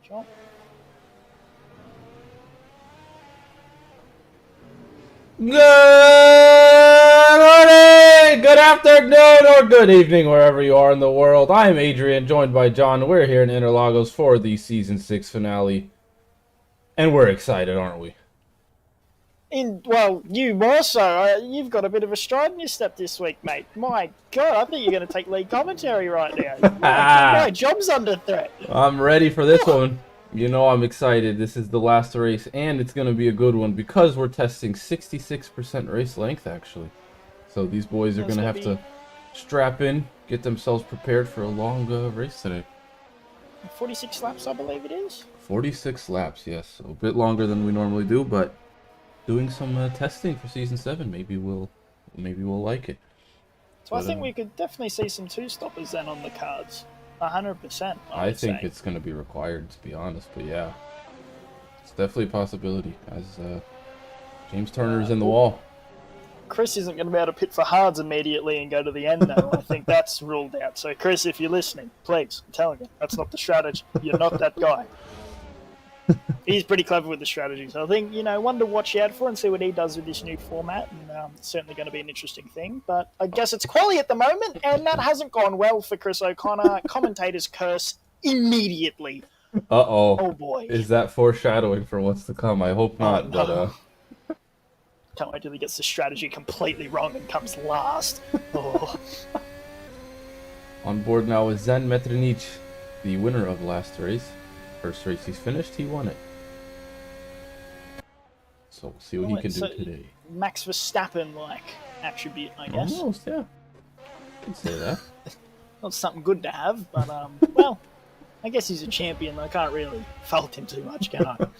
John. Good morning, good afternoon, or good evening, wherever you are in the world. I'm Adrian, joined by John. We're here in Interlagos for the Season 6 finale. And we're excited, aren't we? Well, you more so. You've got a bit of a stride in your step this week, mate. My God, I think you're going to take lead commentary right now. My job's under threat. I'm ready for this one. You know I'm excited. This is the last race, and it's going to be a good one because we're testing 66% race length, actually. So these boys are going to have to strap in, get themselves prepared for a long race today. 46 laps, I believe it is. 46 laps, yes. So a bit longer than we normally do, but doing some testing for Season 7. Maybe we'll like it. So I think we could definitely see some two-stoppers then on the cards. 100%. I think it's going to be required, to be honest, but yeah. It's definitely a possibility, as James Turner's in the wall. Chris isn't going to be able to pit for hards immediately and go to the end, though. I think that's ruled out. So, Chris, if you're listening, please, I'm telling you, that's not the strategy. You're not that guy. He's pretty clever with the strategy. So I think, one to watch out for and see what he does with this new format. And it's certainly going to be an interesting thing. But I guess it's quali at the moment, and that hasn't gone well for Chris O'Connor. Commentators curse immediately. Uh-oh. Oh, boy. Is that foreshadowing for what's to come? I hope not, no. But... Can't wait till he gets the strategy completely wrong and comes last. Oh. On board now is Zen Metrinic, the winner of last race. First race he's finished, he won it. So we'll see what he can do today. Max Verstappen-like attribute, I guess. Almost, yeah. You can say that. Not something good to have, but, well, I guess he's a champion. I can't really fault him too much, can I? Let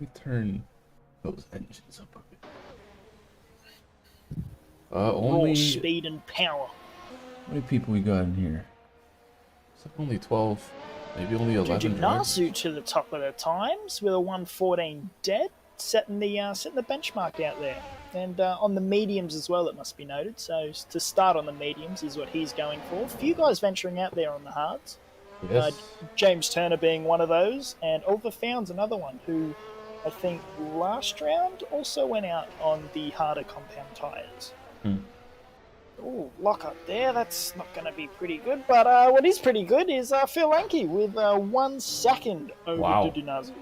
me turn those engines up a bit. Only... Raw speed and power. How many people we got in here? It's like only 12... Maybe only 11. Gymnasu to the top of the times with a 1:14 dead, setting the benchmark out there, and on the mediums as well. It must be noted. So to start on the mediums is what he's going for. A few guys venturing out there on the hards. Yes. James Turner being one of those, and Oliver Found's another one who I think last round also went out on the harder compound tires. Oh, lock up there. That's not going to be pretty good. But what is pretty good is Phil Anke with 1 second over Dudunazu.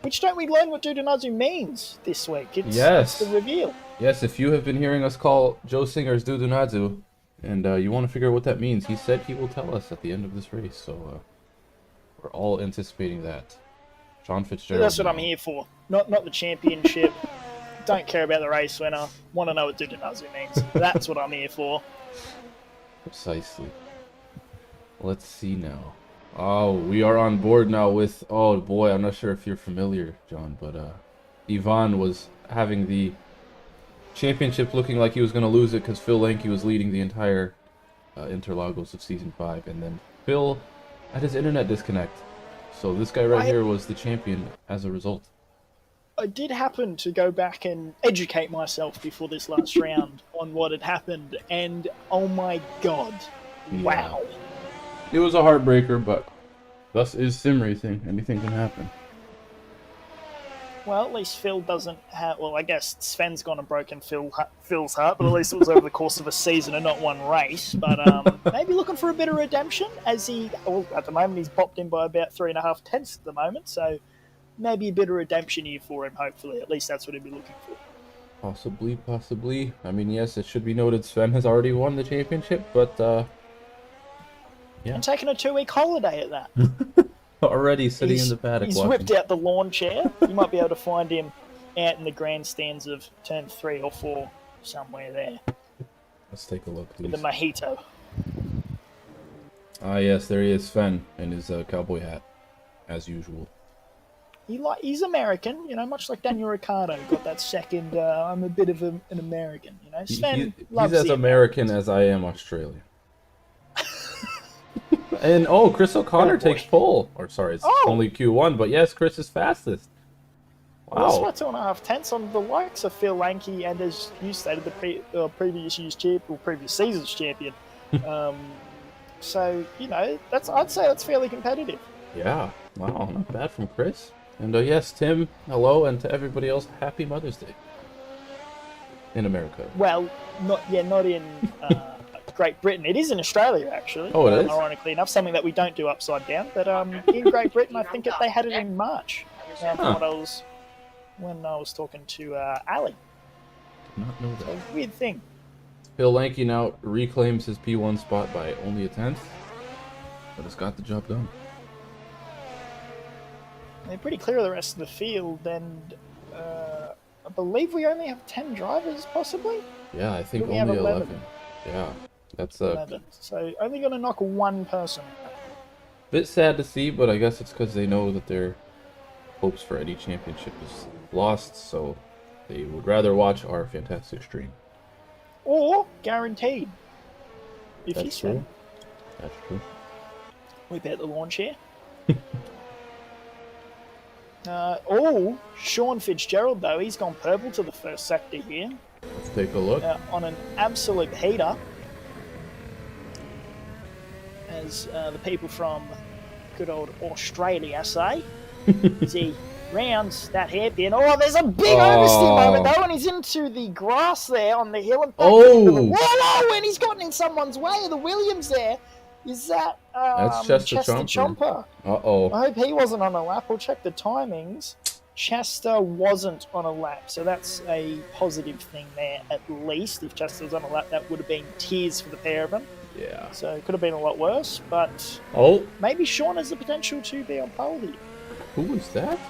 Which don't we learn what Dudunazu means this week? It's the reveal. Yes, if you have been hearing us call Joe Singer's Dudunazu, and you want to figure out what that means, he said he will tell us at the end of this race. So we're all anticipating that. John Fitzgerald. That's what I'm here for. Not the championship. Don't care about the race winner. Want to know what Dudunazu means. That's what I'm here for. Precisely. Let's see now. Oh, we are on board now with... Oh, boy, I'm not sure if you're familiar, John, but Ivan was having the championship looking like he was going to lose it because Phil Anke was leading the entire Interlagos of Season 5, and then Phil had his internet disconnect. So this guy right here was the champion as a result. I did happen to go back and educate myself before this last round on what had happened, and oh my god, wow. It was a heartbreaker, but thus is sim racing. Anything can happen. Well, at least Phil doesn't have... Well, I guess Sven's gone and broken Phil's heart, but at least it was over the course of a season and not one race. But maybe looking for a bit of redemption, as he... Well, at the moment, he's popped in by about 3.5 tenths at the moment, so... Maybe a bit of redemption here for him, hopefully. At least that's what he'd be looking for. Possibly. I mean, yes, it should be noted Sven has already won the championship, but, yeah. And taking a 2-week holiday at that. Already sitting in the paddock He's watching. whipped out the lawn chair. You might be able to find him out in the grandstands of turn 3 or 4, somewhere there. Let's take a look, please. With the mojito. Ah, yes, there he is, Sven, in his cowboy hat, as usual. He's American, much like Daniel Ricciardo got that second. I'm a bit of an American, Sven loves he's as American as I am Australian. And Chris O'Connor takes pole. Or sorry, it's only Q1, but yes, Chris is fastest. Wow. Well, that's my 2.5 tenths on the likes of Phil Anke, and as you stated, the previous season's champion, So, I'd say that's fairly competitive. Yeah. Wow, not bad from Chris. And yes, Tim, hello, and to everybody else, happy Mother's Day. In America. Well, not in Great Britain. It is in Australia, actually. Oh, it is? Ironically enough, something that we don't do upside down. But in Great Britain, I think they had it in March. When I was talking to Ali. Did not know that. So, weird thing. Phil Lanky now reclaims his P1 spot by only a tenth, but has got the job done. They're pretty clear of the rest of the field, and I believe we only have 10 drivers, possibly? Yeah, I think We only have 11. Yeah, that's a 11. So only going to knock one person. bit sad to see, but I guess it's because they know that their hopes for any championship is lost, so they would rather watch our fantastic stream. Or guaranteed. If you That's swim. true. That's true. We bet the launch here. Sean Fitzgerald, though, he's gone purple to the first sector here. Let's take a look. On an absolute heater. As the people from good old Australia say. As he rounds that hairpin. Oh, there's a big oversteer moment, though, and he's into the grass there on the hill. And whoa, and he's gotten in someone's way. The Williams there. Is that That's Chester Chomper? Uh-oh. I hope he wasn't on a lap. We'll check the timings. Chester wasn't on a lap, so that's a positive thing there, at least. If Chester was on a lap, that would have been tears for the pair of them. Yeah. So it could have been a lot worse, but maybe Sean has the potential to be on pole here. Who was that?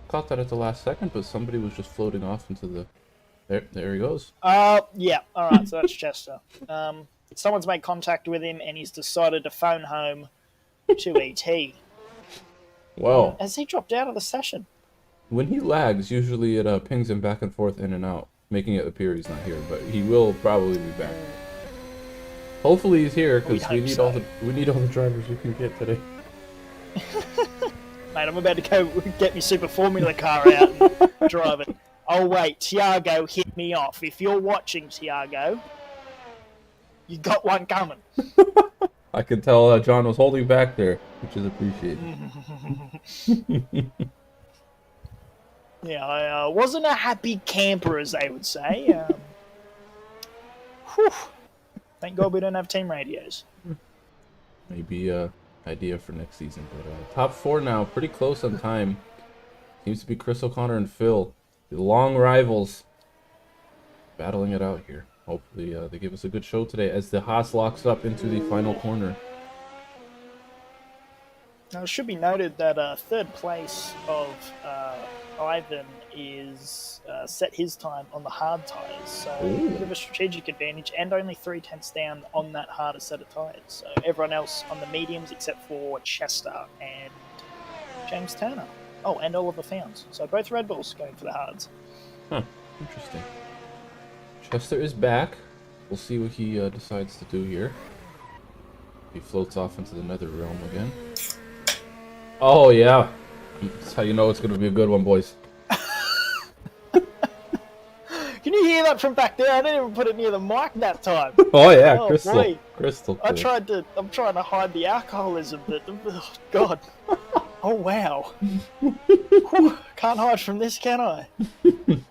Caught that at the last second, but somebody was just floating off into the... There he goes. Yeah. All right, so that's Chester. Someone's made contact with him, and he's decided to phone home to ET. Well, has he dropped out of the session? When he lags, usually it pings him back and forth in and out, making it appear he's not here, but he will probably be back. Hopefully he's here, because we need all the drivers we can get today. Mate, I'm about to go get my Super Formula car out and drive it. Oh wait, Tiago hit me off. If you're watching, Tiago, you got one coming. I can tell John was holding back there, which is appreciated. Yeah, I wasn't a happy camper, as they would say. Thank God we don't have team radios. Maybe idea for next season. But top 4 now, pretty close on time. Seems to be Chris O'Connor and Phil. The long rivals battling it out here. Hopefully they give us a good show today as the Haas locks up into the final corner. Now, it should be noted that third place of Ivan is set his time on the hard tyres. So a bit of a strategic advantage, and only 3/10 down on that harder set of tyres. So everyone else on the mediums except for Chester and James Turner. Oh, and Oliver Founds. So both Red Bulls going for the hards. Huh, interesting. Chester is back. We'll see what he decides to do here. He floats off into the nether realm again. Oh, yeah. That's how you know it's going to be a good one, boys. Can you hear that from back there? I didn't even put it near the mic that time. Oh, yeah, oh, crystal. Boy. Crystal clear. I'm trying to hide the alcoholism, but oh, God. Oh, wow. Can't hide from this, can I?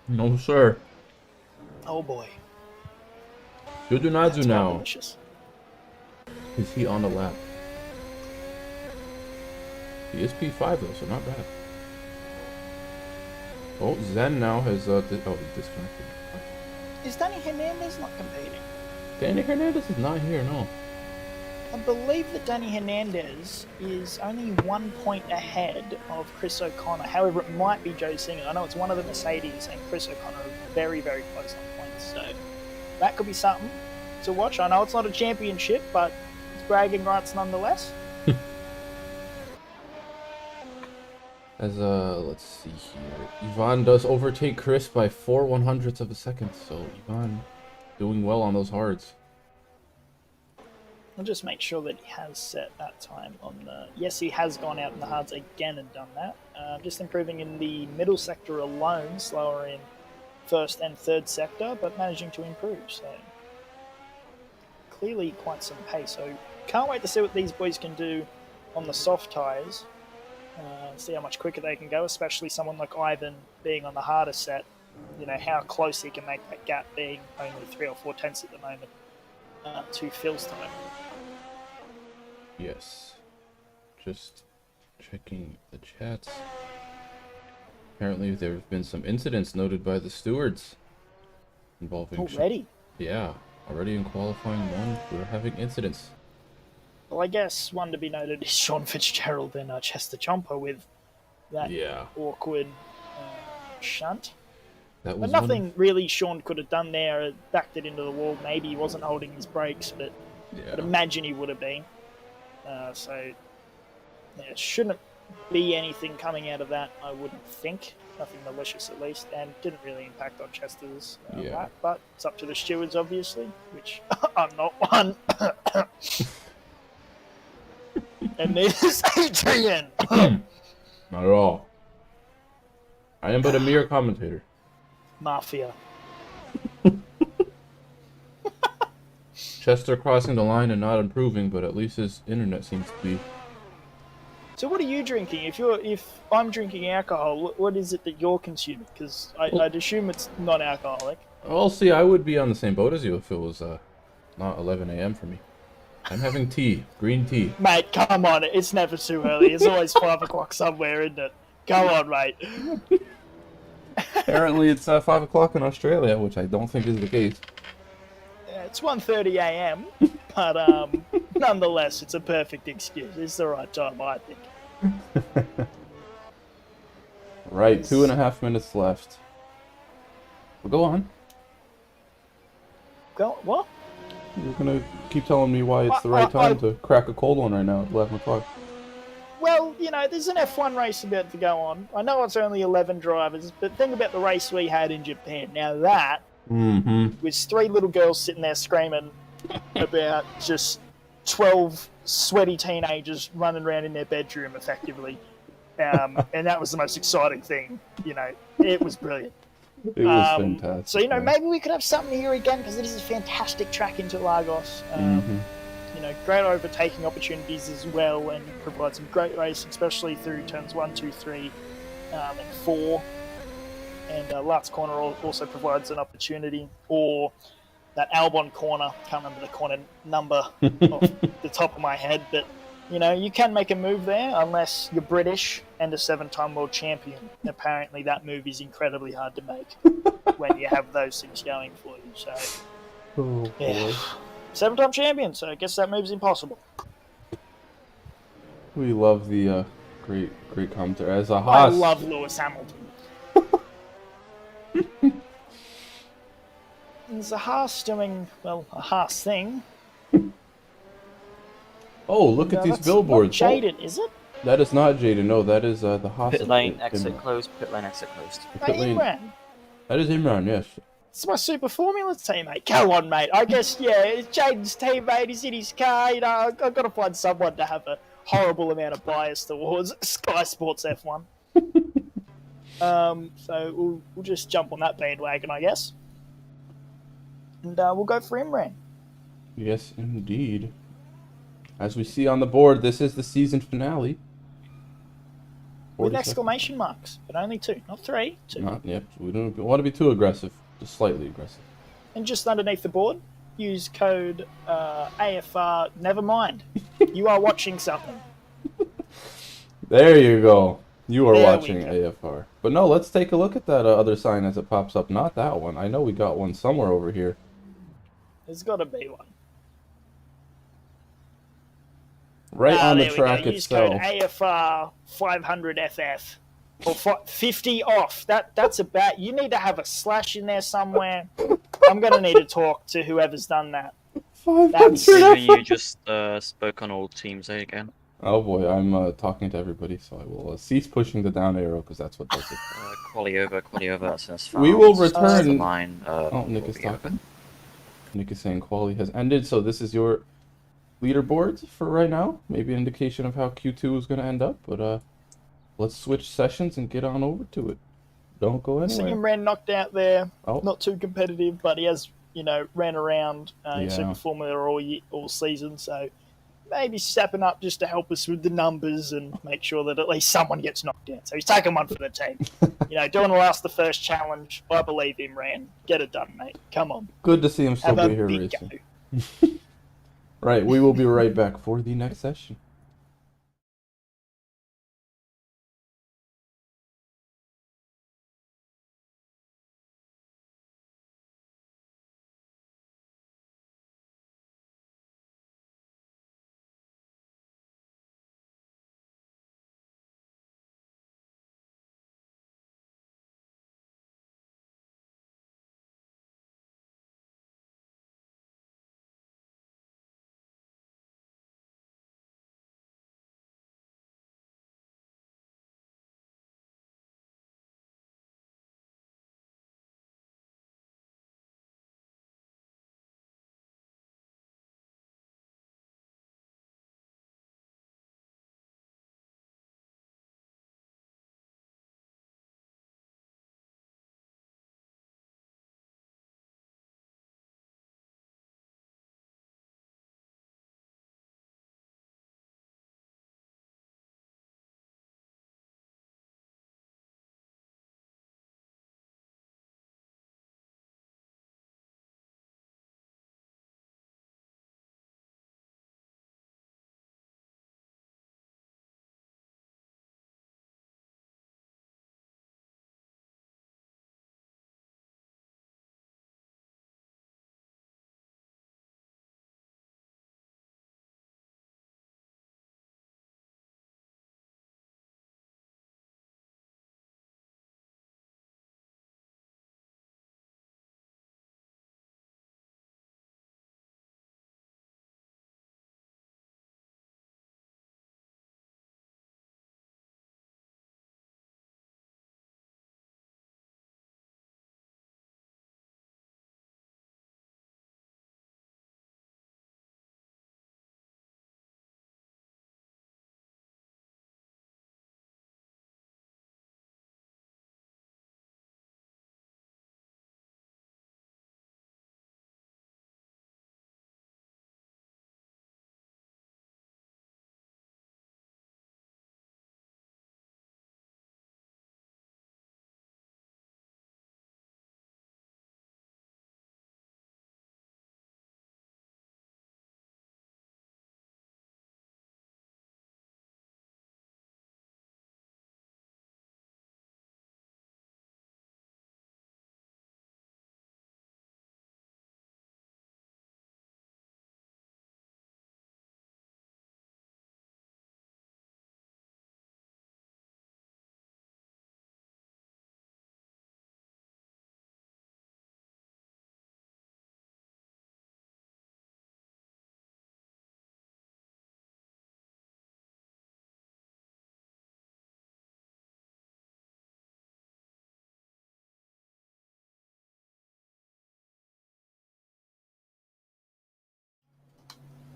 No, sir. Oh, boy. Yudunadzu now. Delicious. Is he on the lap? He is P5 though, so not bad. Oh, Zen now has he disconnected. Is Danny Hernandez not competing? Danny Hernandez is not here, no. I believe that Danny Hernandez is only 1 point ahead of Chris O'Connor. However, it might be Joe Singer. I know it's one of the Mercedes, and Chris O'Connor are very, very close on points. So that could be something to watch. I know it's not a championship, but it's bragging rights nonetheless. As let's see here. Ivan does overtake Chris by 4/100ths of a second, so Ivan doing well on those hards. I'll just make sure that he has set that time on the... Yes, he has gone out in the hards again and done that. Just improving in the middle sector alone, slower in first and third sector, but managing to improve. So clearly quite some pace. So can't wait to see what these boys can do on the soft tyres. See how much quicker they can go, especially someone like Ivan being on the harder set. You know, how close he can make that gap, being only 3 or 4 tenths at the moment to Phil's time. Yes. Just checking the chats. Apparently there have been some incidents noted by the stewards involving... Already? Yeah, already in qualifying 1, we're having incidents. Well, I guess one to be noted is Sean Fitzgerald and Chester Jumper with that awkward shunt. That was but nothing really Sean could have done there. Backed it into the wall. Maybe he wasn't holding his brakes, but I'd imagine he would have been. So there shouldn't be anything coming out of that, I wouldn't think. Nothing malicious, at least, and didn't really impact on Chester's lap. But it's up to the stewards, obviously, which I'm not one. And there's Adrian. Not at all. I am but a mere commentator. Mafia. Chester crossing the line and not improving, but at least his internet seems to be. So what are you drinking? If I'm drinking alcohol, what is it that you're consuming? Because I'd assume it's non-alcoholic. Well, see, I would be on the same boat as you if it was not 11 a.m. for me. I'm having tea, green tea. Mate, come on, it's never too early. It's always 5 o'clock somewhere, isn't it? Go on, mate. Apparently it's 5 o'clock in Australia, which I don't think is the case. It's 1:30 a.m., but nonetheless, it's a perfect excuse. It's the right time, I think. Right, 2.5 minutes left. Well, go on. Go what? You're gonna keep telling me why it's the right time to crack a cold one right now at 11 o'clock. Well, you know, there's an F1 race about to go on. I know it's only 11 drivers, but think about the race we had in Japan. Now that was 3 little girls sitting there screaming about just 12 sweaty teenagers running around in their bedroom, effectively. And that was the most exciting thing. You know, it was brilliant. It was fantastic. So, you know, maybe we could have something here again, because it is a fantastic track into Lagos. You know, great overtaking opportunities as well, and provide some great racing, especially through turns 1, 2, 3, and 4. And Lutz Corner also provides an opportunity, or that Albon Corner, can't remember the corner number off the top of my head, but, you know, you can make a move there unless you're British and a 7-time world champion. Apparently that move is incredibly hard to make when you have those things going for you. So, yeah. 7-time champion, so I guess that move's impossible. We love the great commentary. As a I Haas. love Lewis Hamilton. There's a Haas doing, well, a Haas thing. Oh, look at these billboards. Not Jaden, is it? That is not Jaden, no, that is the Haas. Pit lane exit closed, pit lane exit closed. Imran. That is Imran, yes. It's my Super Formula teammate. Go on, mate. I guess, yeah, it's Jaden's teammate. He's in his car. You know, I've got to find someone to have a horrible amount of bias towards Sky Sports F1. So we'll just jump on that bandwagon, I guess. And we'll go for Imran. Yes, indeed. As we see on the board, this is the season finale. With exclamation marks, but only 2, not 3. 2. Yep, we don't want to be too aggressive, just slightly aggressive. And just underneath the board, use code AFR. Never mind, you are watching something. There you go. You are watching AFR. But no, let's take a look at that other sign as it pops up. Not that one. I know we got one somewhere over here. There's got to be one. Right on the track use itself. Code AFR 500FF. Or 50 off. That's about... You need to have a slash in there somewhere. I'm going to need to talk to whoever's done that. 500. You just spoke on all teams again. Oh boy, I'm talking to everybody, so I will cease pushing the down arrow, because that's what does it. Quali over, that's as far. We will return... The line, Nick is talking. Nick is saying quali has ended, so this is your leaderboards for right now. Maybe an indication of how Q2 is going to end up, but let's switch sessions and get on over to it. Don't go anywhere. Seeing Ren knocked out there. Oh. Not too competitive, but he has you know, ran around in Yeah. Super Formula all season. So maybe stepping up just to help us with the numbers and make sure that at least someone gets knocked out. So he's taking one for the team. You know, doing the first challenge. I believe him, Ran. Get it done, mate. Come on. Good to see him still Have be a here big racing. go. Right, we will be right back for the next session.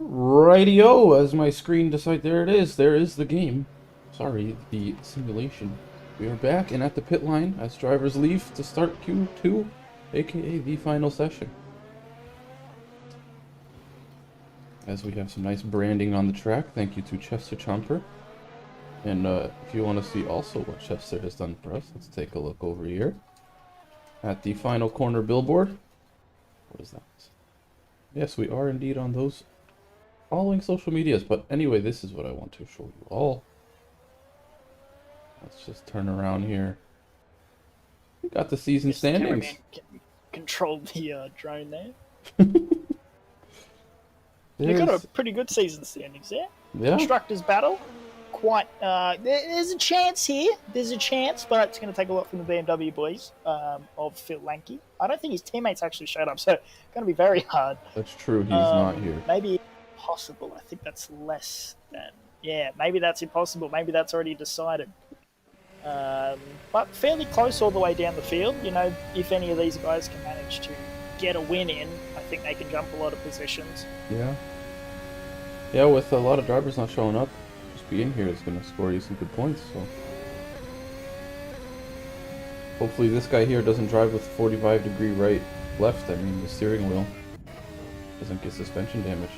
Rightio, as my screen decides, there it is. There is the game. Sorry, the simulation. We are back and at the pit line as drivers leave to start Q2, aka the final session. As we have some nice branding on the track, thank you to Chester Chomper. And if you want to see also what Chester has done for us, let's take a look over here at the final corner billboard. What is that? Yes, we are indeed on those following social medias, but anyway, this is what I want to show you all. Let's just turn around here. We got the season Yes, the standings. cameraman can control the drone there. You got a pretty good season standings there. Yeah. Constructors battle. Quite. There's a chance here. There's a chance, but it's going to take a lot from the BMW boys of Phil Lanky. I don't think his teammates actually showed up, so it's going to be very hard. That's true. He's not here. Maybe impossible. I think that's less than. Yeah, maybe that's impossible. Maybe that's already decided. But fairly close all the way down the field. You know, if any of these guys can manage to get a win in, I think they can jump a lot of positions. Yeah. Yeah, with a lot of drivers not showing up, just being here is going to score you some good points. So hopefully this guy here doesn't drive with 45-degree right left, I mean, the steering wheel doesn't get suspension damage,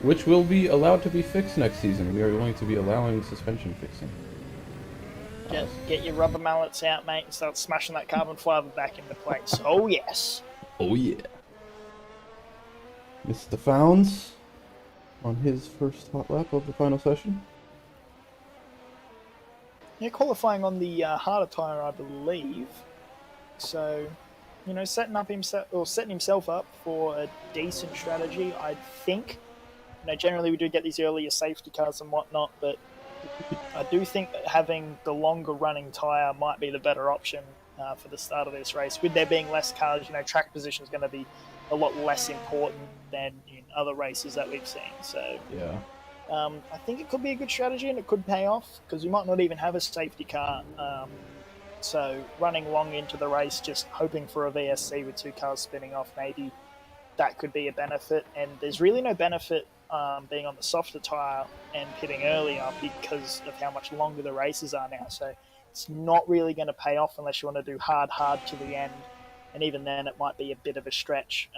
which will be allowed to be fixed next season. We are going to be allowing suspension fixing. Get your rubber mallets out, mate, and start smashing that carbon fiber back into place. Oh, yes. Oh, yeah. Mr. Founds on his first hot lap of the final session. Yeah, qualifying on the harder tyre, I believe. So, you know, setting himself up for a decent strategy, I think. You know, generally we do get these earlier safety cars and whatnot, but I do think that having the longer running tyre might be the better option for the start of this race. With there being less cars, you know, track position is going to be a lot less important than in other races that we've seen. So, Yeah. I think it could be a good strategy and it could pay off because we might not even have a safety car. So running long into the race, just hoping for a VSC with two cars spinning off, maybe that could be a benefit. And there's really no benefit being on the softer tyre and pitting earlier because of how much longer the races are now. So it's not really going to pay off unless you want to do hard to the end. And even then, it might be a bit of a stretch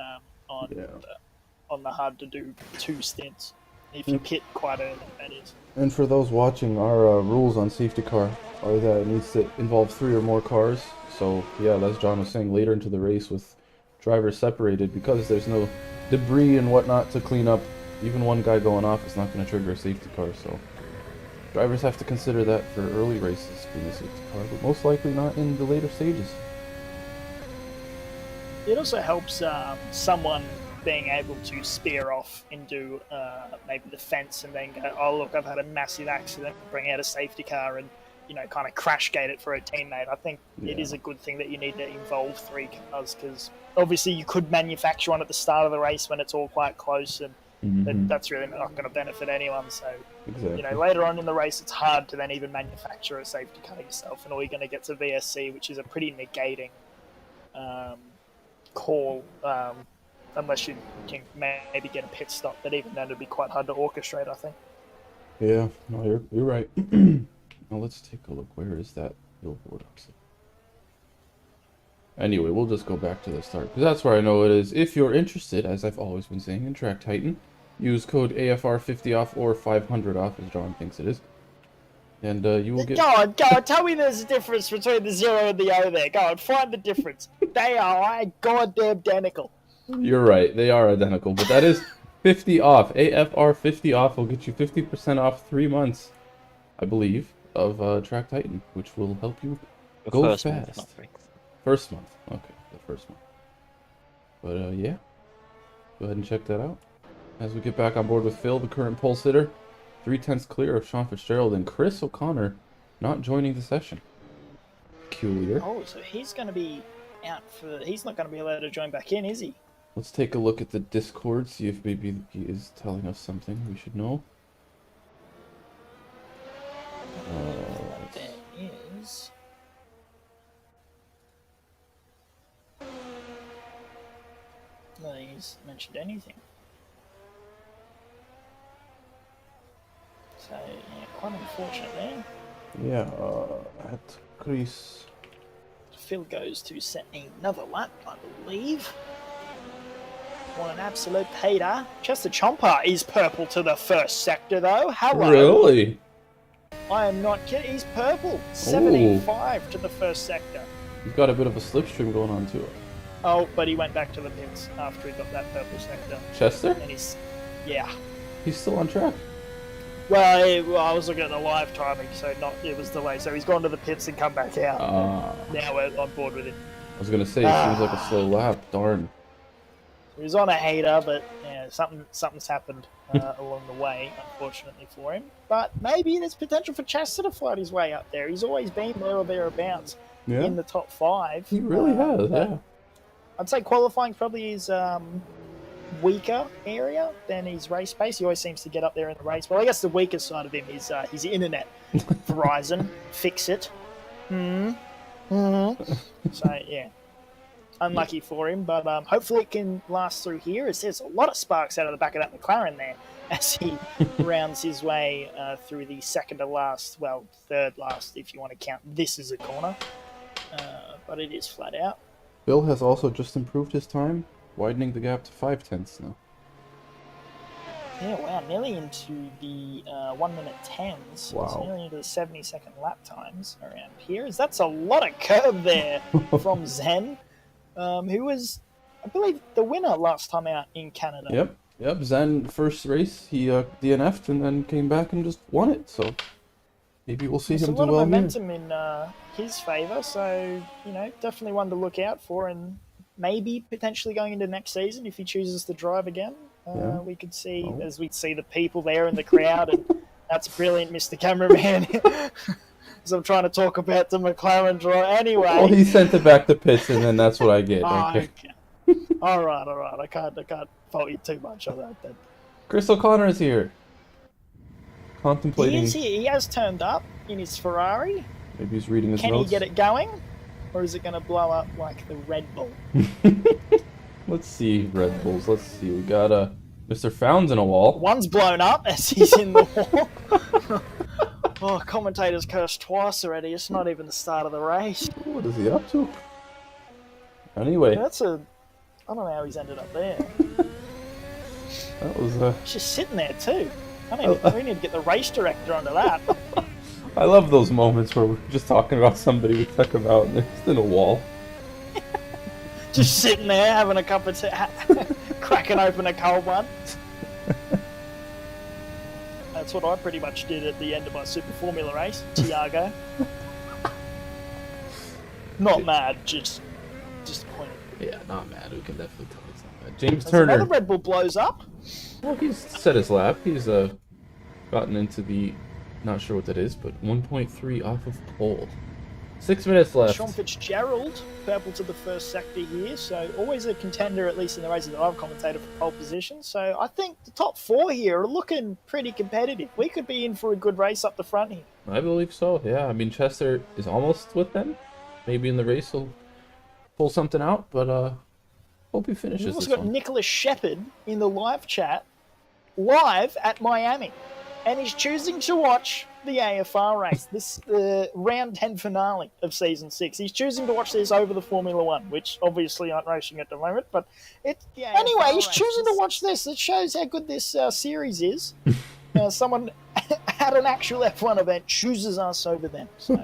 on the hard to do two stints. If you pit quite early, that is. And for those watching, our rules on safety car are that it needs to involve 3 or more cars. So, yeah, as John was saying, later into the race with drivers separated, because there's no debris and whatnot to clean up, even one guy going off is not going to trigger a safety car. So, drivers have to consider that for early races being a safety car, but most likely not in the later stages. It also helps someone being able to spear off into maybe the fence and then go, oh look, I've had a massive accident, bring out a safety car and, you know, kind of crash gate it for a teammate. I think it is a good thing that you need to involve 3 cars because obviously you could manufacture one at the start of the race when it's all quite close and that's really not going to benefit anyone. So, you know, later on in the race it's hard to then even manufacture a safety car yourself and all you're going to get is a VSC, which is a pretty negating call. Unless you can maybe get a pit stop, but even then it'd be quite hard to orchestrate, I think. Yeah, no, you're right. Now let's take a look. Where is that billboard? Anyway, we'll just go back to the start, because that's where I know it is. If you're interested, as I've always been saying, in Track Titan, use code AFR 50 off or 500 off, as John thinks it is. And you will get... Go on, tell me there's a difference between the 0 and the O there. Go on, find the difference. They are goddamn identical. You're right, they are identical, but that is 50 off. AFR 50 off will get you 50% off 3 months, I believe, of Track Titan, which will help you go fast. First month, okay, the first month. But yeah, go ahead and check that out. As we get back on board with Phil, the current pole sitter, 3/10 clear of Sean Fitzgerald, and Chris O'Connor not joining the session. Peculiar. Oh, so he's going to be out for... He's not going to be allowed to join back in, is he? Let's take a look at the Discord, see if maybe he is telling us something we should know. There is... No, he's mentioned anything. So, yeah, quite unfortunate there. Yeah, at Chris. Phil goes to set another lap, I believe. What an absolute hater. Chester Chomper is purple to the first sector, though. Hello. Really? I am not kidding. He's purple. 75 to the first sector. He's got a bit of a slipstream going on, too. Oh, but he went back to the pits after he got that purple sector. Chester? And he's... Yeah. He's still on track. Well, I was looking at the live timing, so it was delayed. So he's gone to the pits and come back out. Now we're on board with him. I was going to say, it seems like a slow lap. Darn. He was on a hater, but yeah, something's happened along the way, unfortunately for him. But maybe there's potential for Chester to fight his way up there. He's always been there or thereabouts in the top 5. He really has, yeah. I'd say qualifying probably his weaker area than his race pace. He always seems to get up there in the race. Well, I guess the weaker side of him is his internet. Verizon, fix it. So, yeah. Unlucky for him, but hopefully it can last through here. There's a lot of sparks out of the back of that McLaren there as he rounds his way through the second to last, well, third last if you want to count this as a corner. But it is flat out. Bill has also just improved his time, widening the gap to 5/10 now. Yeah, wow, nearly into the 1 minute 10s. Wow. It's nearly into the 70-second lap times around here. That's a lot of curb there from Zen, who was, I believe, the winner last time out in Canada. Yep. Zen, first race, he DNF'd and then came back and just won it. So maybe we'll see There's him a do lot of well here. momentum in his favour, so, definitely one to look out for, and maybe potentially going into next season if he chooses to drive again. Yeah. We could see, Oh. as we'd see the people there in the crowd, and that's brilliant, Mr. Cameraman. As I'm trying to talk about the McLaren draw anyway. Well, he sent it back to pits, and then that's what I get. Oh, Okay. All right. I can't fault you too much on that then. Chris O'Connor is here. He Contemplating. is here. He has turned up in his Ferrari. Maybe he's reading his Can notes. he get it going? Or is it going to blow up like the Red Bull? Let's see, Red Bulls. Let's see. We got Mr. Founds in a wall. One's blown up as he's in the wall. Oh, commentators cursed twice already. It's not even the start of the race. What is he up to? Anyway, I don't know how he's ended up there. that was He's just sitting there too. We need to get the race director onto that. I love those moments where we're just talking about somebody we talk about and they're just in a wall. Just sitting there having a cup of tea, cracking open a cold one. That's what I pretty much did at the end of my Super Formula race, Tiago. Not mad, just disappointed. Yeah, not mad. We can definitely tell it's not mad. James As Turner. another Red Bull blows up. Well, he's set his lap. He's gotten into the, not sure what that is, but 1.3 off of pole. 6 minutes left. Sean Fitzgerald, purple to the first sector here, so always a contender, at least in the races that I've commentated, for pole position. So I think the top four here are looking pretty competitive. We could be in for a good race up the front here. I believe so, yeah. I mean, Chester is almost with them. Maybe in the race he'll pull something out, but hope he finishes We've this also got one. Nicholas Shepard in the live chat, live at Miami, and he's choosing to watch the AFR race, this round 10 finale of season 6. He's choosing to watch this over the Formula 1, which obviously aren't racing at the moment, but anyway, he's choosing to watch this. It shows how good this series is. Someone at an actual F1 event chooses us over them. So,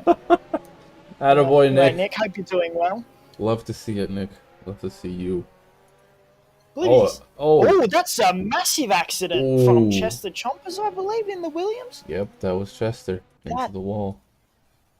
Attaboy, Nick. Nick, hope you're doing well. Love to see it, Nick. Love to see you. Oh, that's a massive accident from Ooh. Chester Chompers, I believe, in the Williams. Yep, that was Chester into the wall.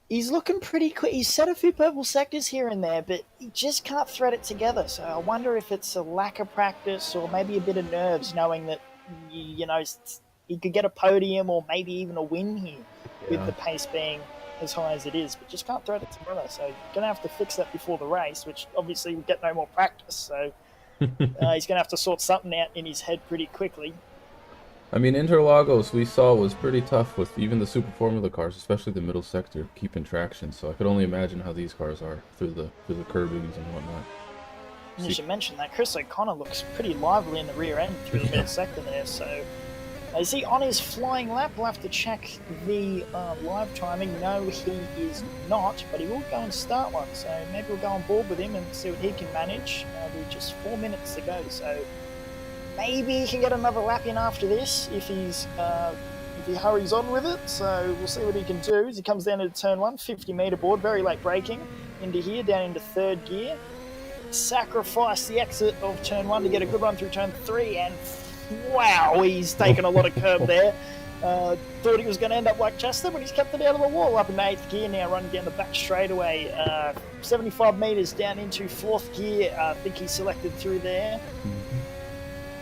He's looking pretty quick. He's set a few purple sectors here and there, but he just can't thread it together. So I wonder if it's a lack of practice or maybe a bit of nerves, knowing that, he could get a podium or maybe even a win here with the pace being as high as it is, but just can't thread it together. So going to have to fix that before the race, which obviously will get no more practice. So he's going to have to sort something out in his head pretty quickly. I mean, Interlagos we saw was pretty tough with even the Super Formula cars, especially the middle sector, keeping traction. So I could only imagine how these cars are through the curbings and whatnot. You should mention that Chris O'Connor looks pretty lively in the rear end through the middle sector there. So is he on his flying lap? We'll have to check the live timing. No, he is not, but he will go and start one. So maybe we'll go on board with him and see what he can manage. With just 4 minutes to go, so maybe he can get another lap in after this if he hurries on with it. So we'll see what he can do as he comes down into turn 1, 50-meter board, very late braking into here, down into third gear. Sacrifice the exit of turn 1 to get a good run through turn 3, and wow, he's taken a lot of curb there. Thought he was going to end up like Chester, but he's kept it out of the wall. Up in 8th gear now, running down the back straightaway. 75 metres down into 4th gear. I think he selected through there.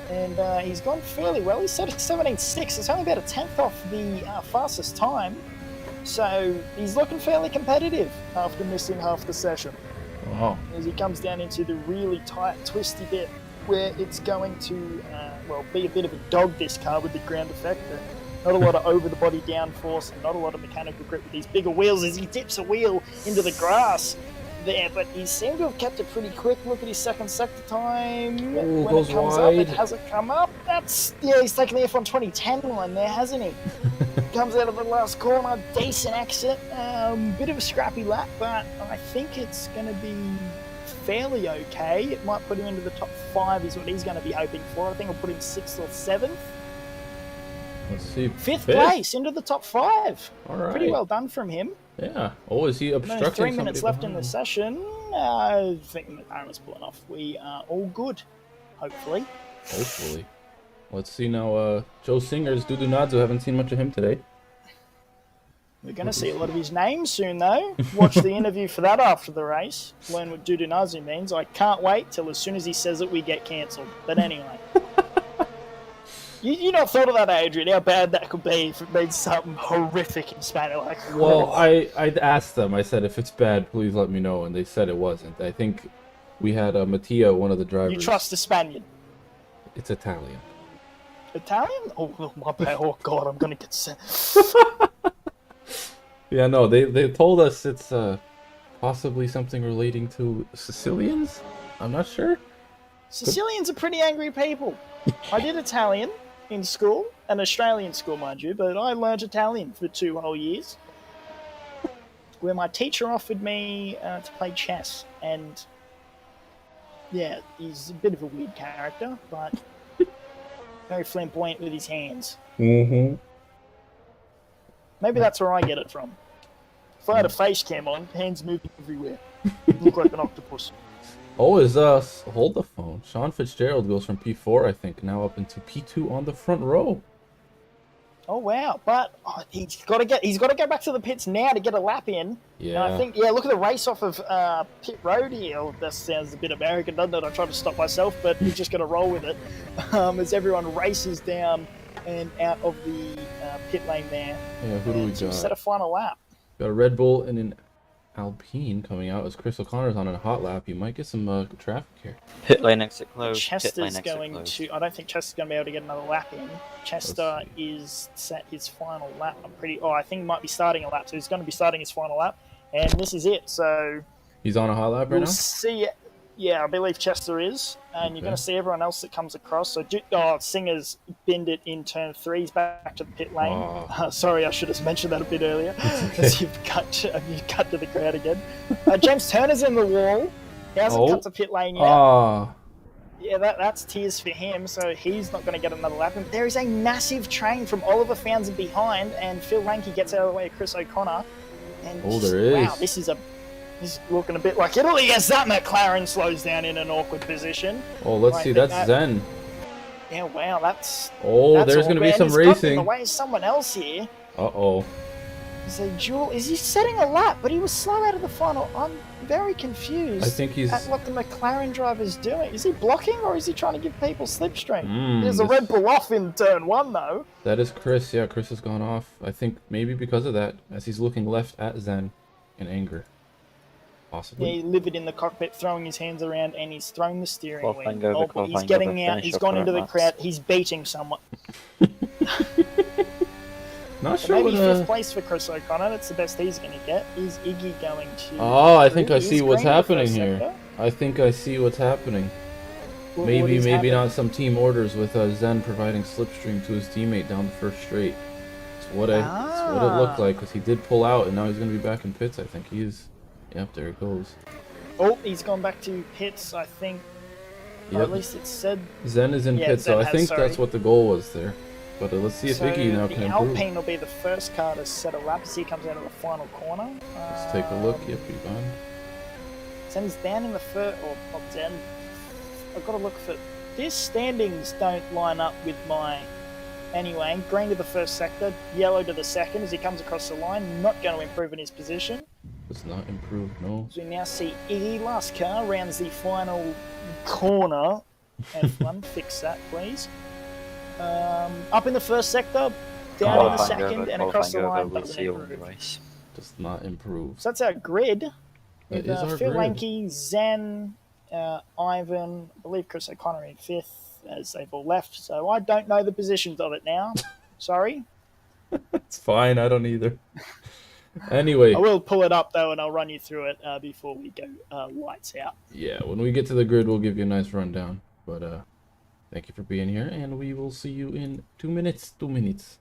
And he's gone fairly well. He's set a 17.6. It's only about a tenth off the fastest time. So he's looking fairly competitive after missing half the session. Wow. As he comes down into the really tight, twisty bit where it's going to, be a bit of a dog, this car, with the ground effect. Not a lot of over-the-body downforce and not a lot of mechanical grip with these bigger wheels as he dips a wheel into the grass there. But he seemed to have kept it pretty quick. Look at his second sector time. Ooh, when goes it comes wide. up, it hasn't come up. He's taken the F1 2010 line there, hasn't he? Comes out of the last corner, decent exit. Bit of a scrappy lap, but I think it's going to be fairly okay. It might put him into the top 5 is what he's going to be hoping for. I think I'll put him 6th or 7th. Let's see. 5th place into the top 5. All right. Pretty well done from him. Yeah. Oh, is he obstructing Only 3 somebody minutes left in behind the him? session. I think McLaren was pulling off. We are all good, hopefully. Hopefully. Let's see now. Joe Singer's Dudunadzo. Haven't seen much of him today. We're going to see a lot of his name soon, though. Watch the interview for that after the race. Learn what Dudunadzo means. I can't wait till as soon as he says it, we get cancelled. But anyway. You not thought of that, Adrian, how bad that could be if it means something horrific in Spanish. Like, Well, I asked them. I said, if it's bad, please let me know. And they said it wasn't. I think we had Mattia, one of the drivers. You trust the Spaniard? It's Italian. Italian? Oh, my bad. Oh, God, I'm going to get sent. Yeah, no, they told us it's possibly something relating to Sicilians? I'm not sure. Sicilians are pretty angry people. I did Italian in school, an Australian school, mind you, but I learned Italian for 2 whole years, where my teacher offered me to play chess, and yeah, he's a bit of a weird character, but very flamboyant with his hands. Mm-hmm. Maybe that's where I get it from. If I had a face cam on, hands moving everywhere. Look like an octopus. Oh, hold the phone. Sean Fitzgerald goes from P4, I think, now up into P2 on the front row. Oh wow! But he's got to go back to the pits now to get a lap in. Yeah. And I think look at the race off of pit road here. Oh, that sounds a bit American, doesn't it? I tried to stop myself, but we're just going to roll with it as everyone races down and out of the pit lane there. Yeah, who do we got? Set a final lap. Got a Red Bull and an Alpine coming out as Chris O'Connor's on a hot lap. You might get some traffic here. Pit lane exit closed. Chester's going to. I don't think Chester's going to be able to get another lap in. Chester is set his final lap. I think he might be starting a lap, so he's going to be starting his final lap, and this is it. So he's on a hot lap right we'll now. See. Yeah, I believe Chester is, and you're going to see everyone else that comes across. So, Singer's binned it in turn 3. He's back to the pit lane. Oh. Sorry, I should have mentioned that a bit earlier. Okay. As you've cut to the crowd again. James Turner's in the wall. He hasn't cut to pit lane yet. Yeah, that's tears for him, so he's not going to get another lap. And there is a massive train from Oliver Fownes behind, and Phil Lanke gets out of the way of Chris O'Connor. And there is. Wow, this is looking a bit like Italy as that McLaren slows down in an awkward position. Oh, let's see. That's Zen. Yeah, wow, that's there's going to be some racing. The way is someone else here. Uh-oh. So is he setting a lap? But he was slow out of the final. I'm very confused. I think he's at what the McLaren driver's doing. Is he blocking or is he trying to give people slipstream? There's a Red Bull off in turn 1 though. That is Chris. Yeah, Chris has gone off. I think maybe because of that, as he's looking left at Zen in anger. Possibly. Yeah, he's livid in the cockpit, throwing his hands around, and he's thrown the steering wheel. But he's getting out. He's gone into the crowd. He's beating someone. Not So sure. maybe 5th place for Chris O'Connor. That's the best he's going to get. Is Iggy going to? Oh, I think I see what's green happening for a here. sector? I think I see what's happening. What Maybe is happening? not some team orders with Zen providing slipstream to his teammate down the first straight. It's what it looked like, because he did pull out, and now he's going to be back in pits. I think he's. Yep, there it goes. Oh, he's gone back to pits, I think. Or at least it said... Zen is in pits, so I think that's what the goal was there. But let's see if Iggy now can improve. The Alpine will be the first car to set a lap as he comes out of the final corner. Let's take a look. Yep, he's gone. Zen is down in the first... Or not Zen. I've got to look for... These standings don't line up with my... Anyway, green to the first sector, yellow to the second as he comes across the line. Not going to improve in his position. Does not improve, no. So we now see Iggy, last car, rounds the final corner. F1, fix that, please. Up in the first sector, down in the second, and across the line. Does not improve. So that's our grid. That With is our Phil grid. Lanke, Zen, Ivan, I believe Chris O'Connor in 5th, as they've all left. So I don't know the positions of it now. Sorry. It's fine, I don't either. Anyway. I will pull it up, though, and I'll run you through it before we go lights out. Yeah, when we get to the grid, we'll give you a nice rundown. But thank you for being here, and we will see you in 2 minutes. 2 minutes.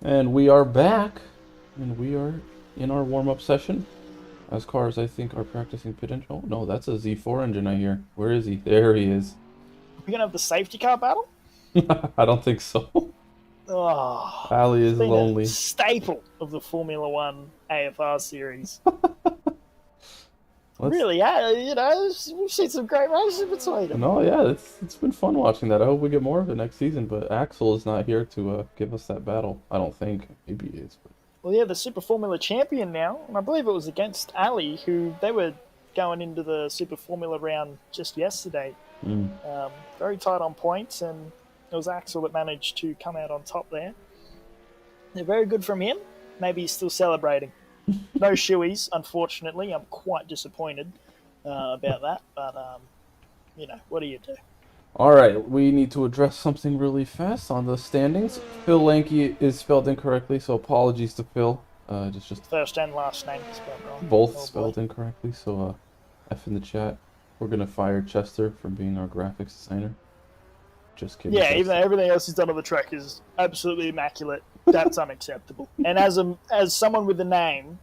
And we are back, and we are in our warm-up session. As cars, I think, are practicing pit engine. Oh, no, that's a Z4 engine I hear. Where is he? There he is. We're going to have the safety car battle? I don't think so. Oh, Ali is been lonely. a staple of the Formula One AFR series. Really, yeah, you know, we've seen some great races between them. No, yeah, it's been fun watching that. I hope we get more of it next season, but Axel is not here to give us that battle. I don't think. Maybe he is. But... Well, yeah, the Super Formula champion now, and I believe it was against Ali, who they were going into the Super Formula round just yesterday. Very tight on points, and it was Axel that managed to come out on top there. They're very good from him. Maybe he's still celebrating. No shoeies, unfortunately. I'm quite disappointed about that, but, you know, what do you do? Alright, we need to address something really fast on the standings. Phil Lanky is spelled incorrectly, so apologies to Phil. Just First and last name spelled wrong. both spelled incorrectly, so F in the chat. We're gonna fire Chester for being our graphics designer. Just kidding. Yeah, Chester. even though everything else he's done on the track is absolutely immaculate, that's unacceptable. And as someone with the name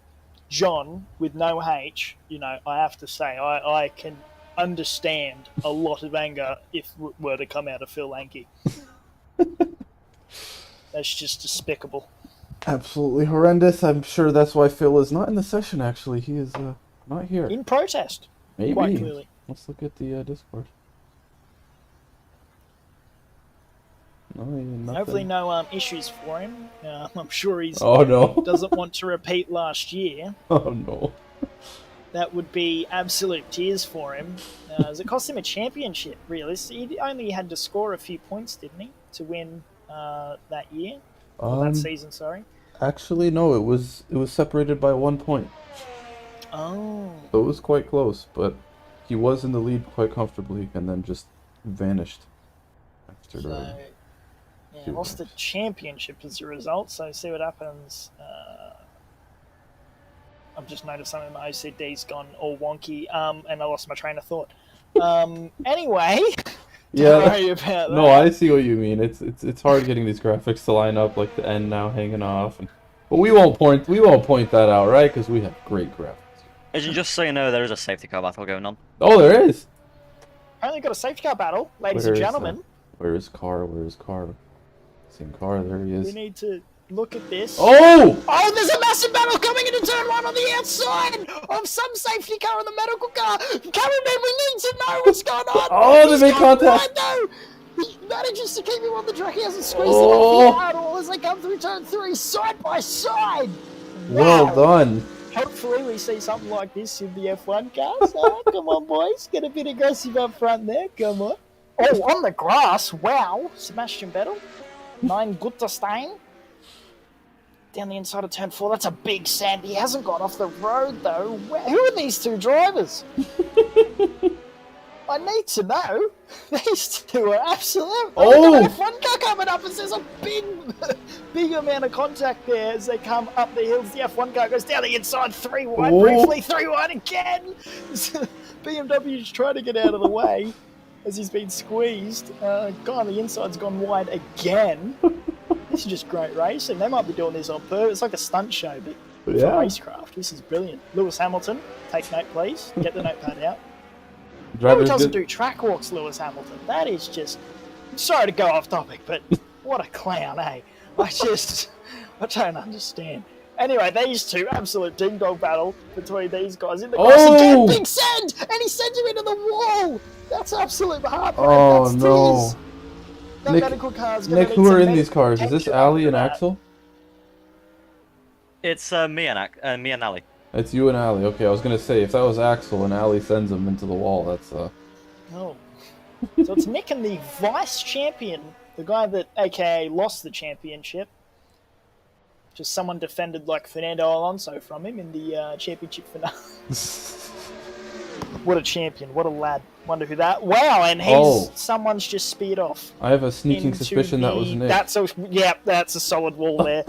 John with no H, you know, I have to say I can understand a lot of anger if it were to come out of Phil Lanky. That's just despicable. Absolutely horrendous. I'm sure that's why Phil is not in the session. Actually, he is not here. In protest, Maybe. quite clearly. Let's look at the Discord. No, nothing. Hopefully no issues for him. I'm sure he doesn't want to repeat last year. Oh no. That would be absolute tears for him. It cost him a championship, really. He only had to score a few points, didn't he, to win that year? Or that season, sorry. Actually, no, it was separated by 1 point. Oh. So it was quite close, but he was in the lead quite comfortably and then just vanished after Yeah, lost the championship as a result, so see what happens. I've just noticed something, my OCD's gone all wonky, and I lost my train of thought. Anyway, yeah, don't worry about that. No, I see what you mean. It's hard getting these graphics to line up, like the end now hanging off. But we won't point that out, right? Because we have great graphics. Just so you know, there is a safety car battle going on. Oh, there is. Apparently got a safety car battle, ladies and gentlemen. Where is car? Same car, there he is. We need to look at this. Oh! Oh, there's a massive battle coming into turn one on the outside of some safety car and the medical car. Cameraman, we need to know what's going on. Oh, they made contact. No. He manages to keep him on the track. He hasn't squeezed it off yet at all as they come through turn three, side by side. Wow. Well done. Hopefully we see something like this in the F1 cars. Come on, boys. Get a bit aggressive up front there. Come on. Oh, on the grass. Wow. Sebastian Vettel. 9 Gutterstein. Down the inside of turn 4. That's a big sand. He hasn't got off the road, though. Who are these two drivers? I need to know. These two are absolute. Oh! F1 car coming up, and there's a big amount of contact there as they come up the hills. The F1 car goes down the inside, 3-1, briefly 3-1 again. BMW's trying to get out of the way as he's been squeezed. Guy on the inside's gone wide again. This is just great racing. They might be doing this on purpose. It's like a stunt show, but for racecraft. This is brilliant. Lewis Hamilton, take note, please. Get the notepad out. He doesn't do track walks, Lewis Hamilton. That is just... I'm sorry to go off topic, but what a clown, eh? I don't understand. Anyway, these two, absolute ding-dong battle between these guys in the grass again. Big send! And he sends him into the wall! That's absolute heartbreak. Oh, that's no. tears. Nick, who are in these cars? Is this Ali and Axel? It's me and Ali. It's you and Ali. Okay, I was gonna say if that was Axel and Ali sends him into the wall, that's Oh. So it's Nick and the vice champion, the guy that AKA lost the championship. Just someone defended like Fernando Alonso from him in the championship finale. What a champion! What a lad! Wonder who that? Wow! And someone's just speared off. I have a sneaking suspicion that was Nick. That's a solid wall there.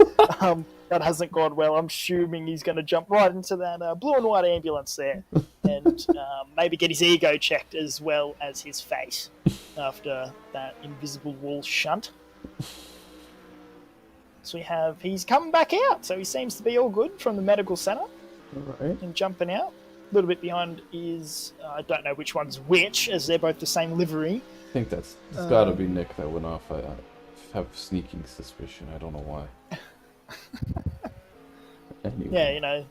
That hasn't gone well. I'm assuming he's going to jump right into that blue and white ambulance there, and maybe get his ego checked as well as his face after that invisible wall shunt. So he's coming back out, so he seems to be all good from the medical centre Alright. and jumping out. A little bit behind is, I don't know which one's which, as they're both the same livery. I think it's gotta be Nick that went off. I have a sneaking suspicion. I don't know why. Anyway. Yeah, you know,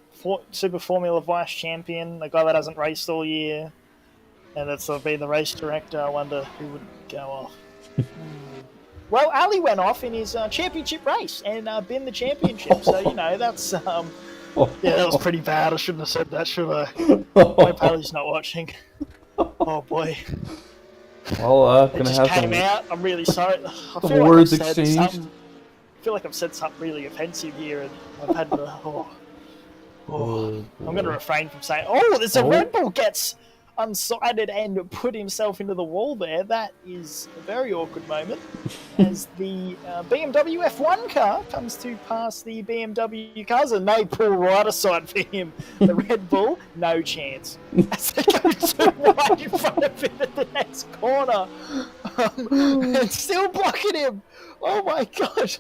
Super Formula Vice Champion, the guy that hasn't raced all year, and that's been the race director. I wonder who would go off. Well, Ali went off in his championship race and been the championship, so, you know, that's... Yeah, that was pretty bad. I shouldn't have said that, should I? Hope Ali's not watching. Oh, boy. Well, It gonna just have came some out. I'm really sorry. I some feel like words I've said exchanged. something- I feel like I've said something really offensive here, and I've had to... I'm going to refrain from saying, there's a Red Bull gets unsighted and put himself into the wall there. That is a very awkward moment as the BMW F1 car comes to pass the BMW cars, and they pull right aside for him. The Red Bull, no chance. As they go too wide in front of him at the next corner. And still blocking him. Oh my god.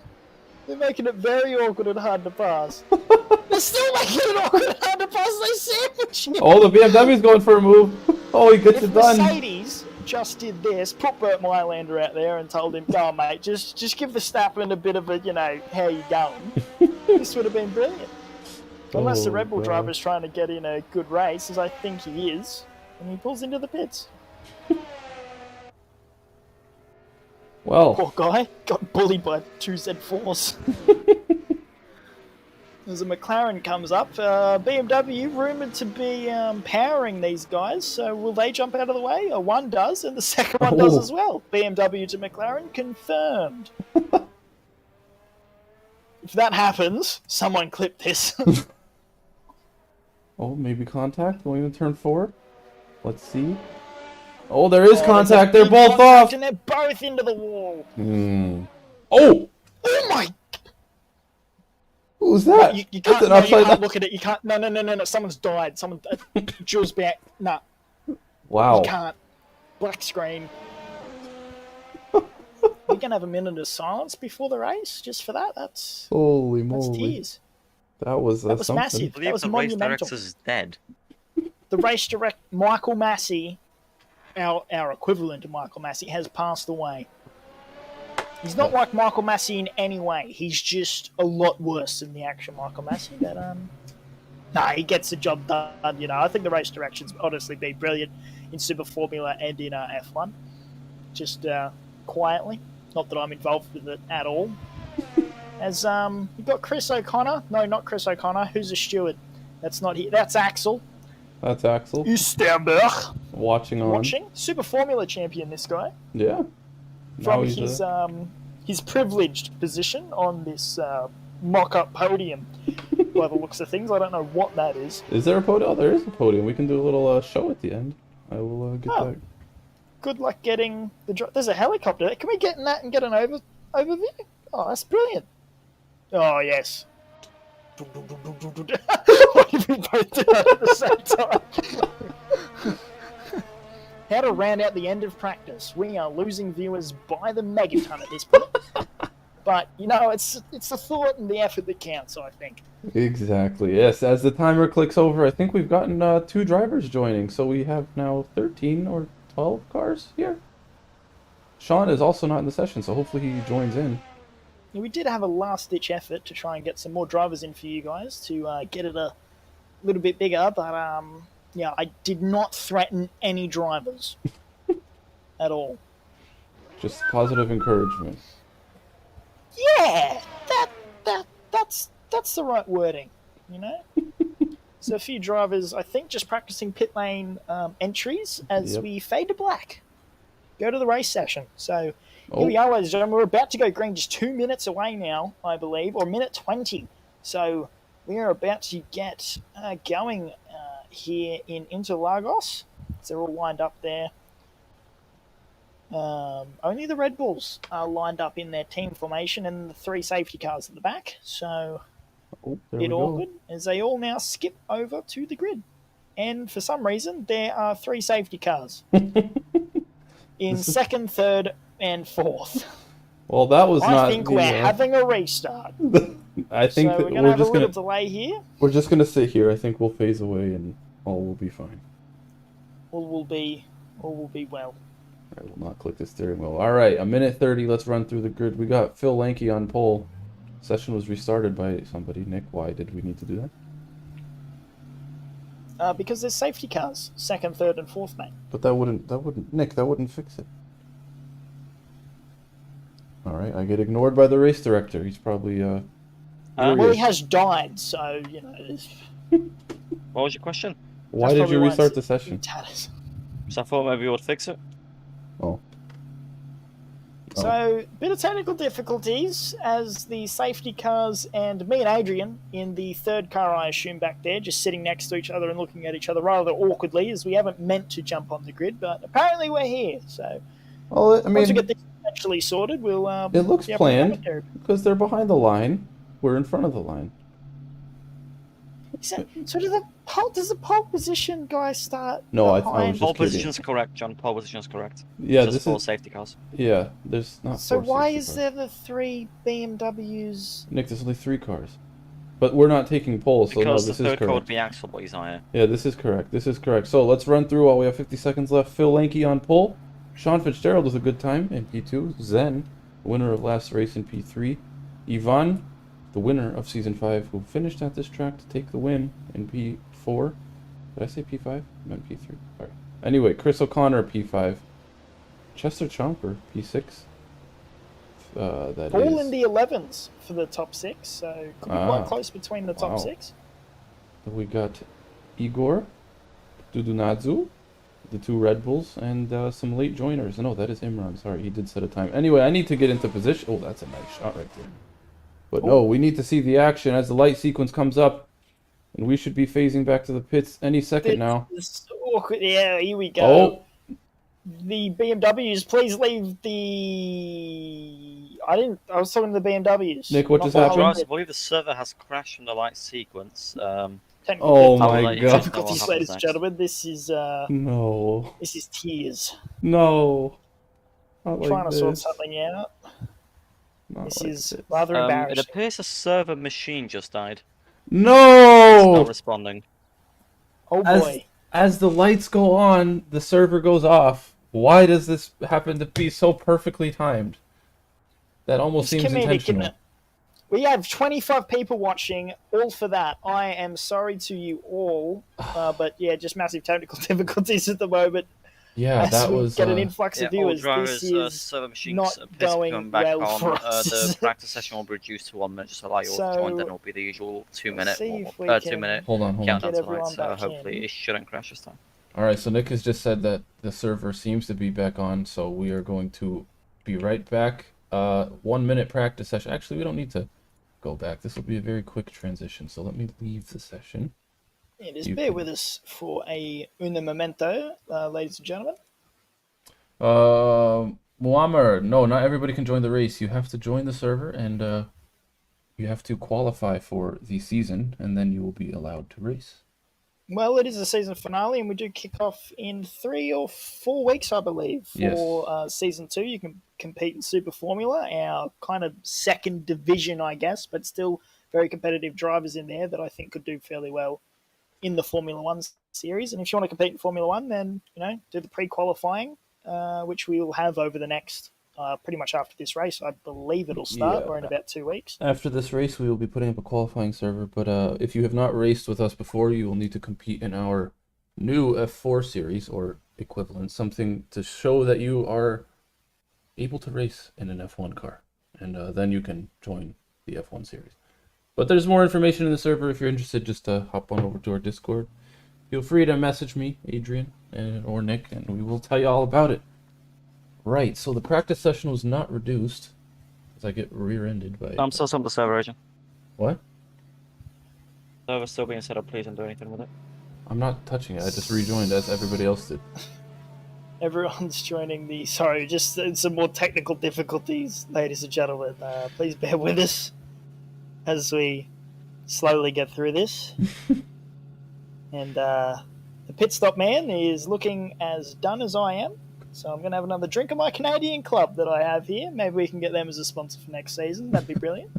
They're making it very awkward and hard to pass. They're still making it awkward and hard to pass. They sandwich him. Oh, the BMW's going for a move. Oh, he gets If it done. Mercedes just did this, put Burt Mylander out there and told him, "Go on, mate, just give Verstappen a bit of a, you know, how you going?" This would have been brilliant. Unless the Red Bull driver's trying to get in a good race, as I think he is, and he pulls into the pits. Well, Poor guy got bullied by two Z4s. As a McLaren comes up, BMW rumoured to be powering these guys, so will they jump out of the way? One does, and the second one does as well. BMW to McLaren confirmed. If that happens, someone clip this. oh, maybe contact going to turn 4. Let's see. Oh, there is contact. They're both off. And they're both into the wall. Oh! Oh my! Who's that? You can't, That's an no, you upside can't down. look at it. You can't. No. Someone's died. Someone. Jules back. Nah. Wow. You can't. Black screen. We can have a minute of silence before the race just for that. That's Holy that's moly. tears. That was something. massive. I believe was the race monumental. director's dead. The race direct Michael Massey, our equivalent to Michael Massey, has passed away. He's not like Michael Massey in any way. He's just a lot worse than the actual Michael Massey. But he gets the job done. You know, I think the race direction's honestly been brilliant in Super Formula and in F1. Just quietly, not that I'm involved with it at all. As you've got Chris O'Connor. No, not Chris O'Connor. Who's the steward? That's not he. That's Axel. That's Axel. Üstenberg. Watching. Super Formula champion, this guy. Yeah. From Now his privileged position on this mock-up podium. By the looks of things, I don't know what that is. Is there a podium? Oh, there is a podium. We can do a little show at the end. I will get that. Good luck getting the... There's a helicopter. Can we get in that and get an overview? Oh, that's brilliant. Oh, yes. Why did we both do that at the same time? How to round out the end of practice. We are losing viewers by the megaton at this point. But, you know, it's the thought and the effort that counts, I think. Exactly, yes. As the timer clicks over, I think we've gotten 2 drivers joining. So we have now 13 or 12 cars here. Sean is also not in the session, so hopefully he joins in. Yeah, we did have a last-ditch effort to try and get some more drivers in for you guys to get it a little bit bigger, but yeah, I did not threaten any drivers at all. Just positive encouragement. Yeah, that's the right wording, you know. So a few drivers, I think, just practicing pit lane entries as we fade to black. Go to the race session. So here we are, ladies and gentlemen. We're about to go green, just 2 minutes away now, I believe, or minute 20. So we are about to get going here in Interlagos. So they're all lined up there. Only the Red Bulls are lined up in their team formation and the 3 safety cars at the back. So a bit awkward as they all now skip over to the grid. And for some reason, there are 3 safety cars in second, third, and fourth. Well, that was I not think the, we're having a restart. I think So that we're gonna we're have a just little gonna delay here. we're just gonna sit here. I think we'll phase away and all will be fine. All will be well. I will not click the steering wheel. All right, a minute 30. Let's run through the grid. We got Phil Lanky on pole. Session was restarted by somebody. Nick, why did we need to do that? Because there's safety cars, second, third, and fourth, mate. But that wouldn't Nick, that wouldn't fix it. All right, I get ignored by the race director. He's probably Well, he has died, so you know. What was your question? Why did you restart the session? Tatters. So I thought maybe you would fix it. Oh. So, bit of technical difficulties as the safety cars and me and Adrian in the third car, I assume, back there, just sitting next to each other and looking at each other rather awkwardly, as we haven't meant to jump on the grid, but apparently we're here. So, Well, I mean, once we get this actually sorted, we'll. it looks planned because they're behind the line. We're in front of the line. So does the pole position guy start? No, I behind? was Pole just kidding. position's correct, John. Pole position's correct. Yeah, Just this for is safety cars. yeah. There's not. So four why safety is cars. there the 3 BMWs? Nick, there's only 3 cars, but we're not taking polls, so no, Because this the is third car correct. would be Axel, but he's not here. Yeah, this is correct. This is correct. So let's run through while we have 50 seconds left. Phil Lanky on pole. Sean Fitzgerald with a good time in P2. Zen, winner of last race in P3. Ivan, the winner of Season 5, who finished at this track to take the win in P4. Did I say P5? I meant P3. All right. Anyway, Chris O'Connor, P5. Chester Chomper, P6. That All is... in the 11s for the top 6, so could be quite close between the top Wow. 6. We got Igor Dudunadzu, the 2 Red Bulls, and some late joiners. No, that is Imran. Sorry, he did set a time. Anyway, I need to get into position. Oh, that's a nice shot right there. But no, we need to see the action as the light sequence comes up. And we should be phasing back to the pits any second now. Yeah, here we go. Oh, The BMWs, please leave the... I was talking to the BMWs. Nick, what not just the happened? whole Guys, I grid. believe the server has crashed from the light sequence. Technical Oh I'll my let you God. know what difficulties, happens ladies and next. gentlemen. This is tears. No. Not like Trying to sort this. something out. Not This like is this. rather It embarrassing. appears a server machine just died. It's No! not responding. Oh boy. As the lights go on, the server goes off. Why does this happen to be so perfectly timed? That almost It's seems comedic, intentional. isn't it? We have 25 people watching, all for that. I am sorry to you all, but yeah, just massive technical difficulties at the moment. Yeah, As that we was. get an influx Yeah, of all viewers, drivers, this is server machines not appears to be going coming back well on. for us. The practice session will be reduced to 1 minute, just to allow you all to join. Then it'll be the usual 2 minute, see if we 2 can minute Hold on. countdown get to light. everyone So back hopefully in. it shouldn't crash this time. All right, so Nick has just said that the server seems to be back on, so we are going to be right back. 1 minute practice session. Actually, we don't need to go back. This will be a very quick transition. So let me leave the session. Yeah, just bear with us for un momento, ladies and gentlemen. Muammar, no, not everybody can join the race. You have to join the server and you have to qualify for the season, and then you will be allowed to race. Well, it is the season finale, and we do kick off in 3 or 4 weeks, I believe, for season 2. You can compete in Super Formula, our kind of second division, I guess, but still very competitive drivers in there that I think could do fairly well in the Formula 1 series. And if you want to compete in Formula 1, then, do the pre-qualifying, which we will have over the next, pretty much after this race. I believe it'll start, or in about 2 weeks. After this race, we will be putting up a qualifying server, but if you have not raced with us before, you will need to compete in our new F4 series, or equivalent, something to show that you are able to race in an F1 car, and then you can join the F1 series. But there's more information in the server. If you're interested, just hop on over to our Discord. Feel free to message me, Adrian, or Nick, and we will tell you all about it. Right, so the practice session was not reduced, as I get rear-ended by... I'm still on the server, agent. What? Server's still being set up. Please don't do anything with it. I'm not touching it. I just rejoined as everybody else did. Everyone's joining the... Sorry, just some more technical difficulties, ladies and gentlemen. Please bear with us as we slowly get through this. And the pit stop man is looking as done as I am. So I'm going to have another drink of my Canadian club that I have here. Maybe we can get them as a sponsor for next season. That'd be brilliant.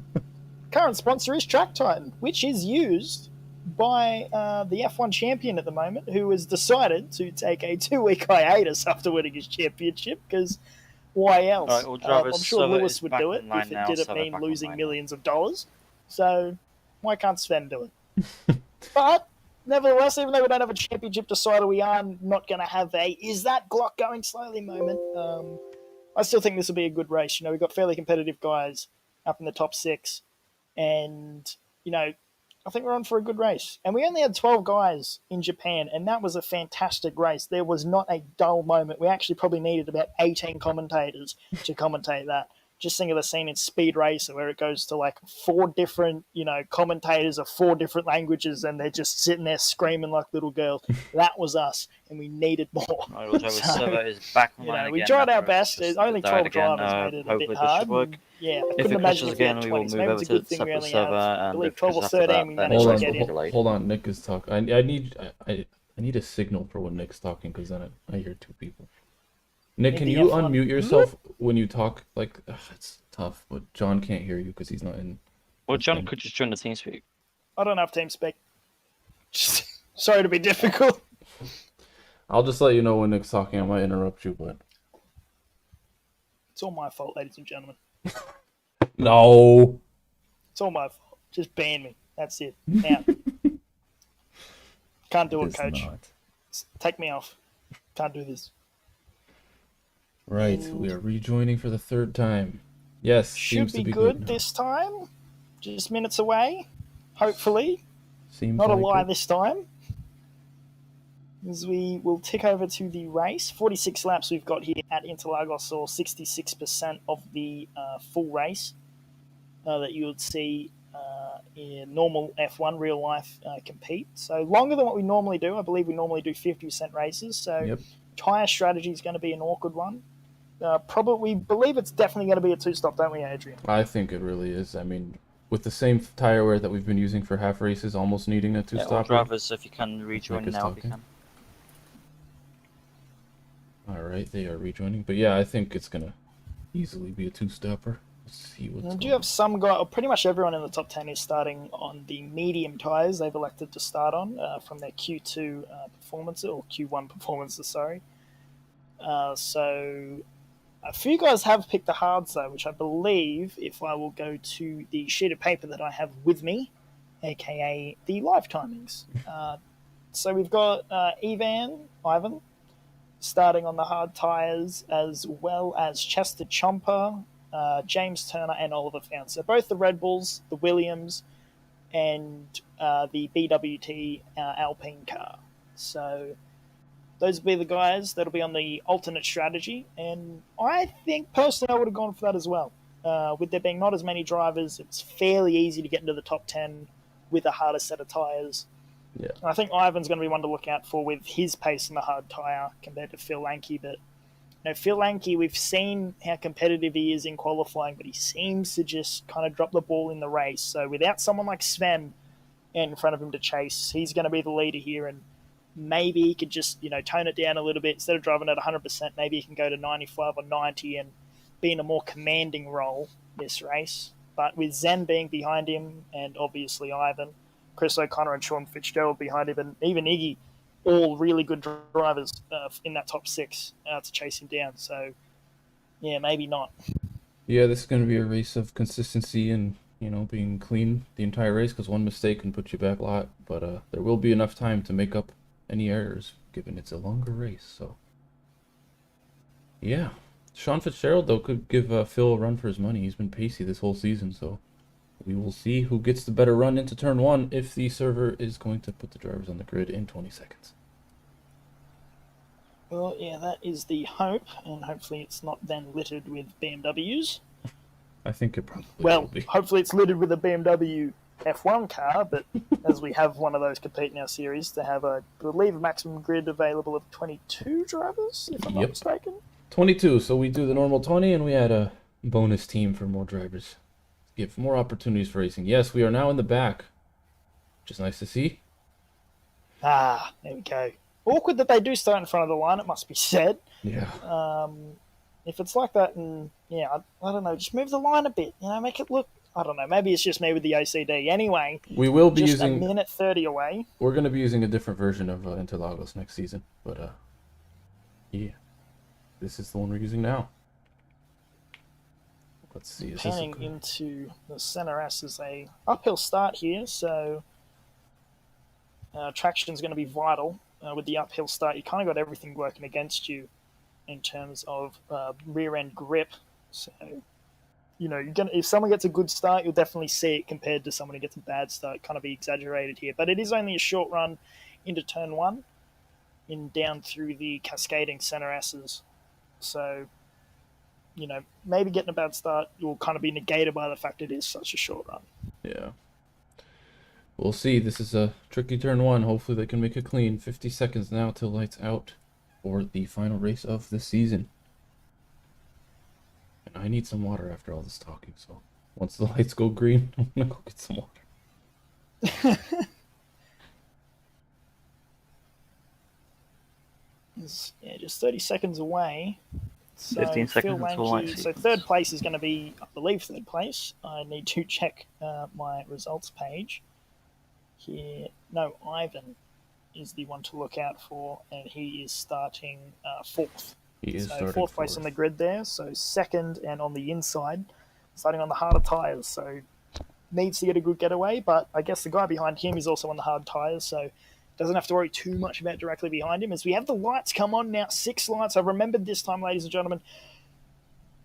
Current sponsor is Track Titan, which is used by the F1 champion at the moment, who has decided to take a 2-week hiatus after winning his championship, because why else? Alright, well, Jarvis, I'm sure Server Lewis is would back do it online if it now, didn't Server mean back losing online millions of dollars. So why can't Sven do it? But nevertheless, even though we don't have a championship decider, we are not going to have a "is that Glock going slowly" moment. I still think this will be a good race. We've got fairly competitive guys up in the top 6, and I think we're on for a good race. And we only had 12 guys in Japan, and that was a fantastic race. There was not a dull moment. We actually probably needed about 18 commentators to commentate that. Just think of the scene in Speed Racer where it goes to like 4 different, commentators of 4 different languages, and they're just sitting there screaming like little girls. That was us, and we needed more. Right, well, Jarvis, Server is back online We again. tried our After best. just Only died 12 again. drivers made it a Hopefully bit this hard. should work. Yeah, I If couldn't it imagine crashes if we had again, we will 20. So move maybe over it's a to good the thing we separate only server, have, I and believe, if 12 or crashes after 13 that, we then managed it to will get be in. delayed. Hold on, Nick is talking. I need a signal for when Nick's talking, because then I hear 2 people. Nick, can you unmute yourself when you talk? Like, it's tough, but John can't hear you because he's not in. Well, John could just join the team speak. I don't have TeamSpeak. Sorry to be difficult. I'll just let you know when Nick's talking. I might interrupt you, but It's all my fault, ladies and gentlemen. no. It's all my fault. Just ban me. That's it. Now. Can't do it, coach. Not. Take me off. Can't do this. Right, we are rejoining for the 3rd time. Yes, Should seems to be good now. this time. Just minutes away. Hopefully. Seems Not a like lie it. this time. As we will tick over to the race. 46 laps we've got here at Interlagos, or 66% of the full race that you would see in normal F1 real life compete. So longer than what we normally do. I believe we normally do 50% races. So tyre strategy is going to be an awkward one. We believe it's definitely going to be a 2-stop, don't we, Adrian? I think it really is. I mean, with the same tire wear that we've been using for half races, almost needing a 2-stopper. Yeah, drivers, if you can rejoin now, if you can. All right, they are rejoining. But yeah, I think it's going to easily be a 2-stopper. Let's see what's going on. Do you have some guy, or pretty much everyone in the top 10 is starting on the medium tyres they've elected to start on from their Q2 performance, or Q1 performances, sorry. So a few guys have picked the hards, though, which I believe, if I will go to the sheet of paper that I have with me, aka the live timings. So we've got Ivan, starting on the hard tyres, as well as Chester Chomper, James Turner, and Oliver Fountain. So both the Red Bulls, the Williams, and the BWT Alpine car. So those will be the guys that'll be on the alternate strategy, and I think personally I would have gone for that as well. With there being not as many drivers, it's fairly easy to get into the top 10 with a harder set of tyres. Yeah. And I think Ivan's going to be one to look out for with his pace in the hard tyre compared to Phil Lanke. But Phil Lanke, we've seen how competitive he is in qualifying, but he seems to just kind of drop the ball in the race. So without someone like Sven in front of him to chase, he's going to be the leader here, and maybe he could just, tone it down a little bit. Instead of driving at 100%, maybe he can go to 95 or 90 and be in a more commanding role this race. But with Zen being behind him, and obviously Ivan, Chris O'Connor and Sean Fitzgerald behind him, and even Iggy, all really good drivers in that top 6 to chase him down. So, yeah, maybe not. Yeah, this is going to be a race of consistency and, being clean the entire race, because one mistake can put you back a lot. But there will be enough time to make up any errors, given it's a longer race. So, yeah. Sean Fitzgerald, though, could give Phil a run for his money. He's been pacey this whole season, so we will see who gets the better run into turn 1 if the server is going to put the drivers on the grid in 20 seconds. Well, yeah, that is the hope, and hopefully it's not then littered with BMWs. I think it probably will be. Hopefully it's littered with a BMW F1 car, but as we have one of those compete in our series, to have, I believe, a maximum grid available of 22 drivers, if I'm not mistaken. 22, so we do the normal 20, and we add a bonus team for more drivers. Give more opportunities for racing. Yes, we are now in the back, which is nice to see. There we go. awkward that they do start in front of the line, it must be said. Yeah. If it's like that, and yeah, I don't know, just move the line a bit, make it look, I don't know, maybe it's just me with the OCD. Anyway, We will be just using... a minute 30 away. We're going to be using a different version of Interlagos next season, but yeah, this is the one we're using now. Let's see. Panning into the center S is a uphill start here, so traction is going to be vital with the uphill start. You kind of got everything working against you in terms of rear end grip. So, if someone gets a good start, you'll definitely see it compared to someone who gets a bad start. Kind of be exaggerated here, but it is only a short run into turn 1 in down through the cascading center S's. So, maybe getting a bad start will kind of be negated by the fact it is such a short run. Yeah. We'll see. This is a tricky turn 1. Hopefully they can make it clean. 50 seconds now till lights out for the final race of the season. And I need some water after all this talking, so once the lights go green, I'm gonna go get some water. Just 30 seconds away. So 15 seconds until lights. So third place is going to be, I believe, third place. I need to check my results page here. No, Ivan is the one to look out for, and he is starting fourth. He is starting fourth place on the grid there. So second and on the inside, starting on the harder tyres. So needs to get a good getaway, but I guess the guy behind him is also on the hard tyres, so doesn't have to worry too much about directly behind him. As we have the lights come on now, 6 lights. I remembered this time, ladies and gentlemen.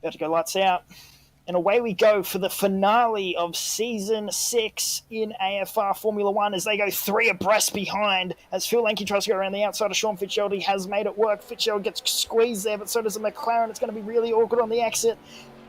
About to go lights out. And away we go for the finale of Season 6 in AFR Formula 1 as they go 3 abreast behind. As Phil Lenke tries to go around the outside of Sean Fitzgerald, he has made it work. Fitzgerald gets squeezed there, but so does the McLaren. It's going to be really awkward on the exit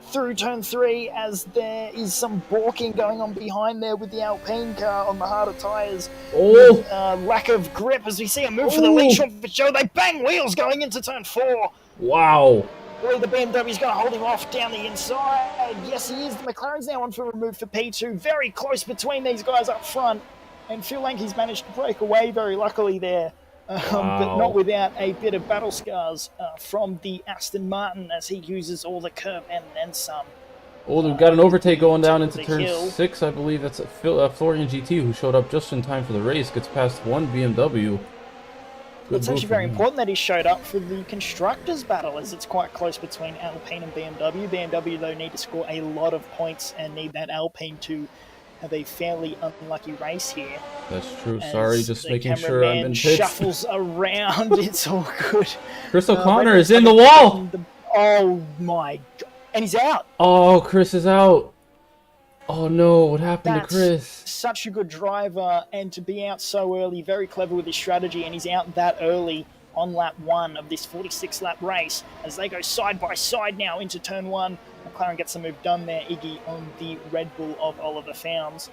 through turn 3 as there is some balking going on behind there with the Alpine car on the harder tyres. With, lack of grip as we see a move for the lead. Sean Fitzgerald, they bang wheels going into turn 4. Wow. Well, the BMW's going to hold him off down the inside. Yes, he is. The McLaren's now on for a move for P2. Very close between these guys up front. And Phil Lenke's managed to break away very luckily there. But not without a bit of battle scars from the Aston Martin as he uses all the curb and then some. Oh, they've got an overtake going down into turn 6, I believe. That's Florian GT, who showed up just in time for the race. Gets past one BMW. It's actually very important that he showed up for the Constructors' battle, as it's quite close between Alpine and BMW. BMW, though, need to score a lot of points and need that Alpine to have a fairly unlucky race here. That's true. Sorry, just making sure I'm in pits. Shuffles around. It's all good. Chris O'Connor is in the wall. Oh my god! And he's out. Oh, Chris is out. Oh no! What happened to Chris? Such a good driver, and to be out so early, very clever with his strategy, and he's out that early on lap 1 of this 46-lap race as they go side by side now into turn 1. McLaren gets the move done there, Iggy, on the Red Bull of Oliver Fownes.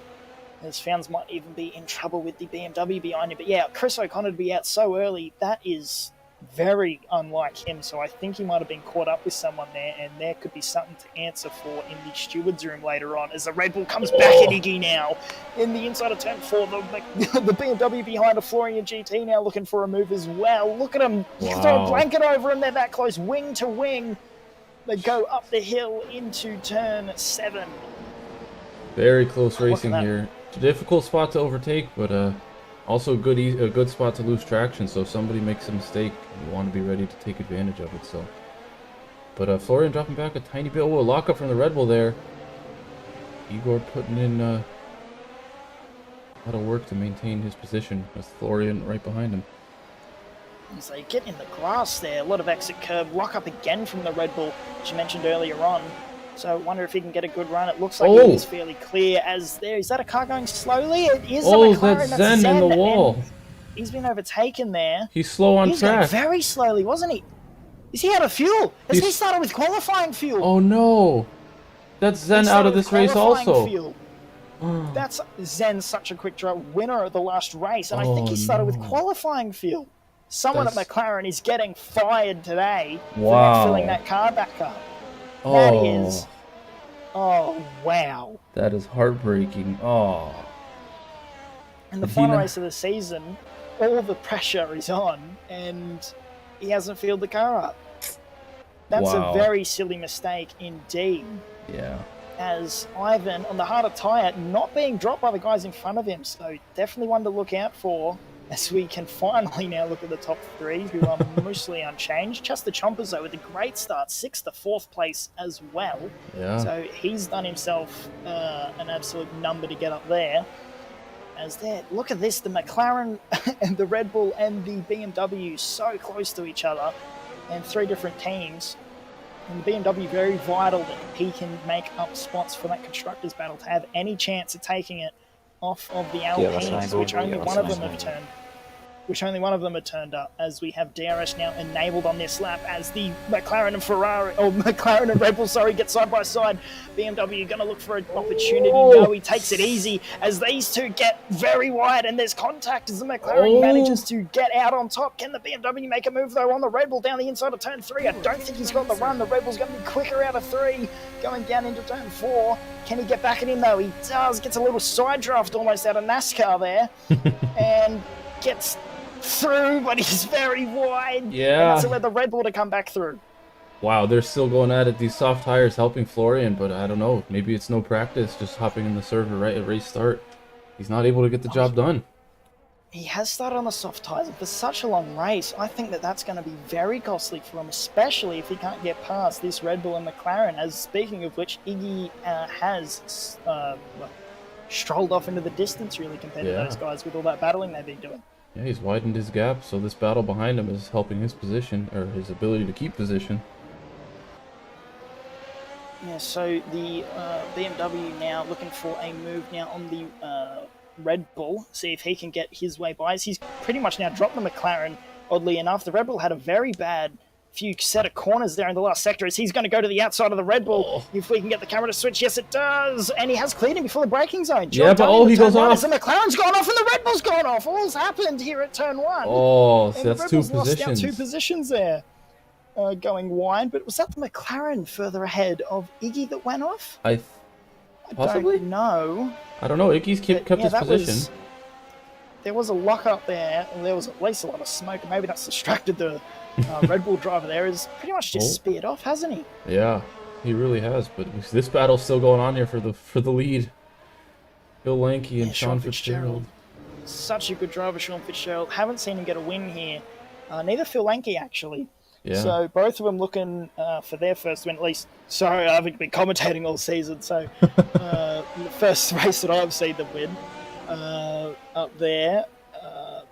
As Fownes might even be in trouble with the BMW behind him. But yeah, Chris O'Connor to be out so early, that is very unlike him. So I think he might have been caught up with someone there, and there could be something to answer for in the steward's room later on as the Red Bull comes back at Iggy now. In the inside of turn 4, the BMW behind a Florian GT now looking for a move as well. Look at him. Throw a blanket over him. They're that close, wing to wing. They go up the hill into turn 7. Very close racing here. It's a difficult spot to overtake, but also a good spot to lose traction. So if somebody makes a mistake, you want to be ready to take advantage of it. So, but Florian dropping back a tiny bit. Oh, a lockup from the Red Bull there. Igor putting in a lot of work to maintain his position with Florian right behind him. As they get in the grass there, a lot of exit curb, lock up again from the Red Bull, which you mentioned earlier on. So I wonder if he can get a good run. It looks like it is fairly clear as there. Is that a car going slowly? It is a McLaren. That's Zen in the wall. He's been overtaken there. He's slow on track. He's going very slowly, wasn't he? Is he out of fuel? Has he started with qualifying fuel? Oh no. That's Zen out of this race also. Fuel. That's Zen, such a quick drive, winner of the last race. And I think he started with qualifying fuel. Someone at McLaren is getting fired today for not filling that car back up. That is... Oh, wow. That is heartbreaking. Oh. In the final race of the season, all the pressure is on, and he hasn't filled the car up. That's Wow. a very silly mistake indeed. Yeah. As Ivan on the harder tyre not being dropped by the guys in front of him, so definitely one to look out for as we can finally now look at the top three, who are mostly unchanged. Just the Chompers, though, with a great start, 6th to 4th place as well. Yeah. So he's done himself an absolute number to get up there. As there, look at this, the McLaren and the Red Bull and the BMW so close to each other, and 3 different teams. And the BMW very vital that he can make up spots for that constructors battle to have any chance of taking it off of the Alpines, which only one of them have turned up, as we have DRS now enabled on this lap as the McLaren and Red Bull, get side by side. BMW going to look for an opportunity. No, he takes it easy as these two get very wide, and there's contact as the McLaren manages to get out on top. Can the BMW make a move though on the Red Bull down the inside of turn 3? I don't think he's got the run. The Red Bull's going to be quicker out of 3, going down into turn 4. Can he get back at him though? He does. Gets a little side draft almost out of NASCAR there, and gets through, but he's very wide. Yeah. And to let the Red Bull to come back through. Wow, they're still going at it. These soft tires helping Florian, but I don't know. Maybe it's no practice, just hopping in the server right at race start. He's not able to get the job done. He has started on the soft tires for such a long race. I think that that's going to be very costly for him, especially if he can't get past this Red Bull and McLaren. As speaking of which, Iggy has strolled off into the distance really compared to those guys with all that battling they've been doing. Yeah, he's widened his gap, so this battle behind him is helping his position, or his ability to keep position. Yeah, so the BMW now looking for a move now on the Red Bull, see if he can get his way by. He's pretty much now dropped the McLaren, oddly enough. The Red Bull had a very bad few set of corners there in the last sector as he's going to go to the outside of the Red Bull. If we can get the camera to switch, yes it does, and he has cleared him before the braking zone. Yeah, but he goes off. The McLaren's gone off and the Red Bull's gone off. All's happened here at turn 1. Oh, so that's the Red 2 Bull's positions. lost out 2 positions there, going wide. But was that the McLaren further ahead of Iggy that went off? Possibly? I don't know. I don't know. Iggy's kept his position. There was a lock up there, and there was at least a lot of smoke, and maybe that's distracted the Red Bull driver there. Is pretty much just speared off, hasn't he? Yeah, he really has. But this battle's still going on here for the lead. Bill Lanky and Sean Fitzgerald. Such a good driver, Sean Fitzgerald. Haven't seen him get a win here. Neither Phil Lanky, actually. Yeah. So both of them looking for their first win, at least. Sorry, I haven't been commentating all season, so the first race that I've seen them win up there.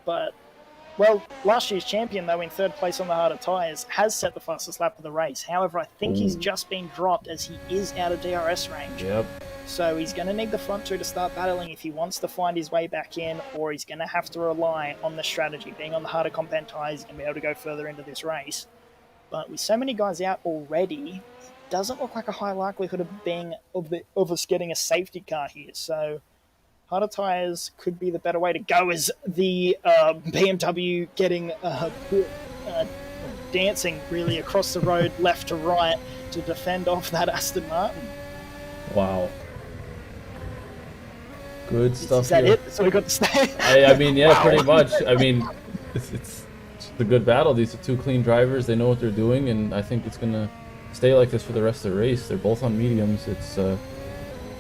But, well, last year's champion, though, in 3rd place on the harder tyres, has set the fastest lap of the race. However, I think he's just been dropped as he is out of DRS range. Yep. So he's going to need the front 2 to start battling if he wants to find his way back in, or he's going to have to rely on the strategy. Being on the harder compound tyres, he's going to be able to go further into this race. But with so many guys out already, it doesn't look like a high likelihood of us getting a safety car here. So harder tyres could be the better way to go, as the BMW getting dancing really across the road left to right to defend off that Aston Martin. Wow. Good stuff. Is that here. it? So we got to stay. I mean, yeah, pretty much. I mean, it's a good battle. These are 2 clean drivers. They know what they're doing, and I think it's gonna stay like this for the rest of the race. They're both on mediums. It's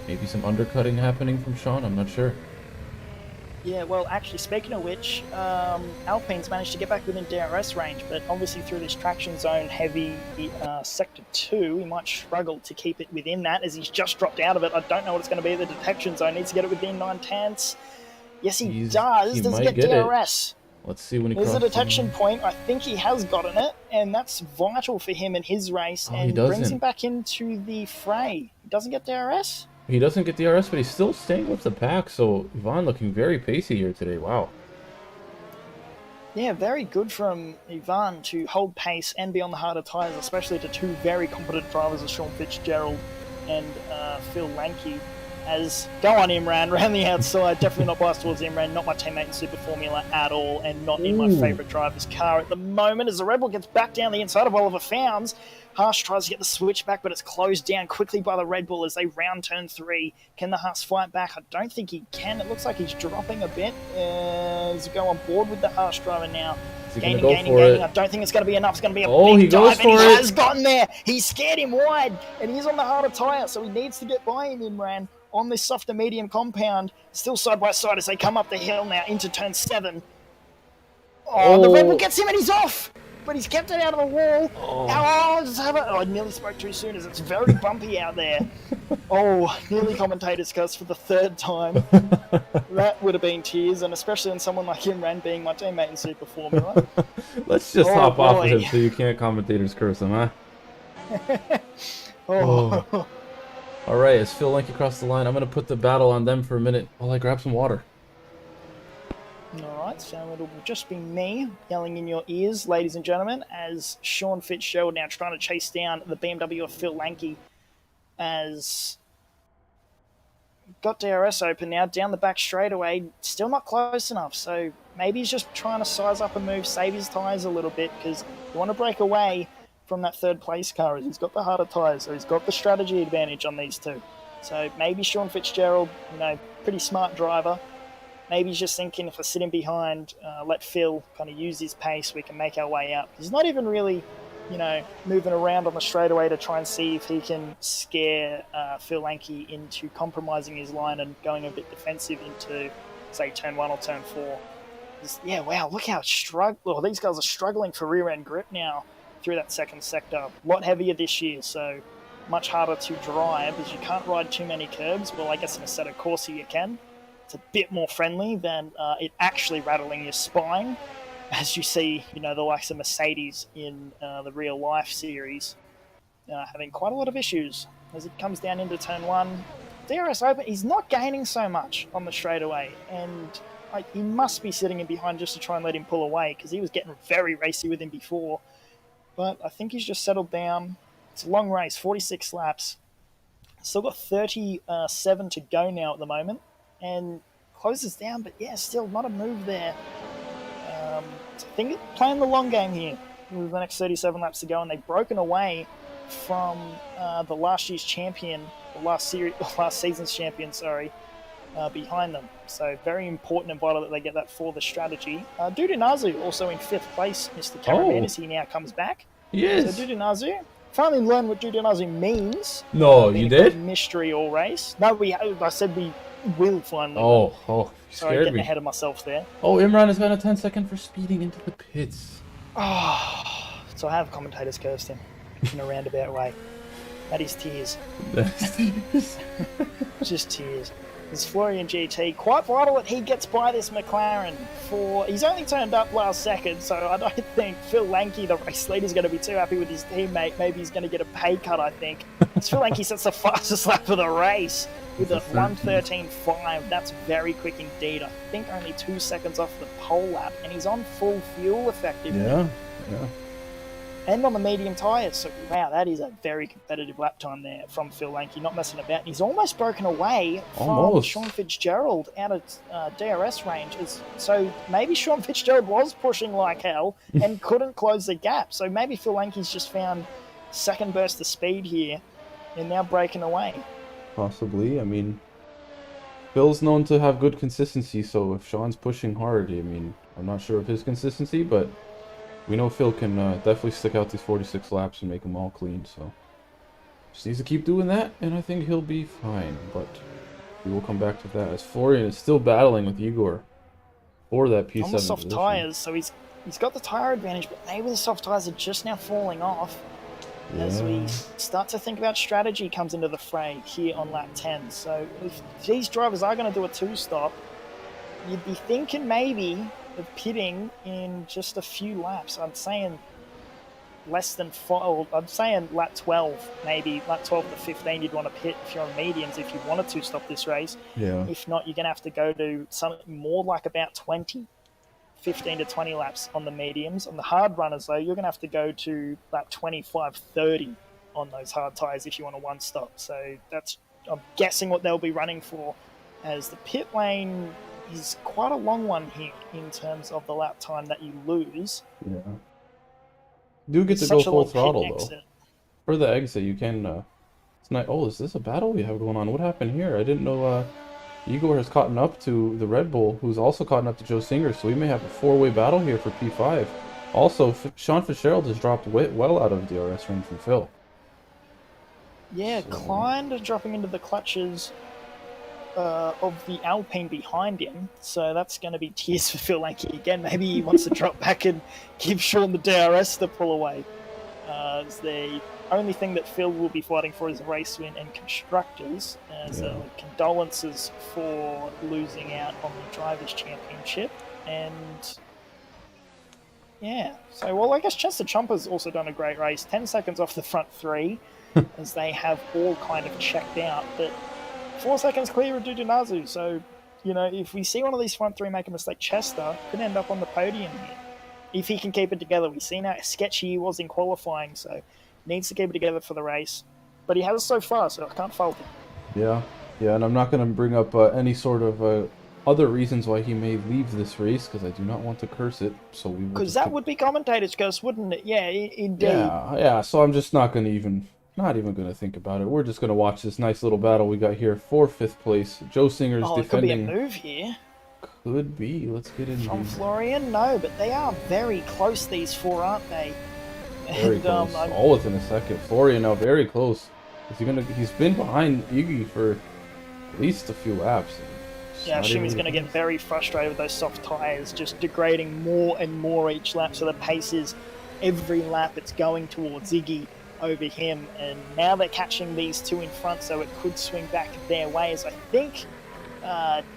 maybe some undercutting happening from Sean. I'm not sure. Yeah, well, actually, speaking of which, Alpine's managed to get back within DRS range, but obviously through this traction zone heavy Sector 2, he might struggle to keep it within that, as he's just dropped out of it. I don't know what it's going to be. The detection zone needs to get it within 9/10. Yes, he does. He Does might he get get DRS? Let's see when he There's crosses. a detection point. I think he has gotten it, and that's vital for him in his race, and brings him back into the fray. He doesn't get DRS? He doesn't get DRS, but he's still staying with the pack, so Ivan looking very pacey here today. Wow. Yeah, very good from Ivan to hold pace and be on the harder tyres, especially to 2 very competent drivers as Sean Fitzgerald and Phil Lanky. As go on Imran, round the outside, definitely not biased towards Imran, not my teammate in Super Formula at all, and not in my favourite driver's car at the moment, as the Red Bull gets back down the inside of Oliver Founds. Haas tries to get the switch back, but it's closed down quickly by the Red Bull as they round turn 3. Can the Haas fight back? I don't think he can. It looks like he's dropping a bit. Does he go on board with the Haas driver now? Gaining. I don't think it's going to be enough. It's going to be a big dive, and he has gotten there. He scared him wide, and he's on the harder tyre, so he needs to get by him, Imran, on this softer medium compound. Still side by side as they come up the hill now into turn 7. The Red Bull gets him, and he's off, but he's kept it out of the wall. I nearly spoke too soon as it's very bumpy out there. Nearly commentator's curse for the 3rd time. That would have been tears, and especially on someone like Imran being my teammate in Super Formula. Let's just hop off with him so you can't commentator's curse him, huh? Alright, as Phil Lenk across the line, I'm going to put the battle on them for a minute while I grab some water. Alright, so it'll just be me yelling in your ears, ladies and gentlemen, as Sean Fitzgerald now trying to chase down the BMW of Phil Lanky, as got DRS open now, down the back straightaway, still not close enough, so maybe he's just trying to size up a move, save his tyres a little bit, because you want to break away from that 3rd place car. He's got the harder tyres, so he's got the strategy advantage on these two. So maybe Sean Fitzgerald, pretty smart driver, maybe he's just thinking, if I sit him behind, let Phil kind of use his pace, we can make our way out. He's not even really, moving around on the straightaway to try and see if he can scare Phil Lanky into compromising his line and going a bit defensive into, say, turn 1 or turn 4. Wow, look how these guys are struggling for rear-end grip now through that 2nd sector. A lot heavier this year, so much harder to drive as you can't ride too many curbs. Well, I guess in Assetto Corsa you can. It's a bit more friendly than it actually rattling your spine, as you see, the likes of Mercedes in the real life series having quite a lot of issues as it comes down into turn 1. DRS open, he's not gaining so much on the straightaway, and he must be sitting in behind just to try and let him pull away, because he was getting very racy with him before. But I think he's just settled down. It's a long race, 46 laps. Still got 37 to go now at the moment. And closes down, but still not a move there. I think playing the long game here with the next 37 laps to go, and they've broken away from the last year's champion, last season's champion, behind them. So very important and vital that they get that for the strategy. Dudunazu also in 5th place, Mr. Caravan, as he now comes back. Yes. So Dudunazu, finally learned what Dudunazu means. No, you did? Mystery all race. No, I said we will finally. Sorry, getting ahead of myself there. Imran has got a 10-second for speeding into the pits. So I have commentators cursed him in a roundabout way. That is tears. Just tears. This Florian GT, quite vital that he gets by this McLaren. He's only turned up last second, so I don't think Phil Lanky, the race leader, is going to be too happy with his teammate. Maybe he's going to get a pay cut, I think. Phil Lanky sets the fastest lap of the race with a 1:13.5. That's very quick indeed. I think only 2 seconds off the pole lap, and he's on full fuel effectively. Yeah. And on the medium tyres. So, wow, that is a very competitive lap time there from Phil Lanky, not messing about. And he's almost broken away from Sean Fitzgerald out of DRS range. So maybe Sean Fitzgerald was pushing like hell and couldn't close the gap. So maybe Phil Lanky's just found 2nd burst of speed here and now breaking away. Possibly. I mean, Phil's known to have good consistency, so if Sean's pushing hard, I'm not sure of his consistency, but we know Phil can definitely stick out these 46 laps and make them all clean, so just needs to keep doing that, and I think he'll be fine, but we will come back to that, as Florian is still battling with Igor for that P7 on the soft position. tyres, so he's got the tyre advantage, but maybe the soft tyres are just now falling off as we start to think about strategy comes into the fray here on lap 10. So if these drivers are going to do a 2-stop, you'd be thinking maybe of pitting in just a few laps. I'm saying less than 5. I'm saying lap 12, maybe lap 12 to 15. You'd want to pit if you're on mediums if you wanted to stop this race. Yeah. If not, you're going to have to go to something more like about 15 to 20 laps on the mediums. On the hard runners, though, you're going to have to go to lap 25, 30 on those hard tyres if you want a 1-stop. So that's, I'm guessing, what they'll be running for, as the pit lane is quite a long one here in terms of the lap time that you lose. Yeah. You do get to go full throttle, though. For the exit, you can, it's not, oh, is this a battle we have going on? What happened here? I didn't know, Igor has caught up to the Red Bull, who's also caught up to Joe Singer, so we may have a four-way battle here for P5. Also, Sean Fitzgerald has dropped well out of DRS range from Phil. Yeah, So... Klein dropping into the clutches of the Alpine behind him, so that's going to be tears for Phil Lanky again. Maybe he wants to drop back and give Sean the DRS to pull away. It's the only thing that Phil will be fighting for is a race win and constructors, as condolences for losing out on the Drivers' Championship. And yeah, so well, I guess Chester Chomper's also done a great race. 10 seconds off the front three, as they have all kind of checked out. But 4 seconds clear of Dudunazu, so, you know, if we see one of these front three make a mistake, Chester could end up on the podium here. If he can keep it together. We've seen how sketchy he was in qualifying, so needs to keep it together for the race. But he has so far, so I can't fault him. Yeah, and I'm not going to bring up any sort of other reasons why he may leave this race, because I do not want to curse it, so we will... Because that would be commentator's curse, wouldn't it? Yeah, indeed. Yeah, so I'm just not going to not even going to think about it. We're just going to watch this nice little battle we got here for 5th place. Joe Singer's defending... It could be a move here. Could be. Let's get into From Florian? No, but they are very close, these four, aren't they? Very close. All within a second. Florian now very close. He's been behind Iggy for at least a few laps. Yeah, Shimi's going to get very frustrated with those soft tyres, just degrading more and more each lap. So the pace is every lap it's going towards Iggy over him. And now they're catching these two in front, so it could swing back their ways. I think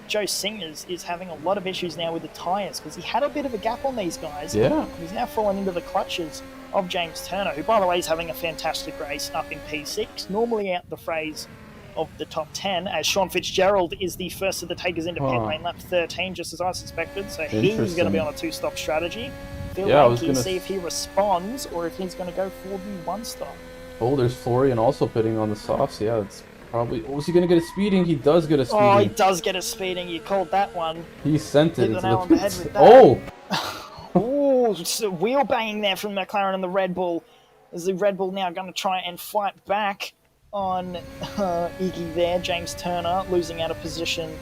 Joe Singers is having a lot of issues now with the tyres, because he had a bit of a gap on these guys. Yeah. He's now fallen into the clutches of James Turner, who, by the way, is having a fantastic race up in P6, normally out the phrase of the top 10, as Sean Fitzgerald is the first of the takers into pit lane, lap 13, just as I suspected, so he's going to be on a two-stop strategy. Feel like he'll see if he responds, or if he's going to go for the one-stop. Oh, there's Florian also pitting on the softs. Yeah, it's probably... Oh, is he going to get a speeding? He does get a speeding. Oh, he does get a speeding. You called that one. He sent it into the pits. Oh! Oh, wheel banging there from McLaren and the Red Bull. Is the Red Bull now going to try and fight back on Iggy there? James Turner losing out of position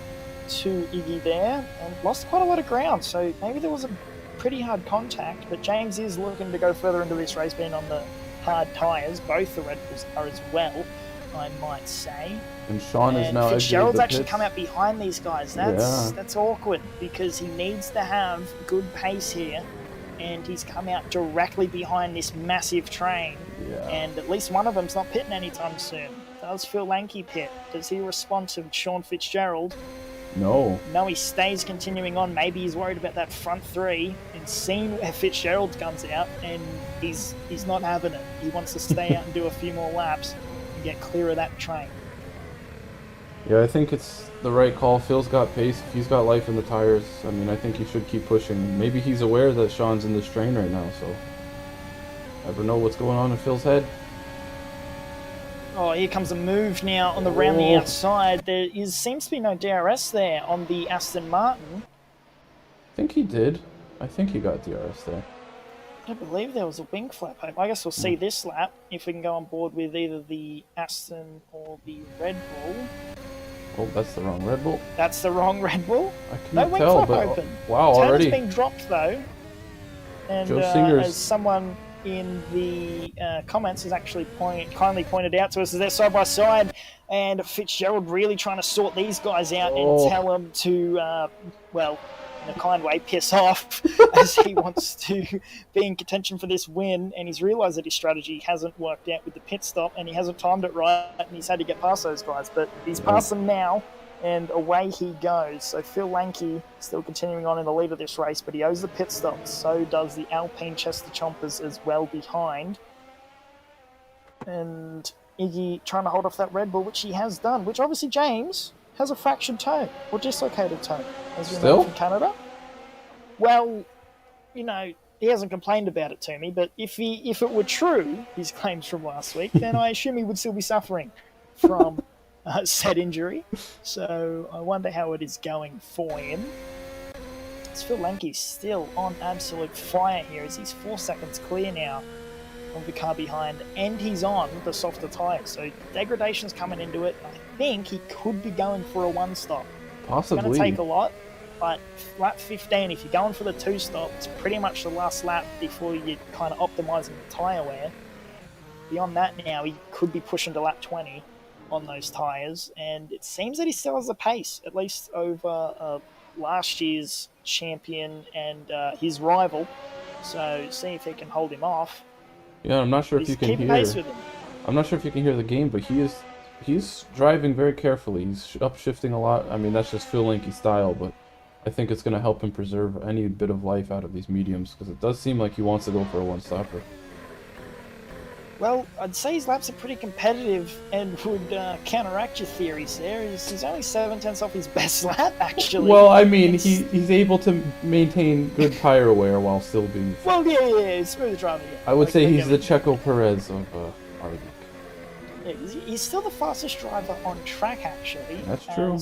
to Iggy there, and lost quite a lot of ground, so maybe there was a pretty hard contact, but James is looking to go further into this race, being on the hard tyres. Both the Red Bulls are as well, I might say. And Sean is now Fitzgerald's actually come out behind these guys. That's awkward, because he needs to have good pace here, and he's come out directly behind this massive train. And at least one of them's not pitting anytime soon. Does Phil Lanky pit? Does he respond to Sean Fitzgerald? No. No, he stays continuing on. Maybe he's worried about that front three and seeing where Fitzgerald comes out, and he's not having it. He wants to stay out and do a few more laps and get clear of that train. Yeah, I think it's the right call. Phil's got pace. If he's got life in the tires, I mean, I think he should keep pushing. Maybe he's aware that Sean's in this train right now, so... Never know what's going on in Phil's head. Oh, here comes a move now on the round the outside. There seems to be no DRS there on the Aston Martin. I think he did. I think he got DRS there. I believe there was a wing flap. I guess we'll see this lap if we can go on board with either the Aston or the Red Bull. Oh, that's the wrong Red Bull. That's the wrong Red Bull. I can't tell, but open. Wow, Turner's already been dropped though, and Joe Singer's... as someone in the comments has actually kindly pointed out to us, as they're side by side, and Fitzgerald really trying to sort these guys out and tell them to, well, in a kind way, piss off, as he wants to be in contention for this win, and he's realised that his strategy hasn't worked out with the pit stop, and he hasn't timed it right, and he's had to get past those guys, but he's past them now, and away he goes. So Phil Lanky still continuing on in the lead of this race, but he owes the pit stop. So does the Alpine Chester Chompers as well behind. And Iggy trying to hold off that Red Bull, which he has done, which obviously James has a fractured toe, or dislocated toe, as we know from Canada. Well, you know, he hasn't complained about it to me, but if it were true, his claims from last week, then I assume he would still be suffering from... said injury, so I wonder how it is going for him. Phil Lanky's still on absolute fire here, as he's 4 seconds clear now of the car behind, and he's on the softer tyres. So degradation's coming into it. I think he could be going for a one-stop. Possibly. It's going to take a lot, but lap 15, if you're going for the two-stop, it's pretty much the last lap before you're kind of optimising the tyre wear. Beyond that now, he could be pushing to lap 20 on those tyres, and it seems that he still has the pace, at least over last year's champion and his rival. So see if he can hold him off. Yeah, I'm not sure if you can hear. Pace with him. I'm not sure if you can hear the game, but he's driving very carefully. He's upshifting a lot. I mean, that's just Phil Linke style, but I think it's going to help him preserve any bit of life out of these mediums, because it does seem like he wants to go for a one-stopper. Well, I'd say his laps are pretty competitive and would counteract your theories there. He's only 7/10 off his best lap, actually. Well, I mean, he's able to maintain good tire wear while still being... Well, yeah, he's smooth driver. Yeah. I would say he's the Checo Perez of our league. Yeah, he's still the fastest driver on track, actually. That's true.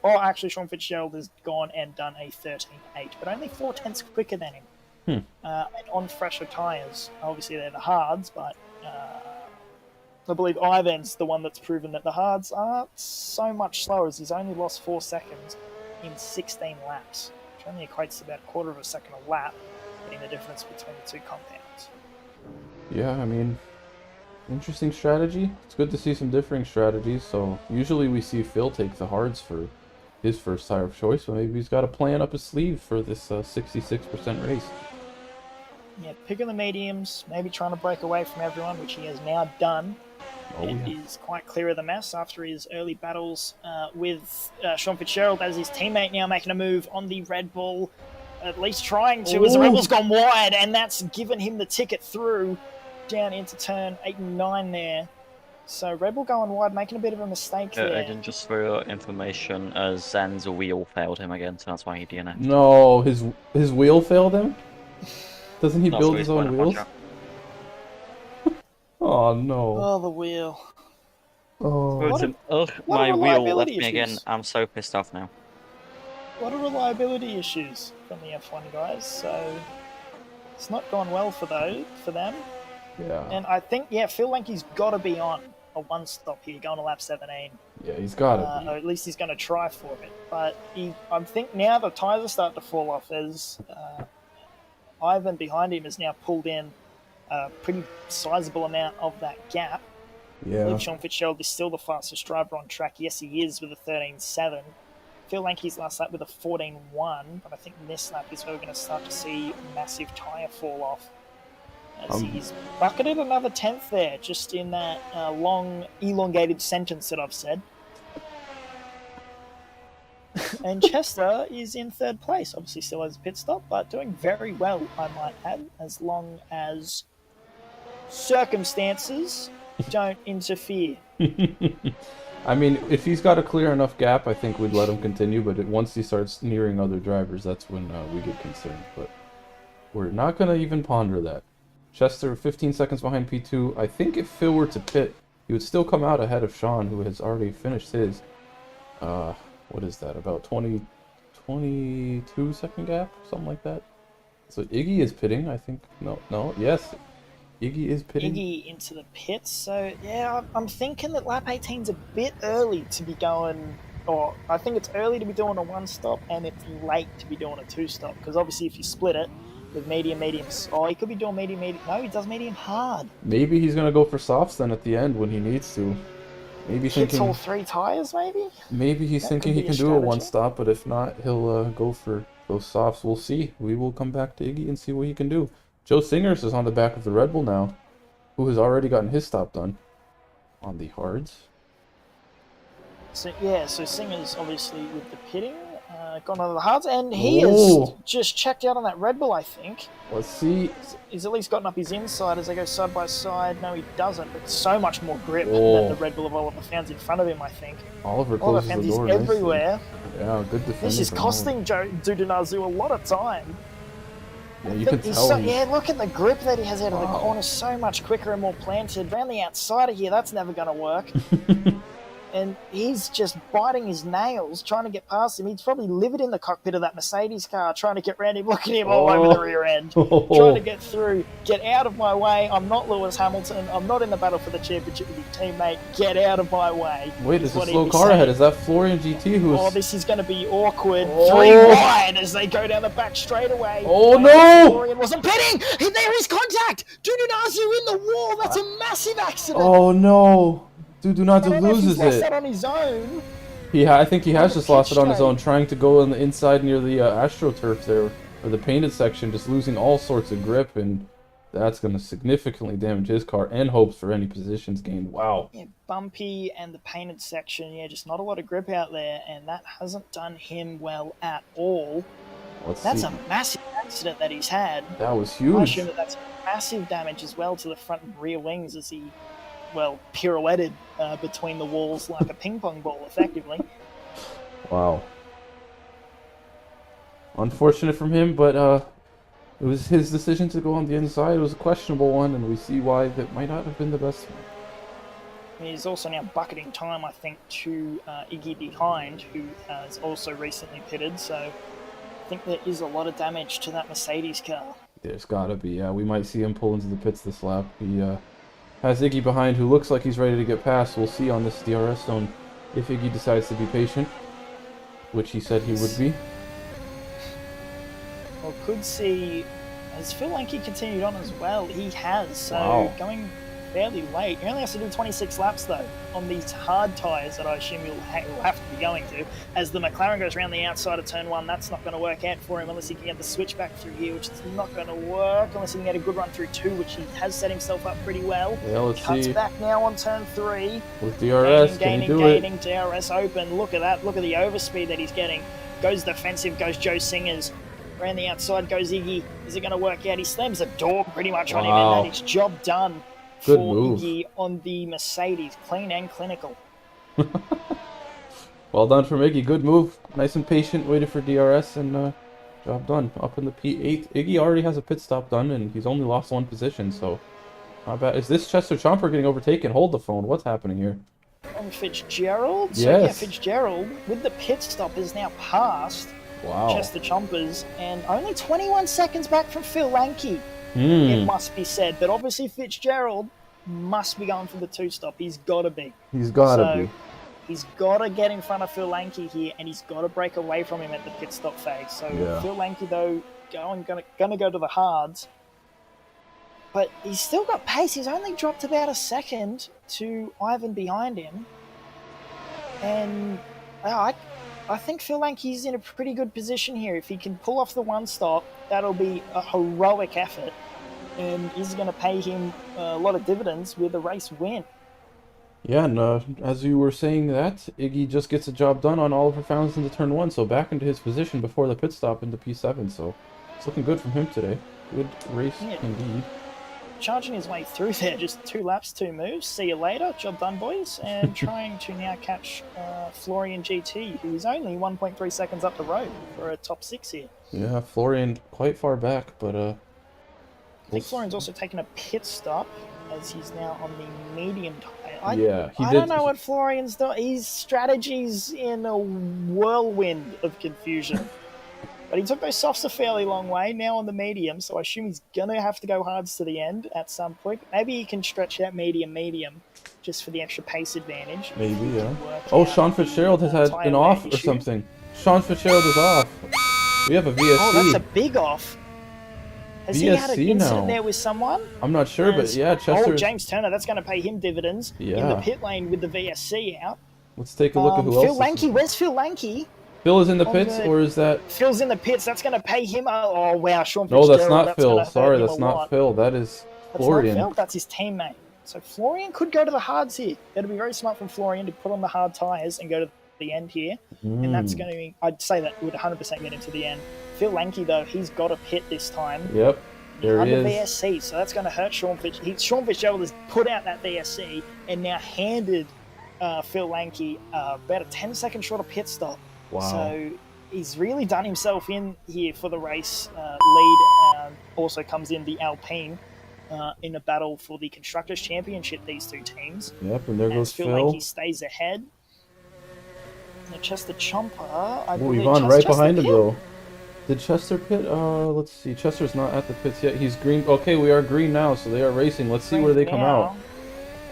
Actually, Sean Fitzgerald has gone and done a 13.8, but only 4/10 quicker than him. And on fresher tyres. Obviously, they're the hards, but I believe Ivan's the one that's proven that the hards aren't so much slower, as he's only lost 4 seconds in 16 laps, which only equates to about a quarter of a second a lap, being the difference between the two compounds. Yeah, I mean, interesting strategy. It's good to see some differing strategies. So usually we see Phil take the hards for his first tire of choice, but maybe he's got a plan up his sleeve for this 66% race. Yeah, picking the mediums, maybe trying to break away from everyone, which he has now done. Is quite clear of the mess after his early battles with Sean Fitzgerald as his teammate, now making a move on the Red Bull, at least trying to, as the Red Bull's gone wide, and that's given him the ticket through down into turn 8 and 9 there. So Red Bull going wide, making a bit of a mistake there. And just for your information, Zan's wheel failed him again, so that's why he DNF'd. No, his wheel failed him? Doesn't he build his own wheels? Oh no. Oh, the wheel. Oh. My wheel left me again. I'm so pissed off now. What are reliability issues from the F1 guys? So it's not gone well for them. Yeah. And I think, Phil Linke's got to be on a one-stop here, going to lap 17. Yeah, he's got it. Or at least he's going to try for it. But I think now the tyres are starting to fall off as Ivan behind him has now pulled in a pretty sizable amount of that gap. Yeah. I believe Sean Fitzgerald is still the fastest driver on track. Yes, he is with a 13.7. Phil Linke's last lap with a 14.1, but I think this lap is where we're going to start to see massive tyre fall off. As he's bucketed another 10th there, just in that long, elongated sentence that I've said. And Chester is in 3rd place. Obviously still has a pit stop, but doing very well, I might add, as long as circumstances don't interfere. I mean, if he's got a clear enough gap, I think we'd let him continue, but once he starts nearing other drivers, that's when we get concerned. But we're not going to even ponder that. Chester, 15 seconds behind P2. I think if Phil were to pit, he would still come out ahead of Sean, who has already finished his. What is that? About 22 second gap? Something like that. So Iggy is pitting, I think. No, yes. Iggy is pitting. Iggy into the pits. So, yeah, I'm thinking that lap 18's a bit early to be going... Or, I think it's early to be doing a one-stop, and it's late to be doing a two-stop. Because obviously if you split it with medium... Oh, he could be doing medium... No, he does medium hard. Maybe he's going to go for softs then at the end when he needs to. Maybe hits all 3 tires, maybe? Maybe he's thinking he can do a one-stop, but if not, he'll go for those softs. We'll see. We will come back to Iggy and see what he can do. Joe Singers is on the back of the Red Bull now, who has already gotten his stop done on the hards. So Singers obviously with the pitting, gone on the hards, and he has just checked out on that Red Bull, I think. Let's see. He's at least gotten up his inside as they go side by side. No, he doesn't, but so much more grip than the Red Bull of Oliver Founds in front of him, I think. Oliver closes the door nicely. Everywhere. Yeah, good defender. This is costing Dudenazu a lot of time. Yeah, you can tell. Look at the grip that he has out of the corner. So much quicker and more planted. Around the outside of here, that's never going to work. and he's just biting his nails trying to get past him. He's probably livid in the cockpit of that Mercedes car trying to get around him. Look at him all over the rear end, trying to get through. Get out of my way. I'm not Lewis Hamilton. I'm not in the battle for the championship with your teammate. Get out of my way. Wait, there's a slow car ahead. Is that Florian GT who's... Oh, this is going to be awkward. 3 wide as they go down the back straightaway. Oh, no! Florian wasn't pitting. There is contact. Dudunazu in the wall. That's a massive accident. Oh, no. Dudunazu loses it. it. That on his own. I think he has just lost it on his own, trying to go on the inside near the AstroTurf there, or the painted section, just losing all sorts of grip, and that's going to significantly damage his car and hopes for any positions gained. Wow. Yeah, bumpy and the painted section, yeah, just not a lot of grip out there, and that hasn't done him well at all. That's a massive accident that he's had. That was huge. I assume that's massive damage as well to the front and rear wings as he, well, pirouetted between the walls like a ping pong ball, effectively. Wow. Unfortunate from him, but it was his decision to go on the inside. It was a questionable one, and we see why that might not have been the best one. He's also now bucketing time, I think, to Iggy behind, who has also recently pitted, so I think there is a lot of damage to that Mercedes car. There's gotta be, yeah. We might see him pull into the pits this lap. He has Iggy behind, who looks like he's ready to get past. We'll see on this DRS zone if Iggy decides to be patient, which he said he would be. Well, could see, has Phil Lanke continued on as well? He has, so going fairly late. He only has to do 26 laps, though, on these hard tyres that I assume he'll have to be going to. As the McLaren goes around the outside of turn 1, that's not going to work out for him unless he can get the switch back through here, which is not going to work unless he can get a good run through 2, which he has set himself up pretty well. Yeah, let's Cuts see. back now on turn 3. With DRS, gaining, DRS open. Look at that. Look at the overspeed that he's getting. Goes defensive, goes Joe Singers. Around the outside goes Iggy. Is it going to work out? He slams a door pretty much on him, and that is job done. Good for move. Iggy on the Mercedes. Clean and clinical. Well done from Iggy. Good move. Nice and patient. Waited for DRS, and job done. Up in the P8. Iggy already has a pit stop done, and he's only lost 1 position, so not bad. Is this Chester Chomper getting overtaken? Hold the phone. What's happening here? On Fitzgerald? Yes. So, yeah, Fitzgerald, with the pit stop, is now past Chester Chompers, and only 21 seconds back from Phil Lanke. It must be said, but obviously Fitzgerald must be going for the 2-stop. He's got to be. He's got to be. He's got to get in front of Phil Lanke here, and he's got to break away from him at the pit stop phase. So Phil Lanke, though, going to go to the hards, but he's still got pace. He's only dropped about a second to Ivan behind him, and I think Phil Lanke's in a pretty good position here. If he can pull off the 1-stop, that'll be a heroic effort, and is going to pay him a lot of dividends with a race win. Yeah, and as you were saying that, Iggy just gets a job done on Oliver Founds into turn 1, so back into his position before the pit stop into P7, so it's looking good from him today. Good race indeed. Charging his way through there, just 2 laps, 2 moves. See you later, job done, boys. And trying to now catch Florian GT, who's only 1.3 seconds up the road for a top 6 here. Yeah, Florian quite far back, but I think Florian's also taken a pit stop as he's now on the medium tyre. I don't know what Florian's doing. His strategy's in a whirlwind of confusion. But he took those softs a fairly long way, now on the medium, so I assume he's going to have to go hards to the end at some point. Maybe he can stretch out medium, just for the extra pace advantage. Maybe, yeah. Oh, Sean Fitzgerald has had an off or something. Sean Fitzgerald is off. We have a VSC. Oh, that's a big off. Has he had an incident there with someone? I'm not sure, but yeah, Chester... Oh, James Turner, that's going to pay him dividends in the pit lane with the VSC out. Let's take a look at who else. Phil Lanke, where's Phil Lanke? Phil is in the pits, or is that... Phil's in the pits, that's going to pay him... Oh, wow, Sean No, Fitzgerald, that's not Phil. Sorry, that's not Phil. That is Florian. That's not Phil, that's his teammate. So Florian could go to the hards here. That'd be very smart from Florian to put on the hard tyres and go to the end here. And that's going to be... I'd say that would 100% get him to the end. Phil Lanke, though, he's got a pit this time. Yep, there he is. Under VSC, so that's going to hurt Sean Fitzgerald. Sean Fitzgerald has put out that VSC and now handed Phil Lanke about a 10-second shorter pit stop. Wow. So he's really done himself in here for the race. Lead also comes in the Alpine in a battle for the Constructors' Championship, these 2 teams. Yep, and there goes Phil Phil. Lanke stays ahead. Chester Chomper, I Oh, believe. Yvonne right Chester behind him pit? though. Did Chester pit? Let's see. Chester's not at the pits yet. He's green. Okay, we are green now, so they are racing. Let's see where they come out.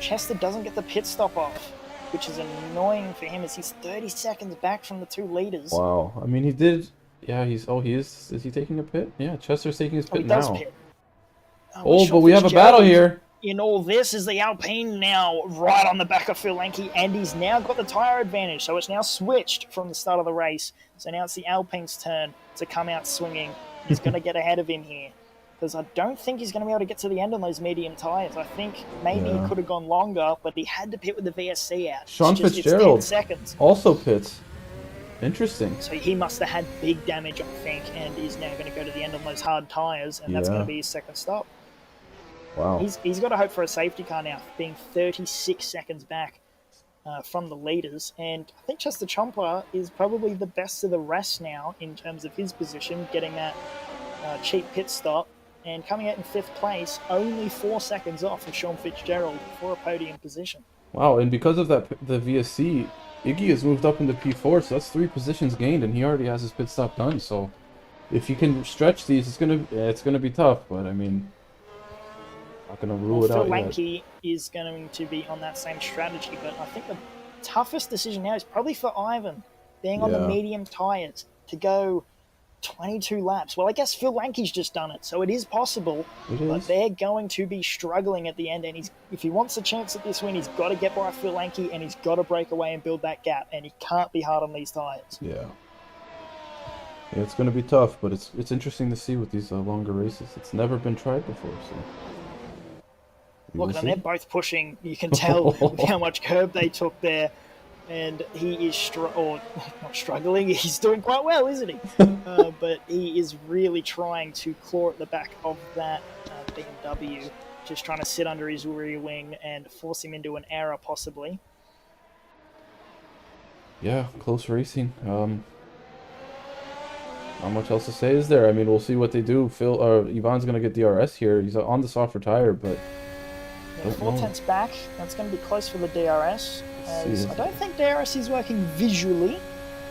Chester doesn't get the pit stop off, which is annoying for him as he's 30 seconds back from the 2 leaders. Wow. I mean, he did. Yeah, he's. Oh, he is. Is he taking a pit? Yeah, Chester's taking his pit he now. does pit. Oh, but we have a battle here. In all this is the Alpine now right on the back of Phil Lanke, and he's now got the tyre advantage, so it's now switched from the start of the race. So now it's the Alpine's turn to come out swinging. He's going to get ahead of him here, because I don't think he's going to be able to get to the end on those medium tyres. I think maybe he could have gone longer, but he had to pit with the VSC out. Sean Fitzgerald it's 10 seconds. Also pits. Interesting. So he must have had big damage, I think, and is now going to go to the end on those hard tyres, and that's going to be his second stop. Wow. He's got to hope for a safety car now, being 36 seconds back from the leaders. And I think Chester Chomper is probably the best of the rest now in terms of his position, getting that cheap pit stop and coming out in 5th place, only 4 seconds off of Sean Fitzgerald for a podium position. Wow, and because of that, the VSC, Iggy has moved up into P4, so that's 3 positions gained, and he already has his pit stop done. So if you can stretch these, it's gonna be tough. But I mean, not gonna rule it out Phil yet. Lanke is going to be on that same strategy, but I think the toughest decision now is probably for Ivan, being on the medium tyres, to go 22 laps. Well, I guess Phil Lanke's just done it, so it is possible, but they're going to be struggling at the end, and if he wants a chance at this win, he's got to get by Phil Lanke, and he's got to break away and build that gap, and he can't be hard on these tyres. Yeah, it's going to be tough, but it's interesting to see with these longer races. It's never been tried before, so... Look, and they're both pushing. You can tell how much curb they took there. And he is not struggling. He's doing quite well, isn't he? But he is really trying to claw at the back of that BMW, just trying to sit under his rear wing and force him into an error, possibly. Yeah, close racing. Not much else to say, is there? I mean, we'll see what they do. Yvonne's going to get DRS here. He's on the softer tire, but... Yeah, 4/10 back. That's going to be close for the DRS. As I don't think DRS is working visually.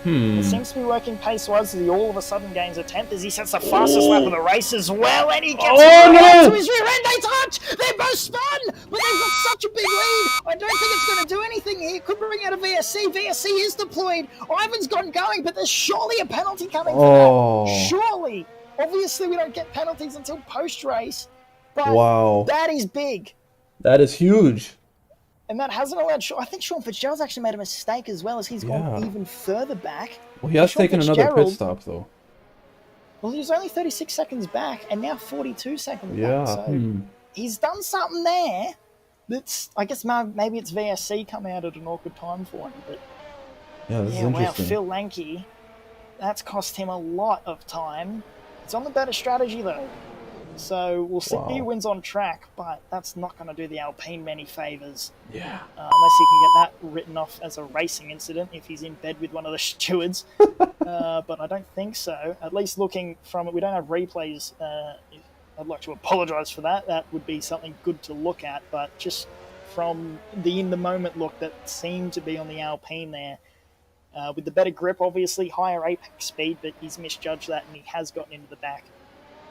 It seems to be working pace-wise as he all of a sudden gains a 10th as he sets the fastest lap of the race as well, and he gets to his rear end. They touch! They both spun! But they've got such a big lead! I don't think it's going to do anything here. Could bring out a VSC. VSC is deployed. Ivan's gotten going, but there's surely a penalty coming for that. Surely! Obviously, we don't get penalties until post-race, but that is big. That is huge. And that hasn't allowed... I think Sean Fitzgerald's actually made a mistake as well, as he's gone even further back. Well, he has taken another pit stop, though. Well, he was only 36 seconds back, and now 42 seconds back. So he's done something there that's... I guess maybe it's VSC coming out at an awkward time for him. But this is interesting. Wow, Phil Lanke, that's cost him a lot of time. It's on the better strategy, though. So we'll see who wins on track, but that's not going to do the Alpine many favours. Yeah. Unless he can get that written off as a racing incident if he's in bed with one of the stewards. But I don't think so. At least looking from it, we don't have replays. I'd like to apologise for that. That would be something good to look at. But just from the in-the-moment look that seemed to be on the Alpine there, with the better grip, obviously, higher apex speed, but he's misjudged that and he has gotten into the back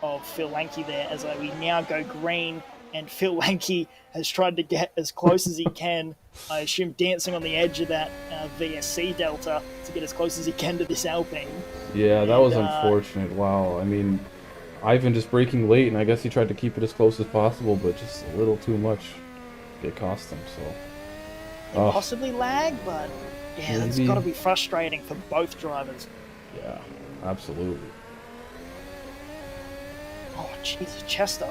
of Phil Lanke there, as we now go green, and Phil Lanke has tried to get as close as he can, I assume dancing on the edge of that VSC delta to get as close as he can to this Alpine. Yeah, that was unfortunate. Wow, I mean, Ivan just braking late, and I guess he tried to keep it as close as possible, but just a little too much. It cost him, so... possibly lag, but yeah, that's got to be frustrating for both drivers. Yeah, absolutely. Oh, Jesus, Chester.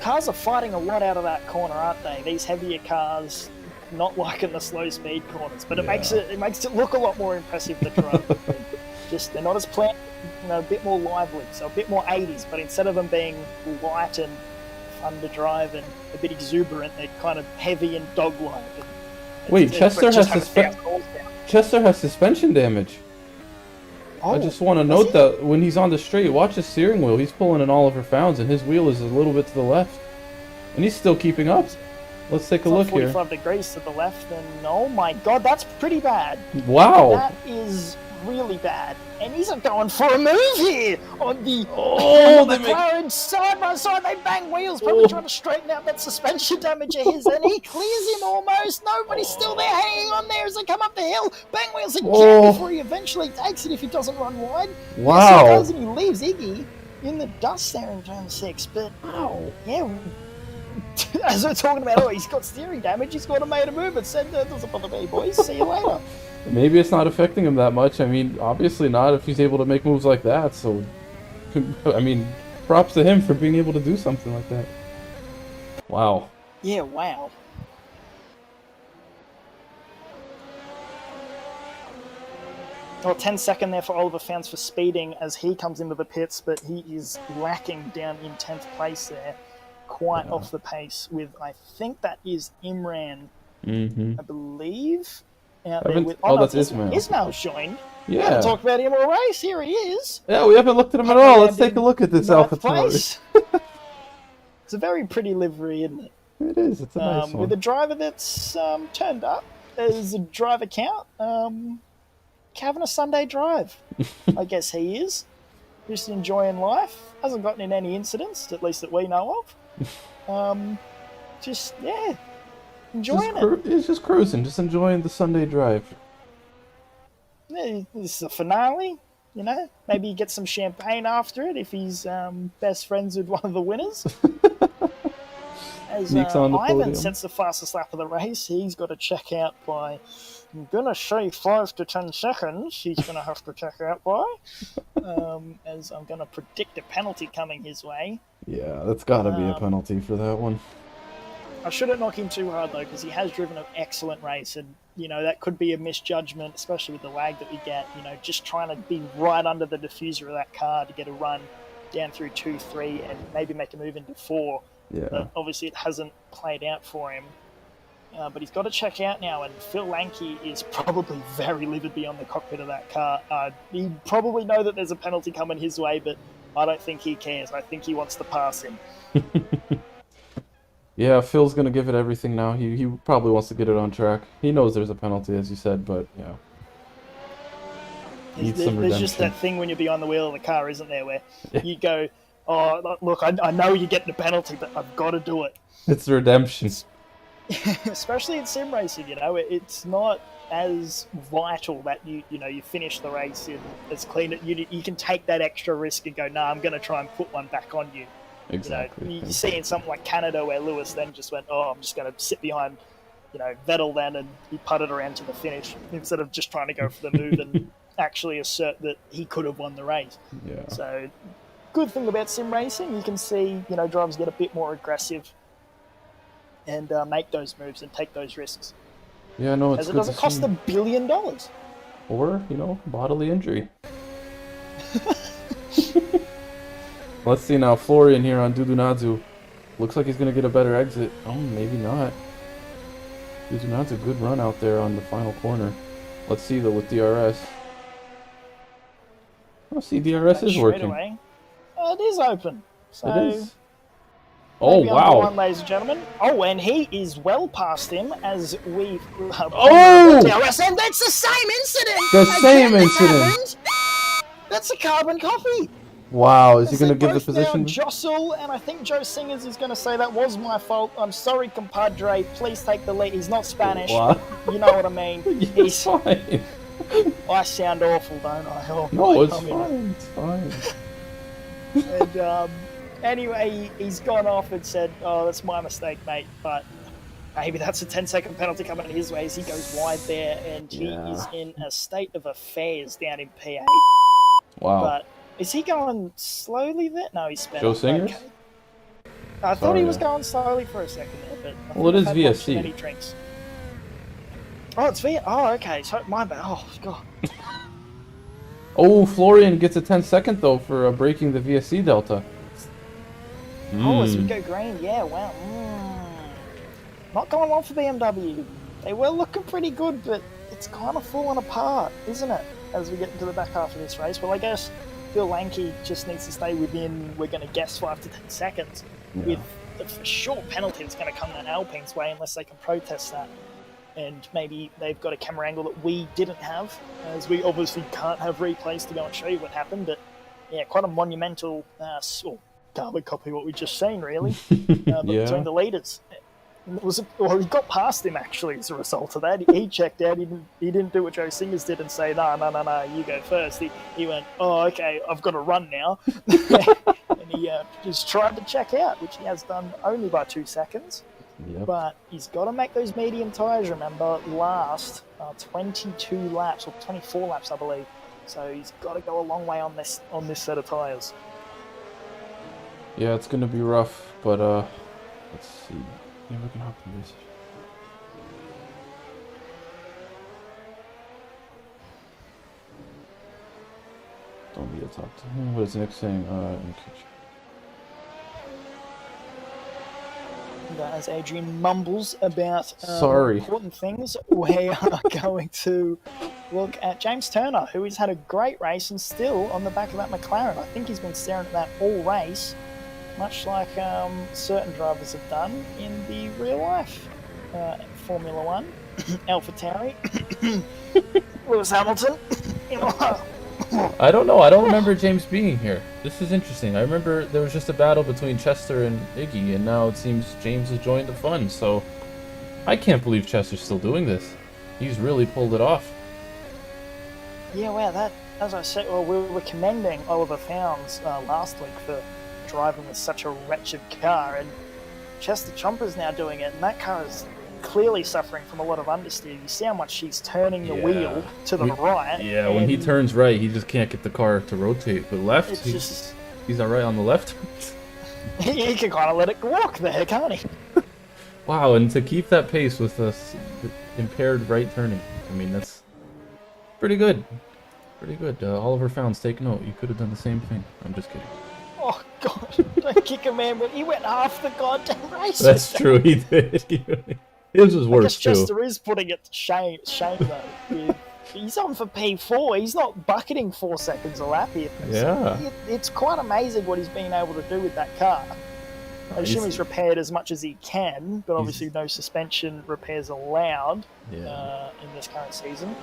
Cars are fighting a lot out of that corner, aren't they? These heavier cars, not liking the slow speed corners, but it makes it look a lot more impressive to drive. Just they're not as planned, a bit more lively, so a bit more 80s. But instead of them being light and fun to drive and a bit exuberant, they're kind of heavy and dog-like. Wait, Chester has suspension damage. I just want to note that when he's on the straight, watch his steering wheel. He's pulling in Oliver Founds, and his wheel is a little bit to the left. And he's still keeping up. Let's take a look here. 45 degrees to the left, and oh my god, that's pretty bad. Wow. That is is really bad, and he's going for a move here on the McLaren side by side. They bang wheels, probably trying to straighten out that suspension damage of his, and he clears him almost. Nobody's still there hanging on there as they come up the hill. Bang wheels again before he eventually takes it if he doesn't run wide. Wow. Yes, he does, and he leaves Iggy in the dust there in turn 6. But yeah, as we're talking about, he's got steering damage. He's got a made a move, but said that doesn't bother me, boys. See you later. Maybe it's not affecting him that much. I mean, obviously not if he's able to make moves like that. So, I mean, props to him for being able to do something like that. Wow. Yeah, wow. Well, 10-second there for Oliver Fans for speeding as he comes into the pits, but he is lacking down in 10th place there. Quite off the pace with, I think that is Imran, I believe. Out there with, that's Ismail. Ismail's joined. Yeah. We haven't talked about him all race. Here he is. Yeah, we haven't looked at him at all. Let's take a look at this Alpha Tauri. It's a very pretty livery, isn't it? It is. It's a nice one. With a driver that's turned up. There's a driver count. Having a Sunday drive. I guess he is. Just enjoying life. Hasn't gotten in any incidents, at least that we know of. Just, yeah. Enjoying it. He's just cruising, just enjoying the Sunday drive. Yeah, this is a finale, you know. Maybe he gets some champagne after it if he's best friends with one of the winners. As Ivan sets the fastest lap of the race, he's got to check out by, I'm going to say 5 to 10 seconds, he's going to have to check out by, as I'm going to predict a penalty coming his way. Yeah, that's got to be a penalty for that one. I shouldn't knock him too hard, though, because he has driven an excellent race, and, you know, that could be a misjudgment, especially with the lag that we get, you know, just trying to be right under the diffuser of that car to get a run down through 2, 3, and maybe make a move into 4. Yeah. But obviously it hasn't played out for him. But he's got to check out now, and Phil Lanky is probably very livid beyond the cockpit of that car. He'd probably know that there's a penalty coming his way, but I don't think he cares. I think he wants to pass him. Yeah, Phil's going to give it everything now. He probably wants to get it on track. He knows there's a penalty, as you said, but, yeah. There's just that thing when you're behind the wheel of the car, isn't there, where you go, oh, look, I know you're getting a penalty, but I've got to do it. It's redemption. Especially in sim racing, you know, it's not as vital that you finish the race in as clean. You can take that extra risk and go, no, I'm going to try and put one back on you. Exactly. You see in something like Canada where Lewis then just went, oh, I'm just going to sit behind, Vettel then, and he putted around to the finish instead of just trying to go for the move and actually assert that he could have won the race. Yeah. So, good thing about sim racing, you can see, drivers get a bit more aggressive and make those moves and take those risks. Yeah, no, it's as it doesn't cost $1 billion. Or, bodily injury. Let's see now, Florian here on Dudunadzu. Looks like he's going to get a better exit. Oh, maybe not. Dudunadzu, good run out there on the final corner. Let's see though with DRS. Oh, see, DRS is working. Away. It is open. So it is. Oh, wow. One, ladies and gentlemen. Oh, and he is well past him as we... DRS, and that's the same incident! The same incident! That's a carbon copy! Wow, is he going to give the position? Jostle, and I think Joe Singers is going to say that was my fault. I'm sorry, compadre. Please take the lead. He's not Spanish. Wow. You know what I mean. He's fine. I sound awful, don't I? Oh, no, it's fine. It's fine. And anyway, he's gone off and said, oh, that's my mistake, mate. But maybe that's a 10-second penalty coming his way as he goes wide there. And he is in a state of affairs down in P8. Wow. But is he going slowly there? No, he's sped Joe up. Singers? Okay. I thought he was going slowly for a second there, but well, it is VSC. Many drinks. Oh, it's VSC. Oh, okay. So my bad. Oh, God. Oh, Florian gets a 10-second though for breaking the VSC delta. Oh, as we go green. Yeah, wow. Not going well for BMW. They were looking pretty good, but it's kind of falling apart, isn't it? As we get into the back half of this race. Well, I guess Phil Lanky just needs to stay within, we're going to guess, 5 to 10 seconds with the for sure penalty that's going to come down Alpine's way unless they can protest that. and maybe they've got a camera angle that we didn't have, as we obviously can't have replays to go and show you what happened. But yeah, quite a monumental carbon copy of what we just seen, really. But between the leaders, it was he got past him actually as a result of that. He checked out. He didn't do what Joe Singers did and say, no, you go first. He went, oh, okay, I've got to run now. And he just tried to check out, which he has done only by 2 seconds. Yep. But he's got to make those medium tyres, remember, last 22 laps, or 24 laps, I believe. So he's got to go a long way on this set of tyres. Yeah, it's going to be rough, but let's see. Yeah, we can hop in this. Don't need to talk to him. What is Nick saying? In the kitchen. As Adrian mumbles about important things, we are going to look at James Turner, who has had a great race and still on the back of that McLaren. I think he's been staring at that all race, much like certain drivers have done in the real life Formula One. AlphaTauri, Lewis Hamilton. I don't know. I don't remember James being here. This is interesting. I remember there was just a battle between Chester and Iggy, and now it seems James has joined the fun. So I can't believe Chester's still doing this. He's really pulled it off. Yeah, wow. That, as I said, well, we were commending Oliver Founds last week for driving with such a wretched car, and Chester Chomper's now doing it, and that car is clearly suffering from a lot of understeer. You see how much she's turning the wheel to the right. Yeah, when he turns right, he just can't get the car to rotate. But left, he's all right on the left. He can kind of let it walk there, can't he? Wow, and to keep that pace with impaired right turning, I mean, that's pretty good. Pretty good. Oliver Founds, take note. You could have done the same thing. I'm just kidding. Oh, God. Don't kick a man, but he went half the goddamn race. That's true, he did. His was worse, too. Chester is putting it to shame though. He's on for P4. He's not bucketing 4 seconds a lap here. Yeah. It's quite amazing what he's been able to do with that car. I assume he's repaired as much as he can, but obviously no suspension repairs allowed in this current season.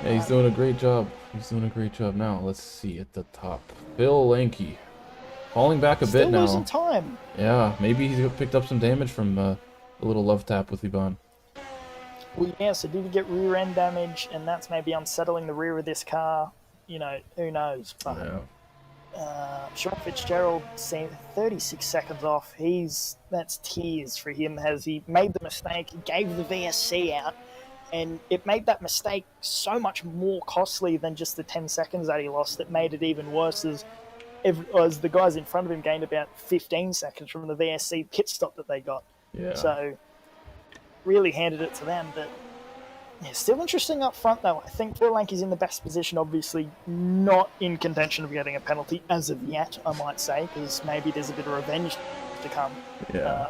Yeah, he's doing a great job. He's doing a great job now. Let's see at the top. Phil Lanky. Falling back a bit now. Still losing time. Yeah, maybe he's picked up some damage from a little love tap with Ivan. Well, yeah, so did he get rear end damage, and that's maybe unsettling the rear of this car? You know, who knows? But Sean Fitzgerald, 36 seconds off. That's tears for him. Has he made the mistake? He gave the VSC out, and it made that mistake so much more costly than just the 10 seconds that he lost. It made it even worse as the guys in front of him gained about 15 seconds from the VSC pit stop that they got. Yeah. So, really handed it to them. But yeah, still interesting up front, though. I think Phil Lanky's in the best position, obviously not in contention of getting a penalty as of yet, I might say, because maybe there's a bit of revenge to come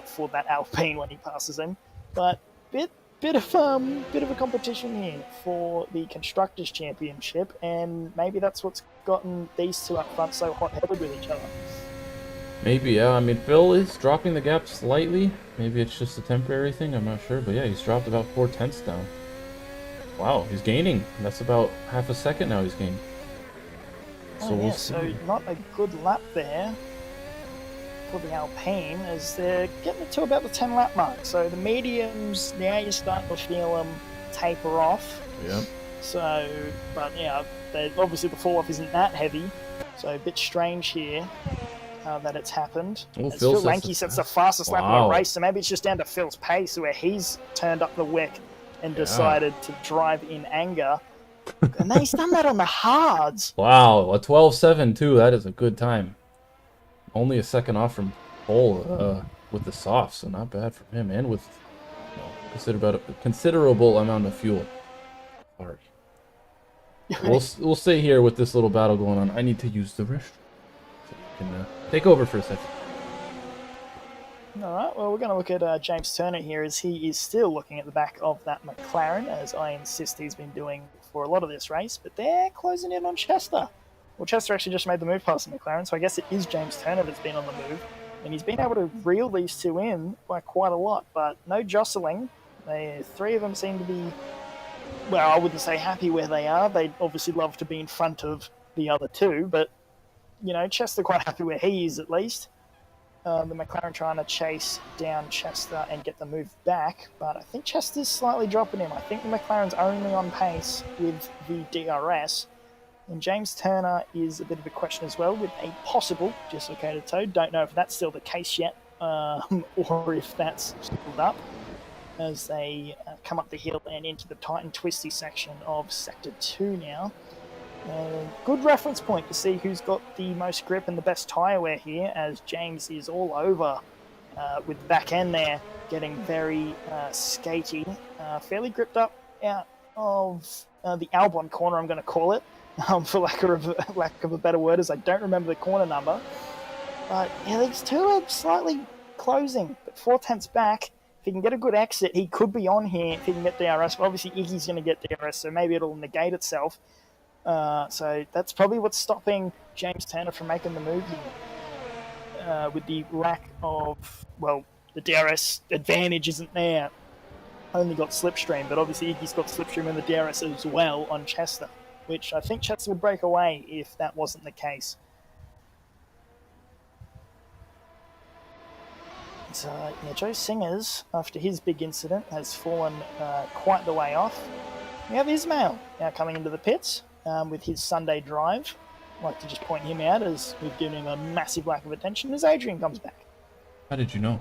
for that Alpine when he passes him. But bit of a competition here for the Constructors' Championship, and maybe that's what's gotten these two up front so hot-headed with each other. Maybe, yeah. I mean, Phil is dropping the gap slightly. Maybe it's just a temporary thing. I'm not sure. But yeah, he's dropped about 4/10 down. Wow, he's gaining. That's about half a second now he's gained. So we'll see. So not a good lap there for the Alpine as they're getting to about the 10-lap mark. So the mediums, now you're starting to feel them taper off. Yep. So, but yeah, obviously the fall-off isn't that heavy. So a bit strange here. That it's happened. Phil Lanky sets the fastest lap of the race, so maybe it's just down to Phil's pace where he's turned up the wick and decided to drive in anger. And then he's done that on the hards. Wow, a 12.7 too. That is a good time. Only a second off from pole with the softs, so not bad for him, and with considerable amount of fuel. Sorry. We'll stay here with this little battle going on. I need to use the restroom. Can take over for a second. All right, well, we're going to look at James Turner here as he is still looking at the back of that McLaren, as I insist he's been doing for a lot of this race, but they're closing in on Chester. Well, Chester actually just made the move past the McLaren, so I guess it is James Turner that's been on the move, and he's been able to reel these two in by quite a lot, but no jostling Three of them seem to be, well, I wouldn't say happy where they are. They'd obviously love to be in front of the other two, but, you know, Chester quite happy where he is at least. The McLaren trying to chase down Chester and get the move back, but I think Chester's slightly dropping him. I think the McLaren's only on pace with the DRS, and James Turner is a bit of a question as well with a possible dislocated toe. Don't know if that's still the case yet, or if that's filled up as they come up the hill and into the tight and twisty section of Sector 2 now. Good reference point to see who's got the most grip and the best tyre wear here, as James is all over with the back end there, getting very skatey, fairly gripped up out of the Albon corner, I'm going to call it, for lack of a better word, as I don't remember the corner number. But yeah, these two are slightly closing, but 4/10 back. If he can get a good exit, he could be on here if he can get DRS. But obviously, Iggy's going to get DRS, so maybe it'll negate itself. So that's probably what's stopping James Turner from making the move here. With the lack of, well, the DRS advantage isn't there. Only got slipstream, but obviously Iggy's got slipstream and the DRS as well on Chester, which I think Chester would break away if that wasn't the case. So, yeah, Joe Singers, after his big incident, has fallen quite the way off. We have Ismail now coming into the pits with his Sunday drive. I'd like to just point him out as we've given him a massive lack of attention as Adrian comes back. How did you know?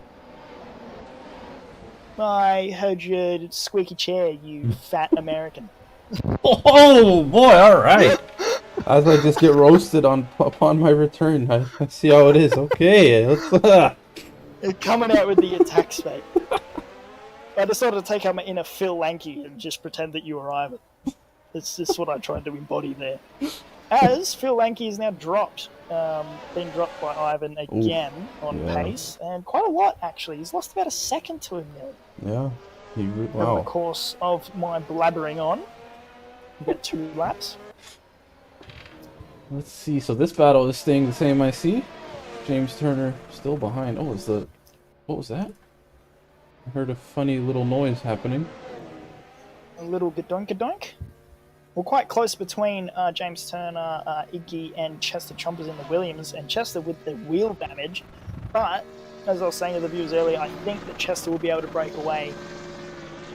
I heard your squeaky chair, you fat American. Oh boy, alright. As I just get roasted upon my return. I see how it is. Okay, let's... Coming out with the attack spate. I decided to take out my inner Phil Lanky and just pretend that you were Ivan. It's just what I tried to embody there. As Phil Lanky is now dropped, being dropped by Ivan again on pace, and quite a lot actually. He's lost about a second to him now. Yeah, wow. Over the course of my blabbering on, we get 2 laps. Let's see. So this battle is staying the same. I see. James Turner still behind. Oh, what was that? I heard a funny little noise happening. A little gadoink. We're quite close between James Turner, Iggy, and Chester Chompers in the Williams, and Chester with the wheel damage. But, as I was saying to the viewers earlier, I think that Chester will be able to break away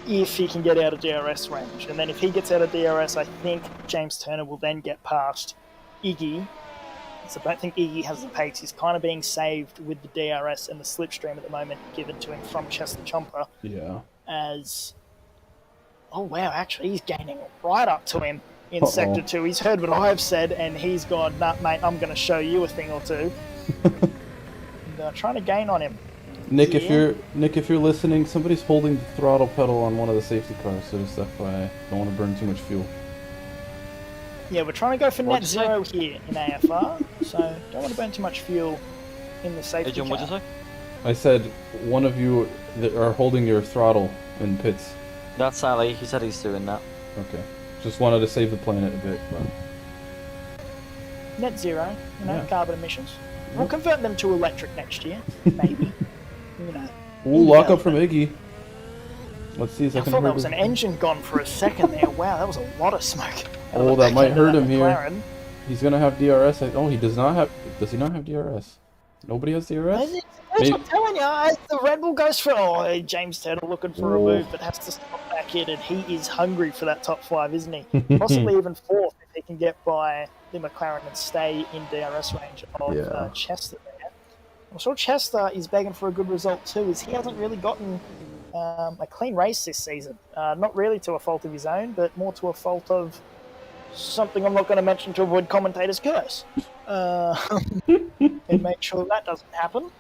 if he can get out of DRS range. And then if he gets out of DRS, I think James Turner will then get past Iggy. So I don't think Iggy has the pace. He's kind of being saved with the DRS and the slipstream at the moment given to him from Chester Chomper. Yeah. As... Oh, wow, actually, he's gaining right up to him in Sector 2. He's heard what I've said, and he's gone, nah, mate, I'm going to show you a thing or two. And, trying to gain on him. Nick, if you're listening, somebody's holding the throttle pedal on one of the safety cars, so just FYI, don't want to burn too much fuel. Yeah, we're trying to go for net zero here in AFR, so don't want to burn too much fuel in the safety car. What did you say? I said one of you that are holding your throttle in pits. That's Ali. He said he's doing that. Okay. Just wanted to save the planet a bit. But... Net zero, carbon emissions. We'll convert them to electric next year, maybe. Ooh, lock up from Iggy. Let's see if I can thought that was an engine gone for a second there. Wow, that was a lot of smoke. Oh, that might hurt him here. He's gonna have DRS. Oh, he does not have. Does he not have DRS? Nobody has DRS? I'm telling you, the Red Bull goes for James Turner looking for a move, but has to stop back in, and he is hungry for that top 5, isn't he? Possibly even 4th if he can get by the McLaren and stay in DRS range of Chester there. I'm sure Chester is begging for a good result too, as he hasn't really gotten a clean race this season. Not really to a fault of his own, but more to a fault of something I'm not going to mention to avoid commentators' curse. And make sure that doesn't happen.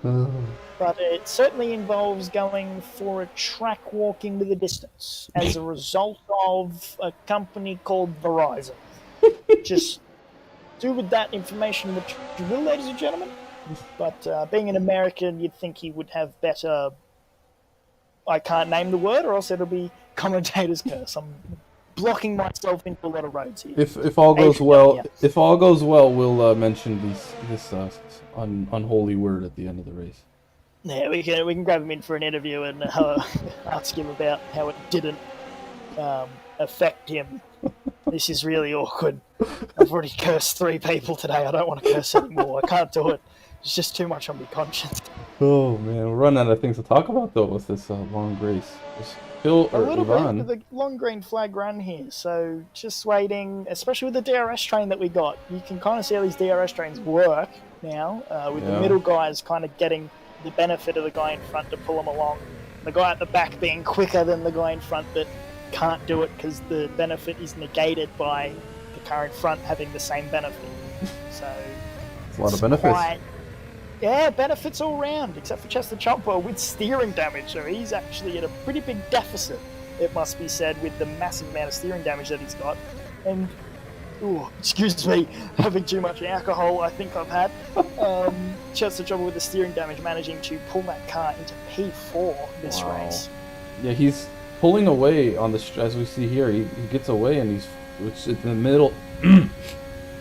But it certainly involves going for a track walk into the distance as a result of a company called Verizon. Just do with that information what you will, ladies and gentlemen. But being an American, you'd think he would have better... I can't name the word, or else it'll be commentator's curse. I'm blocking myself into a lot of roads here. If all goes well, we'll mention this unholy word at the end of the race. Yeah, we can grab him in for an interview and ask him about how it didn't affect him. This is really awkward. I've already cursed 3 people today. I don't want to curse anymore. I can't do it. It's just too much on my conscience. Oh man, we're running out of things to talk about though with this long race. Is Phil A or little Ivan? bit with the long green flag run here, so just waiting, especially with the DRS train that we got. You can kind of see how these DRS trains work now, with the middle guys kind of getting the benefit of the guy in front to pull them along. The guy at the back being quicker than the guy in front that can't do it because the benefit is negated by the car in front having the same benefit. So It's a lot of benefits. Yeah, benefits all round, except for Chester Chomper with steering damage. So he's actually at a pretty big deficit, it must be said, with the massive amount of steering damage that he's got. And, excuse me, having too much alcohol I think I've had. Chester Chomper with the steering damage managing to pull that car into P4 this race. Yeah, he's pulling away on the, as we see here, he gets away and it's in the middle,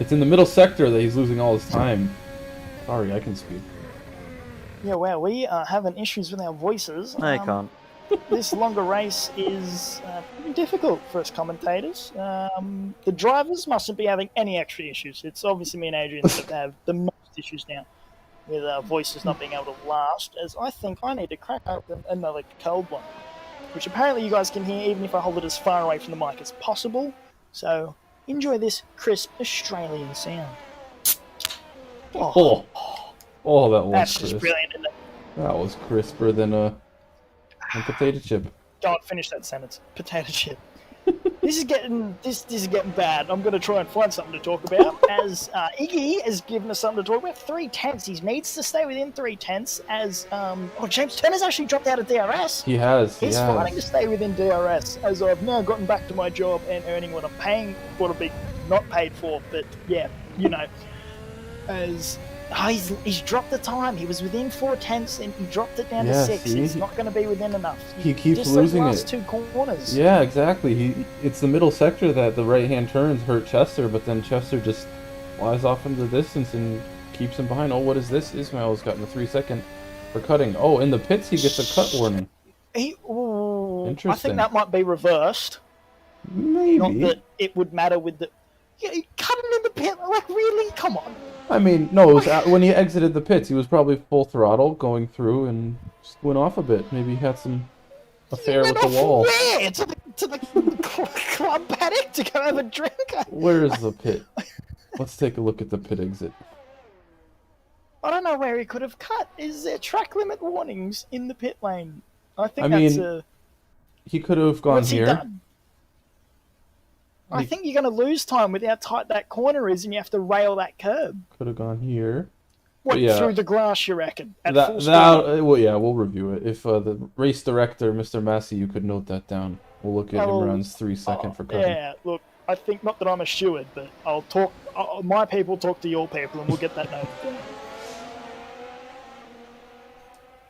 it's in the middle sector that he's losing all his time. Sorry, I can speak. Yeah, well, we are having issues with our voices. No, you can't. This longer race is pretty difficult for us commentators. The drivers mustn't be having any extra issues. It's obviously me and Adrian that have the most issues now with our voices not being able to last, as I think I need to crack open another cold one, which apparently you guys can hear even if I hold it as far away from the mic as possible. So enjoy this crisp Australian sound. Oh, that was That's crisp. just brilliant, isn't it? That was crisper than a potato chip. Don't finish that sentence. Potato chip. This is getting bad. I'm going to try and find something to talk about. As Iggy has given us something to talk about, 3/10. He needs to stay within 3/10. As James Turner's actually dropped out of DRS. He has. He's fighting to stay within DRS. As I've now gotten back to my job and earning what I'm paying, what I'm being not paid for. But yeah, you know, as he's dropped the time. He was within 4/10 and he dropped it down to 6. He's not going to be within enough. He keeps just losing those last it. 2 corners. Yeah, exactly. It's the middle sector that the right-hand turns hurt Chester, but then Chester just flies off into the distance and keeps him behind. Oh, what is this? Ismail's gotten a 3-second for cutting. Oh, in the pits he gets a cut warning. Interesting. I think that might be reversed. Maybe. Not that it would matter with the... Yeah, cutting in the pit, like really? Come on. I mean, no, it was when he exited the pits, he was probably full throttle going through and just went off a bit. Maybe he had some affair with the wall. Where? To the club paddock to go have a drink? Where is the pit? Let's take a look at the pit exit. I don't know where he could have cut. Is there track limit warnings in the pit lane? I think he could have gone here. I think you're going to lose time with how tight that corner is and you have to rail that curb. Could have gone here. What, through the grass, you reckon? Well, yeah, we'll review it. If the race director, Mr. Massey, you could note that down. We'll look at Imran's 3-second for cutting. Yeah, look, I think, not that I'm a steward, but I'll talk, my people talk to your people and we'll get that noted down.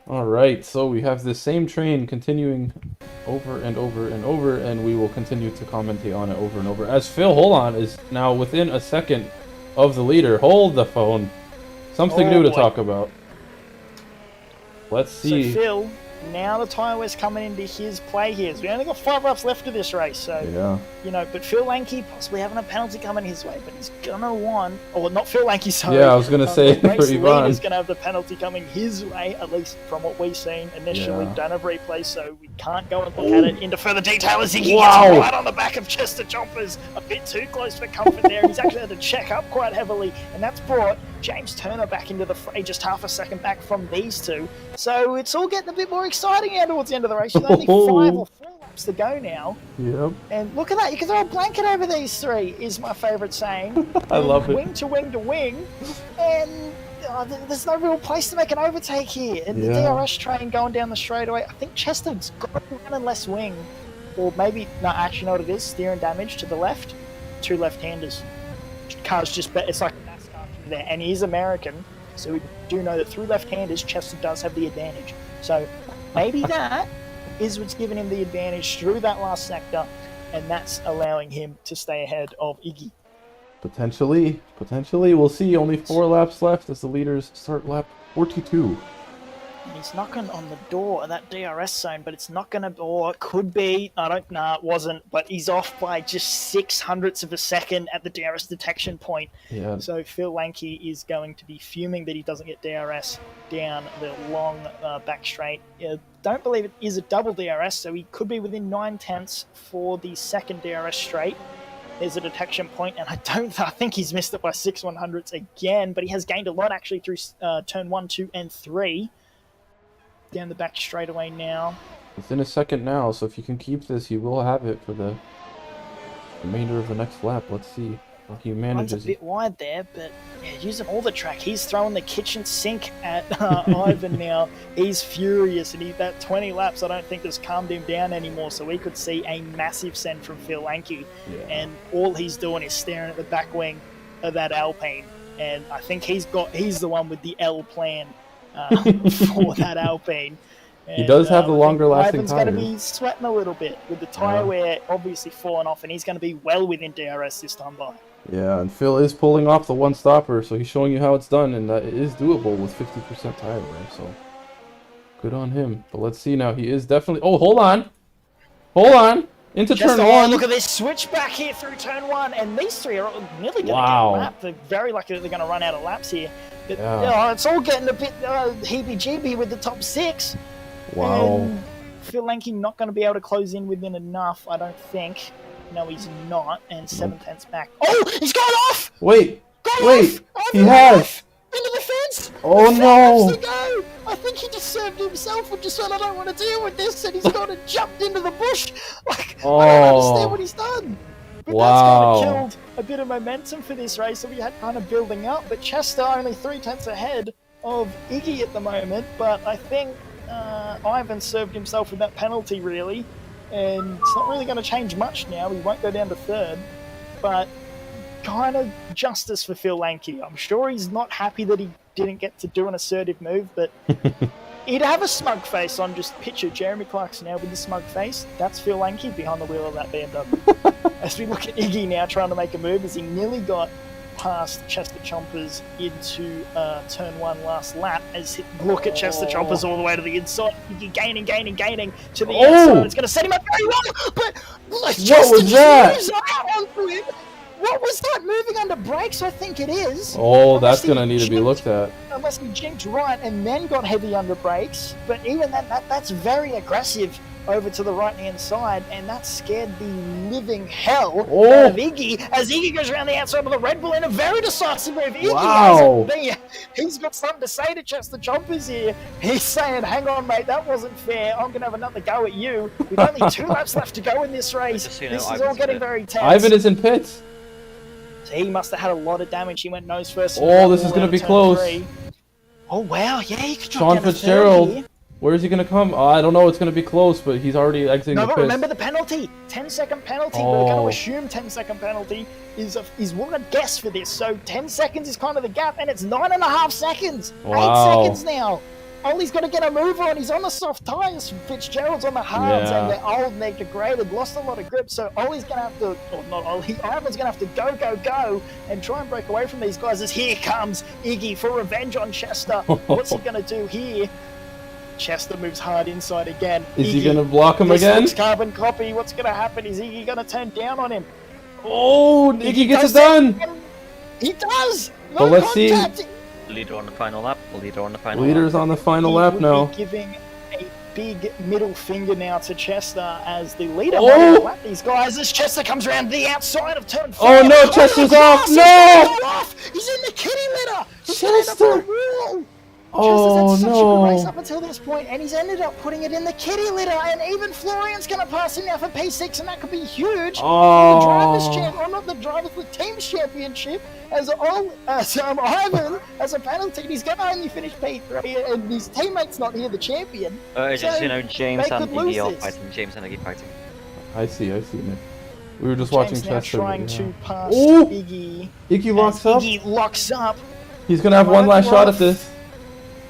Alright, so we have this same train continuing over and over and over, and we will continue to commentate on it over and over. As Phil, hold on, is now within a second of the leader. Hold the phone. Something new to talk about. Let's see. So Phil, now the tyre wear's coming into his play here. So we only got 5 laps left of this race, so you know. But Phil Lanky possibly having a penalty coming his way, but he's gonna want, or not Phil Lanky, sorry. Yeah, I was gonna say for Ivan. He's gonna have the penalty coming his way, at least from what we've seen initially. We don't have replays, so we can't go and look at it into further detail. As he gets right on the back of Chester Chompers, a bit too close for comfort there. He's actually had to check up quite heavily, and that's brought James Turner back into the fray, just half a second back from these two. So it's all getting a bit more exciting now towards the end of the race. There's only 5 or 4 laps to go now. Yep. And look at that. You can throw a blanket over these 3, is my favourite saying. I love it. Wing to wing to wing. And there's no real place to make an overtake here. And the DRS train going down the straightaway. I think Chester's got one less wing. Or maybe, no, actually, you know what it is? Steering damage to the left. 2 left-handers. Car's just better. It's like there, and he is American, so we do know that through left-handers, Chester does have the advantage. So maybe that is what's giving him the advantage through that last sector, and that's allowing him to stay ahead of Iggy. Potentially, we'll see. Only 4 laps left as the leaders start lap 42. And he's knocking on the door of that DRS zone, but it's not going to, or it could be, it wasn't, but he's off by just 0.06 of a second at the DRS detection point. Yeah. So Phil Lanky is going to be fuming that he doesn't get DRS down the long back straight. Don't believe it is a double DRS, so he could be within 9/10 for the second DRS straight. There's a detection point, and I think he's missed it by 6/100ths again, but he has gained a lot actually through turn 1, 2, and 3. Down the back straightaway now. Within a second now, so if you can keep this, you will have it for the remainder of the next lap. Let's see how he manages. Mine's a bit wide there, but yeah, using all the track. He's throwing the kitchen sink at Ivan now. He's furious, and that 20 laps I don't think has calmed him down anymore, so we could see a massive send from Phil Lanky. Yeah. And all he's doing is staring at the back wing of that Alpine, and I think he's the one with the L plan for that Alpine. And, he does have the longer lasting Ivan's tire. going to be sweating a little bit with the tyre wear obviously falling off, and he's going to be well within DRS this time by. Yeah, and Phil is pulling off the one stopper, so he's showing you how it's done, and that it is doable with 50% tire wear, so good on him. But let's see now, he is definitely... Oh, hold on! Into turn 1! Look at this switch back here through turn 1, and these three are nearly going to get a lap. They're very lucky that they're going to run out of laps here. But, it's all getting a bit heebie-jeebie with the top 6. Wow. And Phil Lanky not going to be able to close in within enough, I don't think. No, he's not, and 7/10 back. Oh, he's gone off! Wait! He has! Into the fence! Oh no! To go. I think he just served himself and just said, I don't want to deal with this, and he's gone and jumped into the bush. Like, I don't understand what he's done. But that's kind of killed a bit of momentum for this race that we had kind of building up. But Chester only 3/10 ahead of Iggy at the moment, but I think Ivan served himself with that penalty, really. And it's not really going to change much now. He won't go down to 3rd, but kind of justice for Phil Lanky. I'm sure he's not happy that he didn't get to do an assertive move, but he'd have a smug face on. Just picture Jeremy Clarkson now with the smug face. That's Phil Lanky behind the wheel of that BMW. As we look at Iggy now trying to make a move, as he nearly got past Chester Chompers into turn 1 last lap. Look at Chester Chompers all the way to the inside. Iggy gaining to the outside. It's going to set him up very well, but what was that? What was that? Moving under brakes, I think it is. Oh, that's going to need to be looked at. Unless he jinked right and then got heavy under brakes. But even that's very aggressive over to the right-hand side, and that scared the living hell out of Iggy as Iggy goes around the outside of the Red Bull in a very decisive move. Iggy he's got something to say to Chester Chompers here. He's saying, hang on, mate, that wasn't fair. I'm going to have another go at you. With only 2 laps left to go in this race. This is all getting very tense. Ivan is in pits. So he must have had a lot of damage. He went nose first. Oh, this is going to be close. 3. Oh, wow. Yeah, he could drop Sean down to Fitzgerald. 3rd here. Where is he going to come? I don't know. It's going to be close, but he's already exiting the pits. No, but remember the penalty. 10-second penalty. We're going to assume 10-second penalty is what I guess for this. So 10 seconds is kind of the gap, and it's 9.5 seconds. Wow. 8 seconds now. Ollie's got to get a move on. He's on the soft tyres. Fitzgerald's on the hards, and they're old and they're degraded. Lost a lot of grip, so Ollie's going to have to, or not Ollie, Ivan's going to have to go, and try and break away from these guys as here comes Iggy for revenge on Chester. What's he going to do here? Chester moves hard inside again. Is he going to block him again? This carbon copy. What's going to happen? Is Iggy going to turn down on him? Oh, Iggy gets it done! He does! No but let's contact. see. Leader on the final lap. Leader's on the final lap now. Be giving a big middle finger now to Chester as the leader. Oh! Lap these guys as Chester comes around the outside of turn 4. Oh no, Chester's off! No! He's in the kitty litter! Chester! Chester's had such a good race up until this point, and he's ended up putting it in the kitty litter, and even Florian's going to pass him now for P6, and that could be huge. Oh. The drivers' champ, or not the drivers, the team's championship, as Ivan as a penalty. He's going to only finish P3, and his teammate's not here, the champion. James and Iggy are fighting. James and Iggy fighting. I see, Nick. We were just watching Chester. Trying to pass Iggy. Iggy locks up. Iggy locks up. He's going to have one last shot at this.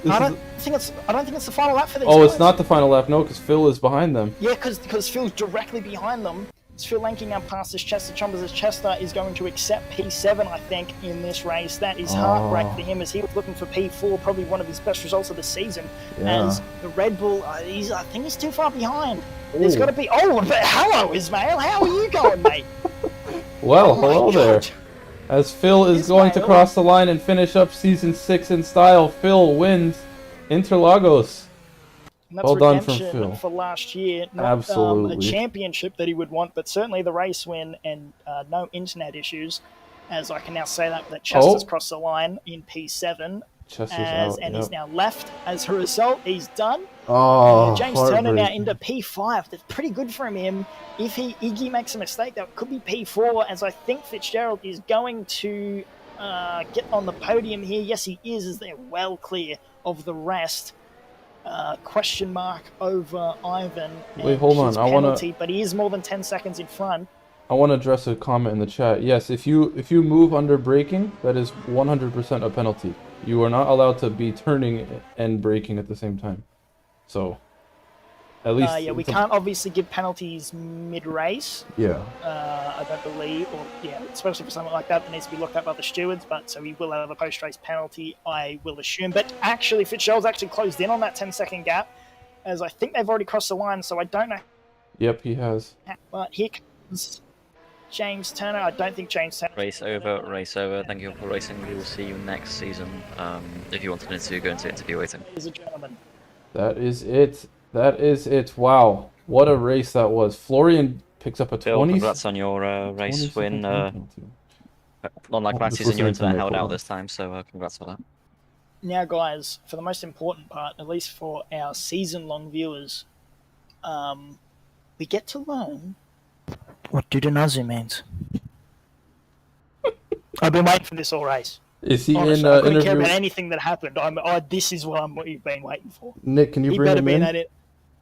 I don't think it's the final lap for these guys. guys. It's not the final lap, no, because Phil is behind them. Yeah, because Phil's directly behind them. It's Phil Lanking now past this Chester Chombers as Chester is going to accept P7, I think, in this race. That is heartbreak for him as he was looking for P4, probably one of his best results of the season. As the Red Bull, I think he's too far behind. There's got to be... Oh, hello, Ismail. How are you going, mate? Well, hello there. As Phil is going to cross the line and finish up Season 6 in style, Phil wins Interlagos. And that's well done from redemption Phil. For last year. Not Absolutely. a championship that he would want, but certainly the race win and no internet issues. As I can now say that Chester's crossed the line in P7. And he's now left. As a result, he's done. James Turner now into P5. That's pretty good from him. If Iggy makes a mistake, that could be P4, as I think Fitzgerald is going to get on the podium here. Yes, he is, as they're well clear of the rest. Question mark over Ivan. Wait, hold on. But he is more than 10 seconds in front. I want to address a comment in the chat. Yes, if you move under braking, that is 100% a penalty. You are not allowed to be turning and braking at the same time. So, at least... we can't obviously give penalties mid-race. Yeah. I don't believe, especially for something like that needs to be looked at by the stewards, but so he will have a post-race penalty, I will assume. But actually, Fitzgerald's actually closed in on that 10-second gap, as I think they've already crossed the line, so I don't know. Yep, he has. But here comes James Turner. I don't think James Turner... Race over. Thank you for racing. We will see you next season. If you wanted to go into interview waiting. He's a gentleman. That is it. Wow. What a race that was. Florian picks up a 20... Phil, congrats on your race win. Unlike last season, your internet held out this time, so congrats for that. Now, guys, for the most important part, at least for our season-long viewers, we get to learn what Dudunazu means. I've been waiting for this all race. Is he Honestly, in I couldn't interview? care about anything that happened. This is what you've been waiting for. Nick, can you He bring better him be in? at it.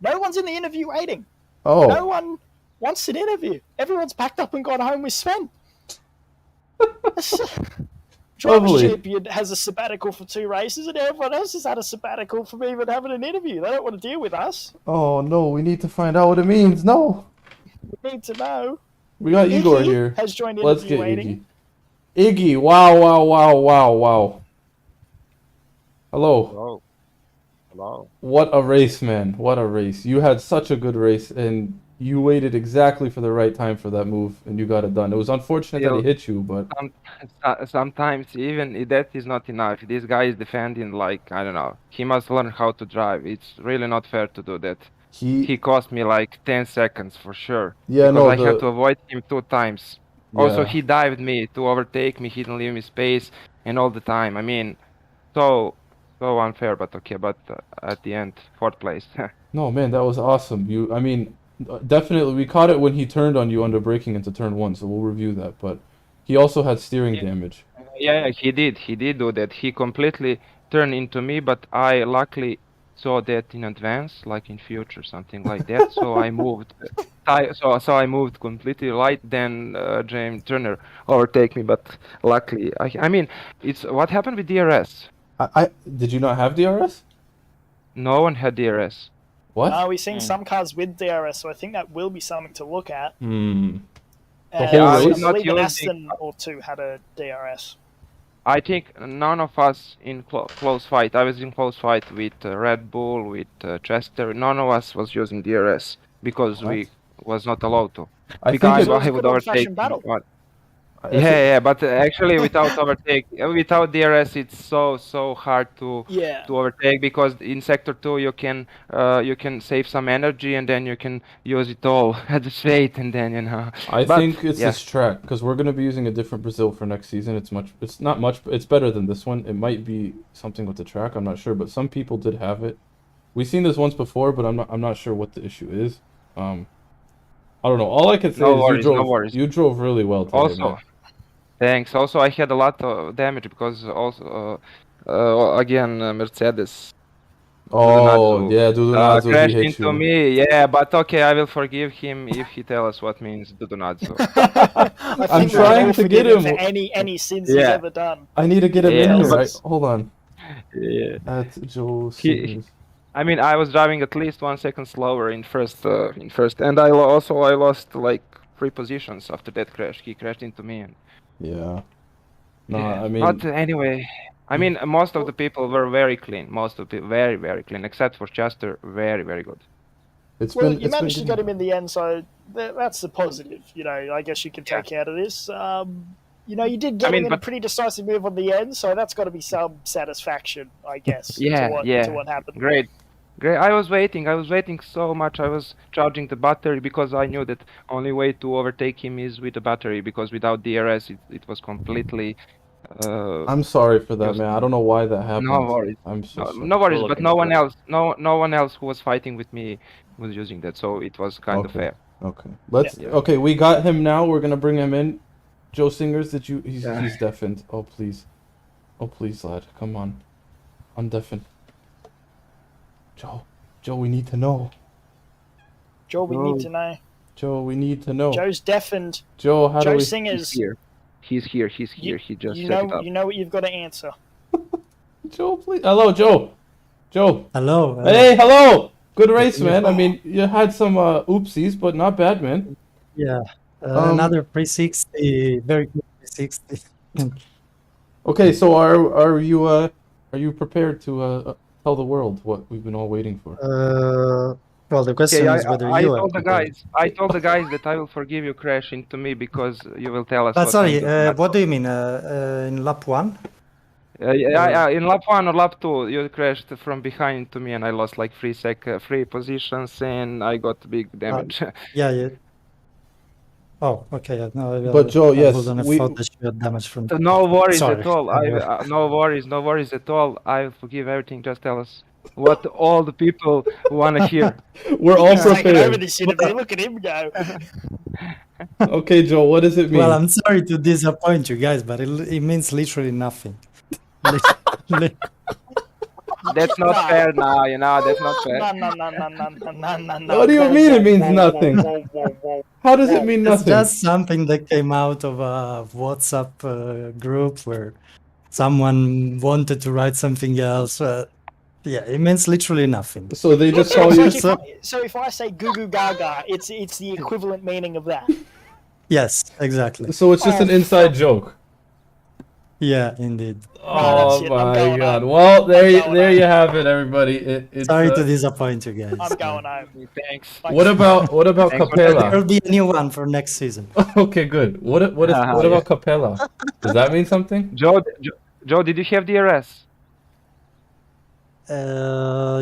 No one's in the interview waiting. Oh. No one wants an interview. Everyone's packed up and gone home with Sven. Driver Champion has a sabbatical for 2 races, and everyone else has had a sabbatical from even having an interview. They don't want to deal with us. Oh no, we need to find out what it means. No. We need to know. We got Igor Iggy here. Has joined Let's interview get waiting. Iggy. Wow. Hello. What a race, man. What a race. You had such a good race, and you waited exactly for the right time for that move, and you got it done. It was unfortunate that he hit you, but... Sometimes even that is not enough. This guy is defending like, I don't know. He must learn how to drive. It's really not fair to do that. He cost me like 10 seconds for sure. Yeah, because I had to avoid him 2 times. Yeah. Also, he dived me to overtake me. He didn't leave me space, and all the time. I mean, so unfair, but okay. But at the end, 4th place. No, man, that was awesome. Definitely, we caught it when he turned on you under braking into turn 1, so we'll review that. But he also had steering damage. Yeah, he did. He did do that. He completely turned into me, but I luckily saw that in advance, like in future, something like that. So I moved. So I moved completely right. Then James Turner overtake me, but luckily, I mean, it's what happened with DRS. Did you not have DRS? No one had DRS. What? We've seen some cars with DRS, so I think that will be something to look at. The I whole race? believe an Aston or 2 had a DRS. I think none of us in close fight. I was in close fight with Red Bull, with Chester. None of us was using DRS because we was not allowed to. Because I would overtake. Yeah, but actually without without DRS, it's so hard to overtake, because in sector 2 you can save some energy and then you can use it all at the straight, and then I think it's this track, because we're gonna be using a different Brazil for next season. It's not much. It's better than this one. It might be something with the track. I'm not sure, but some people did have it. We've seen this once before, but I'm not sure what the issue is. I don't know. All I can say is you drove really well today. Also. Man. Thanks. Also, I had a lot of damage because also again Mercedes. Dudunazu crashed into me. Yeah, but okay, I will forgive him if he tells us what means Dudunazu. I'm trying to get him for any sins he's ever done. I need to get him in here. Right? Hold on. Yeah. At Joe. I mean, I was driving at least 1 second slower in first, and I lost like 3 positions after that crash. He crashed into me. And... Yeah. No, Yeah. I mean, But anyway, I mean, most of the people were very clean. Most of the very, very clean, except for Chester. Very, very good. Well, you managed to get him in the end, so that's the positive. You know, I guess you can take out of this. You know, you did get him in a pretty decisive move on the end, so that's got to be some satisfaction, I guess. Yeah, to what happened. Great. I was waiting so much. I was charging the battery because I knew that only way to overtake him is with the battery, because without DRS it was completely. I'm sorry for that, man. I don't know why that happened. No worries. I'm so sorry. No worries, but no one else who was fighting with me was using that, so it was kind of fair. Okay. Okay, we got him now. We're gonna bring him in. Joe Singers, he's deafened. Oh please. Oh please, lad. Come on. Undeafen. Joe, we need to know. Joe, we need to know. Joe, we need to know. Joe's deafened. Joe, how do we... Singers. He's here. He just set it up. You know what you've got to answer. Joe, please. Hello, Joe. Hello. Hey, hello. Good race, man. I mean, you had some oopsies, but not bad, man. Yeah. Another 360. Very good 360. Okay, so are you prepared to tell the world what we've been all waiting for? Well, the question is whether you I told the guys that I will forgive you crash into me because you will tell us. Sorry, what do you mean? In lap 1? Yeah, in lap 1 or lap 2, you crashed from behind to me, and I lost like 3 positions, and I got big damage. Yeah. Oh, okay. No, but Joe, yes, we thought that you had damage from. No worries at all. No worries at all. I will forgive everything. Just tell us what all the people want to hear. We're all prepared. Look at him go. Okay, Joe, what does it mean? Well, I'm sorry to disappoint you guys, but it means literally nothing. That's not fair now, that's not fair. No. What do you mean it means nothing? How does it mean nothing? It's just something that came out of a WhatsApp group where someone wanted to write something else. Yeah, it means literally nothing. So they just call you... So if I say goo goo gaga, it's the equivalent meaning of that. Yes, exactly. So it's just an inside joke. Yeah, indeed. Oh my god. Well, there you have it, everybody. It's sorry to disappoint you guys. I'm going home. Thanks. What about Capella? There'll be a new one for next season. Okay, good. What about Capella? Does that mean something? Joe, did you have DRS?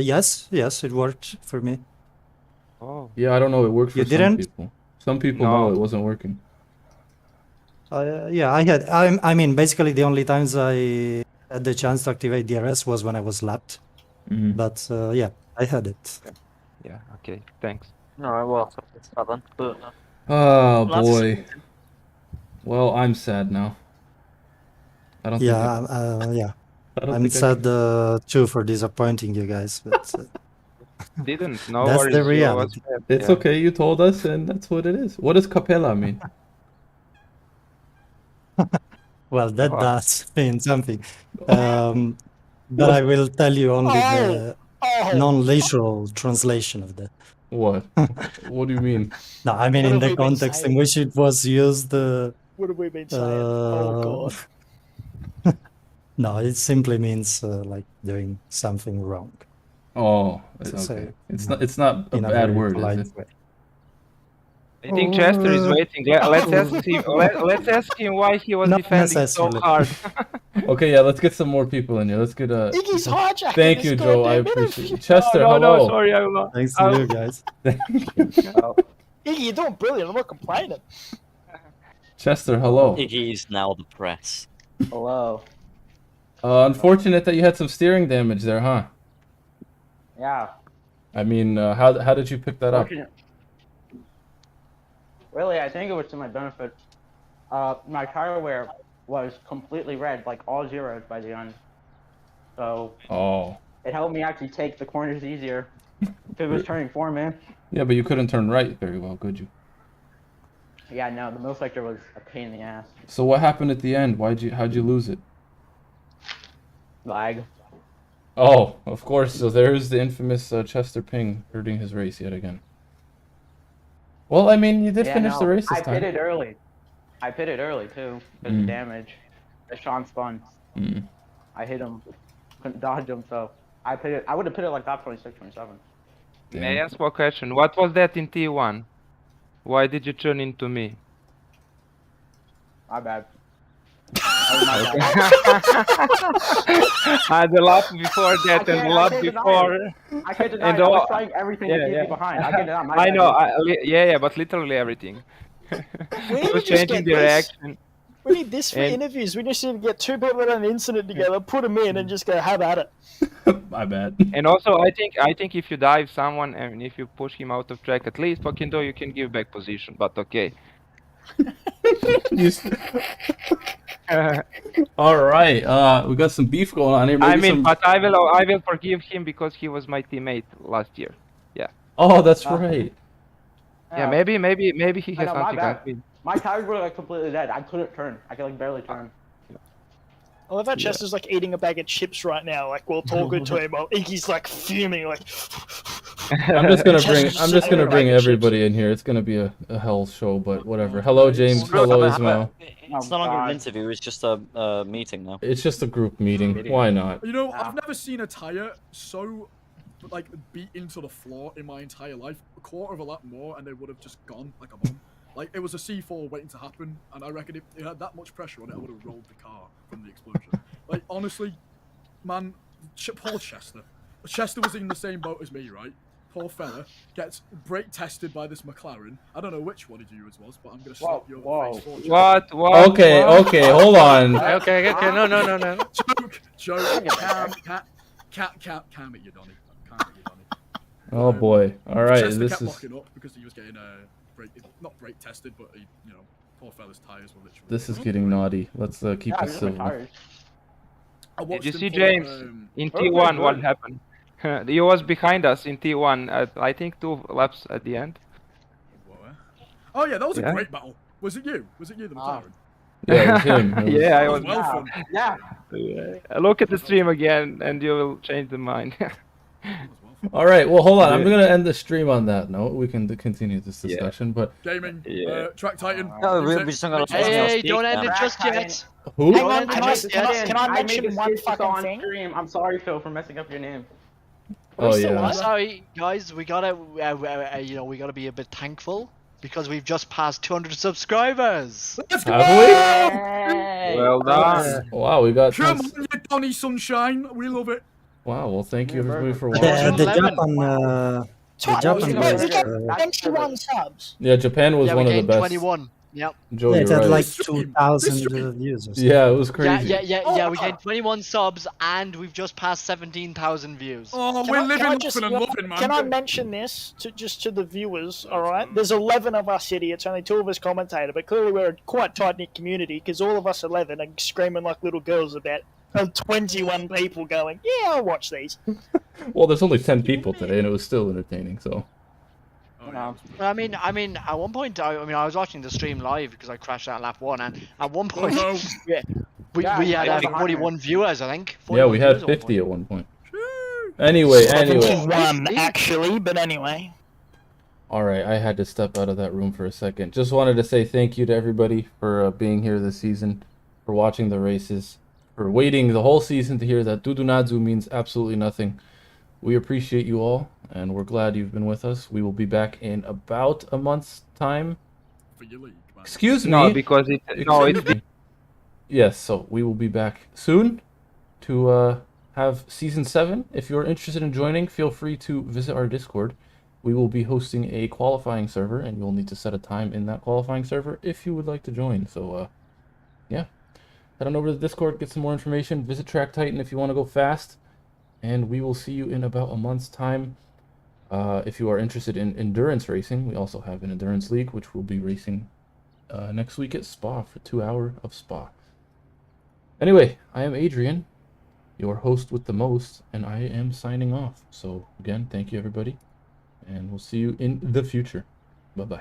Yes, it worked for me. Oh. Yeah, I don't know. It worked for some people. Some people know it wasn't working. Yeah, I had. I mean, basically, the only times I had the chance to activate DRS was when I was lapped. Mm-hmm. But yeah, I had it. Yeah. Okay. Thanks. Alright, well, it's not then. But, oh boy. Well, I'm sad now. I don't. Yeah. I'm sad too for disappointing you guys, but didn't. No that's worries. the reality. It's okay. You told us, and that's what it is. What does Capella mean? Well, that does mean something. But I will tell you only the non-literal translation of that. What? What do you mean? No, I mean in the context in which it was used. What have we been saying? Oh god. No, it simply means like doing something wrong. Oh, okay. It's not a bad word, is it? Way. I think Chester is waiting. Let's ask him why he was defending so hard. Okay, yeah, let's get some more people in here. Let's get Iggy's hijacking. Thank you, Joe. I appreciate it. Chester, hello. No, sorry, I will not. Thanks to you guys. Iggy, you're doing brilliant. I'm not complaining. Chester, hello. Iggy is now the press. Hello. Unfortunate that you had some steering damage there, huh? Yeah. I mean, how did you pick that up? Really, I think it was to my benefit. My tire wear was completely red, like all zeros by the end. So it helped me actually take the corners easier. If it was turning for me. Yeah, but you couldn't turn right very well, could you? Yeah, no, the middle sector was a pain in the ass. So what happened at the end? How'd you lose it? Lag. Oh, of course. So there's the infamous Chester Ping hurting his race yet again. Well, I mean, you did Yeah, finish no, the race this I time. pitted early. I pitted early too because of damage. The Sean spun. I hit him, couldn't dodge him, so I pitted. I would have pitted like top 26, 27. May I ask one question? What was that in T1? Why did you turn into me? My bad. The lap before that and the lap before. I can't deny it. I was trying everything to keep you behind. I can't deny my I bad. know. Yeah, but literally everything. We He need was to just changing get the this. reaction. We need this for interviews. We just need to get two people that had an incident together, put them in, and just go have at it. My bad. And also, I think if you dive someone and if you push him out of track, at least fucking though you can give back position. But okay. All right. We got some beef going on here. But I will forgive him because he was my teammate last year. Yeah. Oh, that's right. Yeah, maybe he has something against me. My tires were like completely dead. I couldn't turn. I could like barely turn. I love how Chester's like eating a bag of chips right now, like while talking to him, while Iggy's like fuming, like. I'm just gonna bring everybody in here. It's gonna be a hell show, but whatever. Hello, James. Hello, Ismail. It's no longer an interview. It's just a meeting now. It's just a group meeting. Why not? You know, I've never seen a tire so like beat into the floor in my entire life. A quarter of a lap more, and they would have just gone like a bomb. Like, it was a C4 waiting to happen, and I reckon if it had that much pressure on it, I would have rolled the car from the explosion. Like, honestly, man, Paul Chester. Chester was in the same boat as me, right? Poor fella gets brake tested by this McLaren. I don't know which one of you it was, but I'm going to slap you over the face. What? Okay, hold on. Okay, no. Joke. Calm it, you Donny. Oh boy. All right, Chester this kept is. locking up because he was getting not brake tested, but he, you know, poor fella's tires were literally. This is getting naughty. Let's keep this civil. Did you see James in T1? What happened? He was behind us in T1 at I think 2 laps at the end. Oh yeah, that was a great battle. Was it you? Was it you, the McLaren? Yeah, it was him. Yeah, I was. Well fun. Yeah. Look at the stream again, and you will change the mind. All right, well, hold on. I'm going to end the stream on that note. We can continue this discussion, but... Gaming, Track Titan. No, we're just not gonna. Hey, don't end it just yet. Who? Hang on, can I mention one fucking thing? Stream. I'm sorry, Phil, for messing up your name. Oh, yeah. Sorry, guys. We gotta, we gotta be a bit thankful because we've just passed 200 subscribers. Let's go! Have Well done. Wow, we got... Come on, you Donny Sunshine. We love it. Wow, well, thank you everybody for watching. The Japan was... 21 subs. Yeah, Japan was one of the best. 21. Yep. Joe, it you're had right. like 2,000 users. Yeah, it was crazy. Yeah. We gained 21 subs and we've just passed 17,000 views. Oh, we're living and loving, man. Can I mention this to the viewers? All right, there's 11 of us idiots. Only 2 of us commentator, but clearly we're a quite tight knit community because all of us 11 are screaming like little girls about 21 people going, yeah, I'll watch these. Well, there's only 10 people today, and it was still entertaining. So. I mean, at one point, I was watching the stream live because I crashed out lap 1, and at one point, we had 41 viewers, I think. Yeah, we had 50 at one point. Anyway. 71 actually, but anyway. All right, I had to step out of that room for a second. Just wanted to say thank you to everybody for being here this season, for watching the races, for waiting the whole season to hear that Dudunadzu means absolutely nothing. We appreciate you all, and we're glad you've been with us. We will be back in about a month's time. For your league, man. Excuse me. No, because it's Yes, so we will be back soon to have Season 7. If you're interested in joining, feel free to visit our Discord. We will be hosting a qualifying server, and you'll need to set a time in that qualifying server if you would like to join. So, yeah. Head on over to the Discord, get some more information. Visit Track Titan if you want to go fast. And we will see you in about a month's time. If you are interested in endurance racing, we also have an endurance league, which will be racing next week at Spa for 2 hours of Spa. Anyway, I am Adrian, your host with the most, and I am signing off. So, again, thank you, everybody. And we'll see you in the future. Bye-bye.